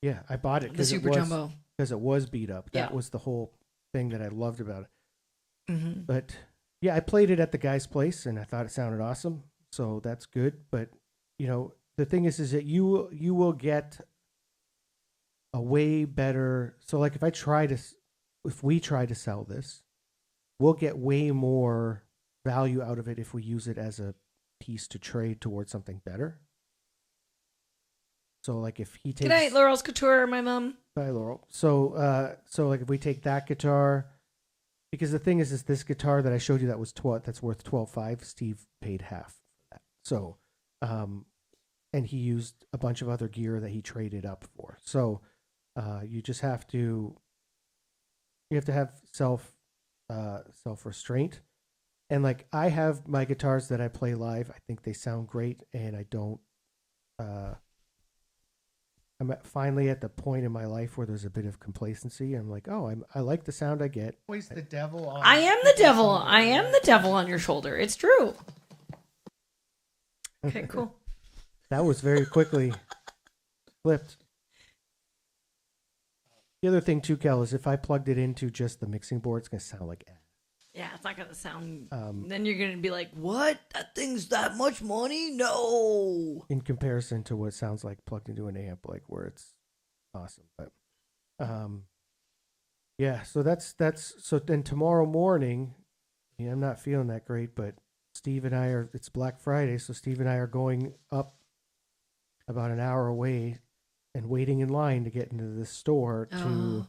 Yeah, I bought it the Super Jumbo because it was beat up. That was the whole thing that I loved about it. Mm-hmm. But yeah, I played it at the guy's place and I thought it sounded awesome. So that's good. But you know, the thing is that you will get a way better. So like if we try to sell this, we'll get way more value out of it if we use it as a piece to trade towards something better. So like if he takes. Good night, Laurel's Couture, my mom. Bye, Laurel. So like if we take that guitar, because the thing is this guitar that I showed you that's worth $12,500. Steve paid half for that. So, and he used a bunch of other gear that he traded up for. So, you just have to. You have to have self restraint, and like I have my guitars that I play live. I think they sound great, and I don't. I'm finally at the point in my life where there's a bit of complacency. I'm like, oh, I like the sound I get. Always the devil on. I am the devil. I am the devil on your shoulder. It's true. Okay, cool. That was very quickly flipped. The other thing too, Kel, is if I plugged it into just the mixing board, it's gonna sound like ass. Yeah, it's not gonna sound. Then you're gonna be like, "What? That thing's that much money? No." In comparison to what it sounds like plugged into an amp, like where it's awesome. But, yeah. So that's so. Then tomorrow morning, I'm not feeling that great, but Steve and I are. It's Black Friday, so Steve and I are going up about an hour away and waiting in line to get into the store to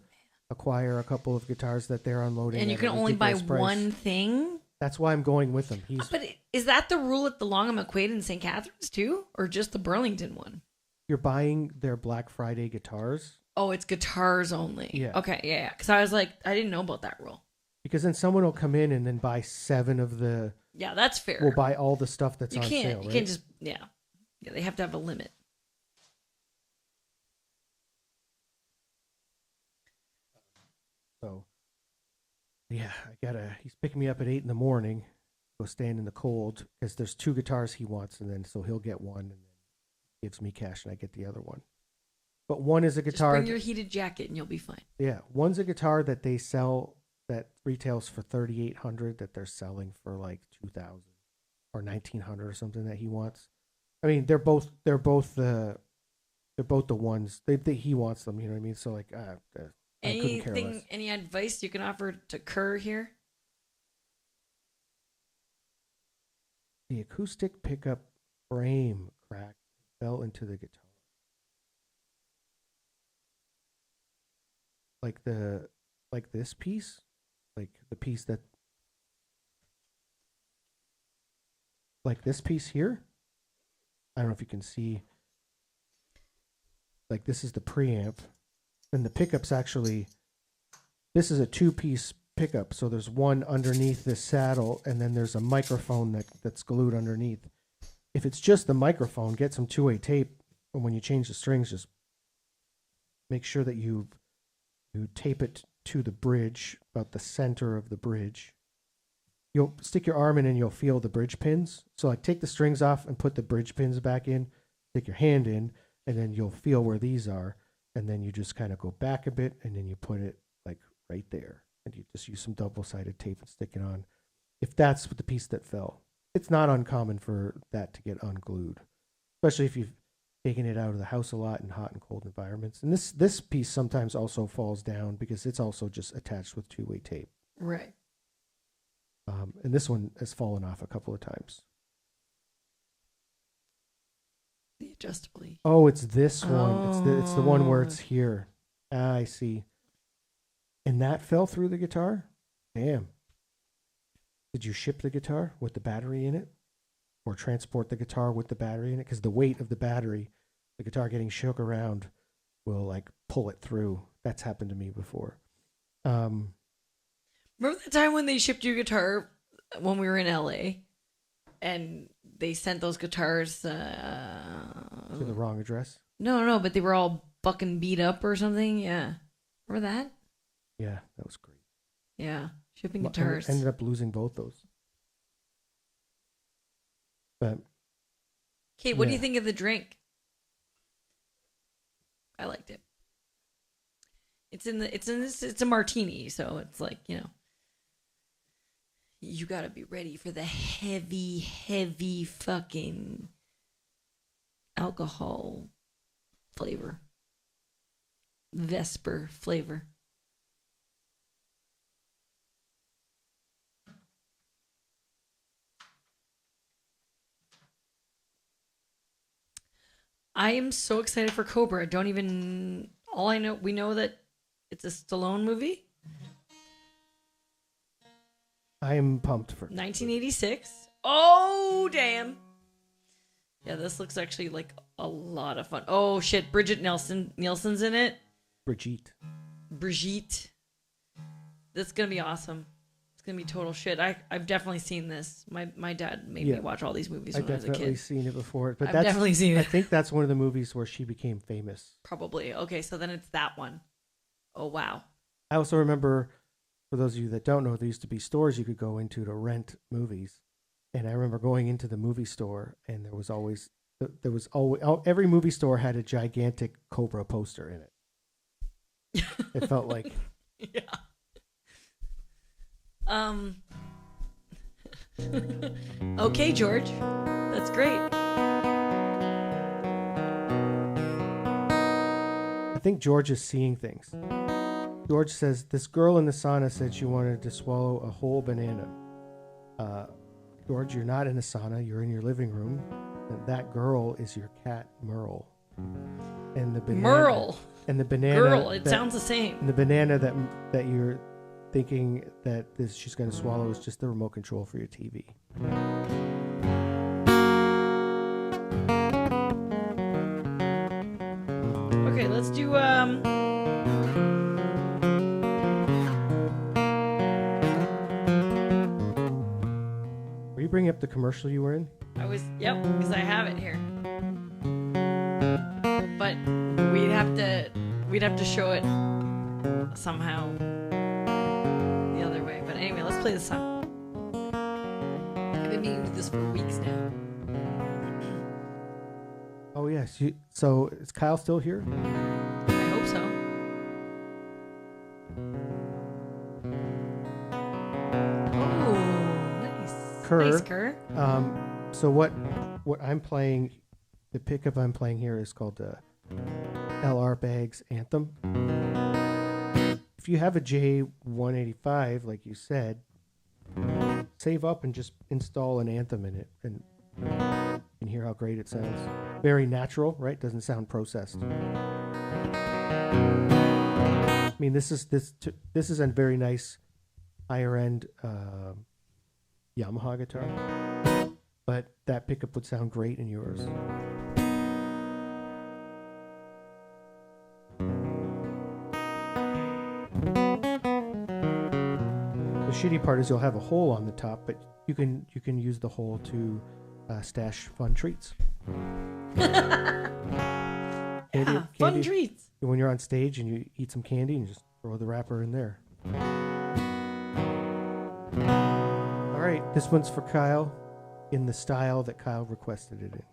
acquire a couple of guitars that they're unloading. And you can only buy one thing? That's why I'm going with them. But is that the rule at the Longham McQuaid in St. Catharines too? Or just the Burlington one? You're buying their Black Friday guitars. Oh, it's guitars only. Yeah. Okay, yeah. Because I was like, I didn't know about that rule. Because then someone will come in and then buy 7 of the... Yeah, that's fair. Will buy all the stuff that's on sale, You can't just... Yeah. Yeah, they have to have a limit. So, yeah, he's picking me up at 8 in the morning, go stand in the cold, because there's 2 guitars he wants, and then so he'll get one, and then gives me cash, and I get the other one. But one is a guitar... Just bring your heated jacket, and you'll be fine. Yeah, one's a guitar that they sell, that retails for $3,800, that they're selling for like $2,000 or $1,900 or something that he wants. I mean, they're both the ones, he wants them, you know what I mean? So like, I couldn't care less. Any advice you can offer to Kerr here? The acoustic pickup frame cracked, fell into the guitar. Like this piece, like the piece that, like this piece here. I don't know if you can see. Like this is the preamp, and the pickup's actually. This is a 2-piece pickup, so there's one underneath this saddle, and then there's a microphone that's glued underneath. If it's just the microphone, get some 2-way tape, and when you change the strings, just make sure that you tape it to the bridge, about the center of the bridge. You'll stick your arm in and you'll feel the bridge pins. So like take the strings off and put the bridge pins back in, stick your hand in, and then you'll feel where these are, and then you just kind of go back a bit, and then you put it like right there, and you just use some double-sided tape and stick it on. If that's the piece that fell, it's not uncommon for that to get unglued, especially if you've taken it out of the house a lot in hot and cold environments. And this piece sometimes also falls down because it's also just attached with 2-way tape. Right. And this one has fallen off a couple of times. The adjustable. Oh, it's this one. It's the one where it's here. I see. And that fell through the guitar? Damn. Did you ship the guitar with the battery in it? Or transport the guitar with the battery in it? Because the weight of the battery, the guitar getting shook around, will like pull it through. That's happened to me before. Remember the time when they shipped your guitar when we were in LA? And they sent those guitars To the wrong address? No, but they were all fucking beat up or something. Yeah. Remember that? Yeah, that was great. Yeah. Shipping guitars. Ended up losing both those. But Kate, what do you think of the drink? I liked it. It's a martini, so it's like, you know, you gotta be ready for the heavy fucking alcohol flavor. Vesper flavor. I am so excited for Cobra. We know that it's a Stallone movie. I am pumped for 1986. Oh, damn. Yeah, this looks actually like a lot of fun. Oh, shit. Bridget Nielsen's in it. Brigitte. This is going to be awesome. It's going to be total shit. I've definitely seen this. My dad made me watch all these movies when I was a kid. I've definitely seen it before. But I've definitely seen it. I think that's one of the movies where she became famous. Probably. Okay, so then it's that one. Oh, wow. I also remember, for those of you that don't know, there used to be stores you could go into to rent movies. And I remember going into the movie store, and there was always every movie store had a gigantic Cobra poster in it. It felt like. Yeah. Okay, George. That's great. I think George is seeing things. George says, this girl in the sauna said she wanted to swallow a whole banana. George, you're not in a sauna. You're in your living room. And that girl is your cat, Merle. And the banana, Merle. And the banana. Girl, it sounds the same. And the banana that you're thinking that she's going to swallow is just the remote control for your TV. Okay, let's do Were you bringing up the commercial you were in? because I have it here. But we'd have to show it somehow the other way. But anyway, let's play this song. I've been meaning to do this for weeks now. Oh yes. So is Kyle still here? I hope so. Oh, nice. Kerr. Nice, Kerr. So what I'm playing, the pickup I'm playing here is called LR Bag's Anthem. If you have a J185, like you said, save up and just install an Anthem in it, and you can hear how great it sounds. Very natural, right? Doesn't sound processed. I mean, this is a very nice higher end Yamaha guitar. but that pickup would sound great in yours. The shitty part is you'll have a hole on the top, but you can use the hole to stash fun treats. Fun treats. When you're on stage and you eat some candy, and you just throw the wrapper in there. All right, this one's for Kyle in the style that Kyle requested it in.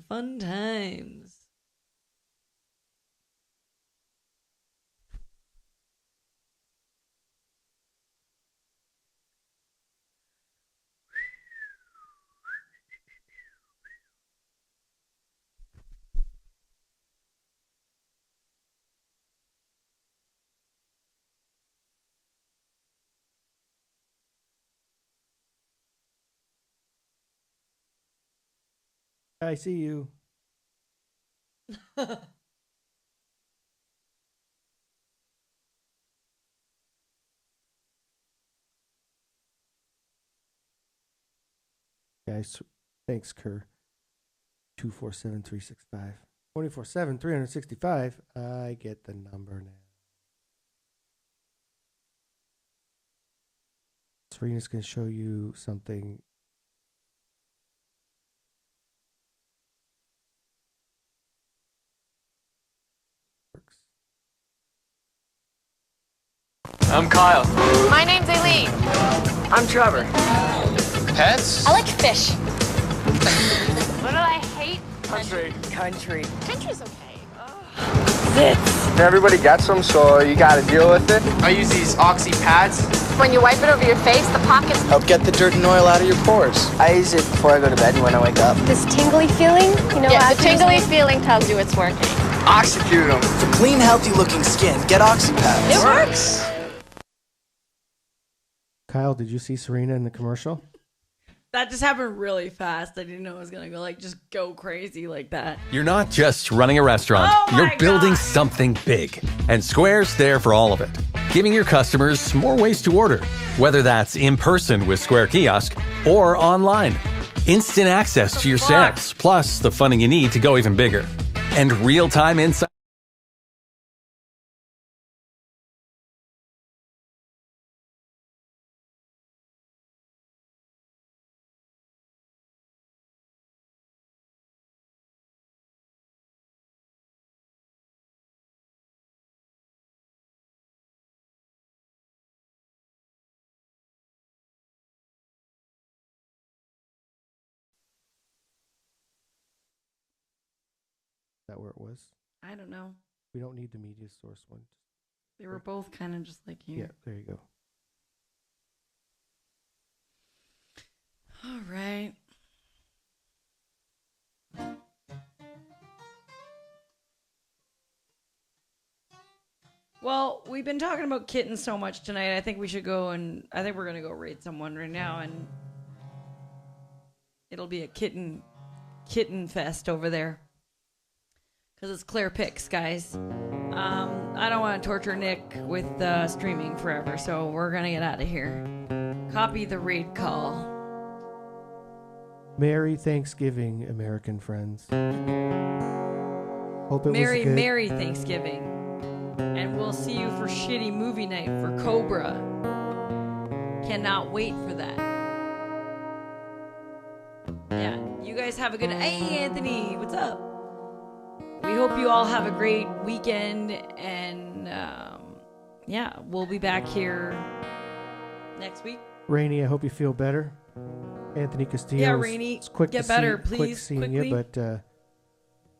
Fun times. I see you. guys. Thanks, Kerr. 247-365. 24/7, 365. I get the number now. Serena's going to show you something. I'm Kyle. My name's Aileen. I'm Trevor. Pets? I like fish. What do I hate? Country. Country's okay. Everybody gets them, so you gotta deal with it. I use these Oxy pads. When you wipe it over your face, the pockets Help get the dirt and oil out of your pores. I use it before I go to bed and when I wake up. this tingly feeling, Yeah, the tingly feeling tells you it's working. Oxycute them. For clean, healthy-looking skin, get Oxy pads. It works. Kyle, did you see Serena in the commercial? That just happened really fast. I didn't know it was going to just go crazy like that. You're not just running a restaurant. You're building something big. And Square's there for all of it. Giving your customers more ways to order. Whether that's in person with Square Kiosk or online. Instant access to your sales. Plus the funding you need to go even bigger. And real-time insight. Is that where it was? I don't know. We don't need the media source one. They were both kind of just like you. Yeah, there you go. All right. Well, we've been talking about kittens so much tonight. I think we should go and I think we're going to go raid someone right now and it'll be a kitten fest over there. Because it's clear picks, guys. I don't want to torture Nick with streaming forever, so we're going to get out of here. Copy the raid call. Merry Thanksgiving, American friends. Hope it was good. Merry Thanksgiving. And we'll see you for shitty movie night for Cobra. Cannot wait for that. Yeah, you guys have a good... Hey, Anthony, what's up? We hope you all have a great weekend, and yeah, we'll be back here next week. Rainey, I hope you feel better. Anthony Castillo. Yeah, Rainey, it's quick get to better, see, please, quick seeing quickly. you, but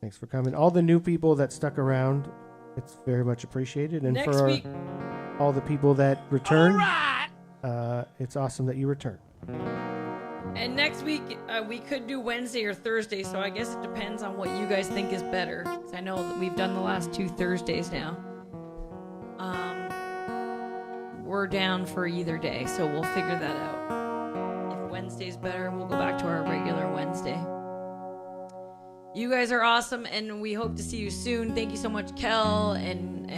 thanks for coming. All the new people that stuck around, it's very much appreciated. And Next for week. all the people that return, it's awesome that you return. And next week, we could do Wednesday or Thursday, so I guess it depends on what you guys think is better. 'Cause I know that we've done the last 2 Thursdays now. We're down for either day, so we'll figure that out. If Wednesday's better, we'll go back to our regular Wednesday. You guys are awesome, and we hope to see you soon. Thank you so much, Kel, and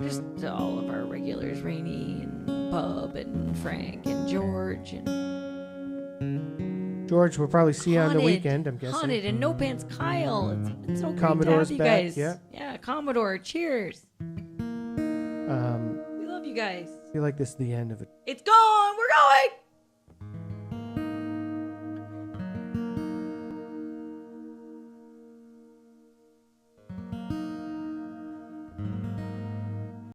just all of our regulars, Rainey and Bub and Frank and George and George, we'll probably see you on the weekend, I'm guessing. Haunted and No Pants Kyle. It's been so great Commodore's to have you back, guys. yeah. Commodore. Cheers. We love you guys. I feel like this is the end of it. It's gone. We're going.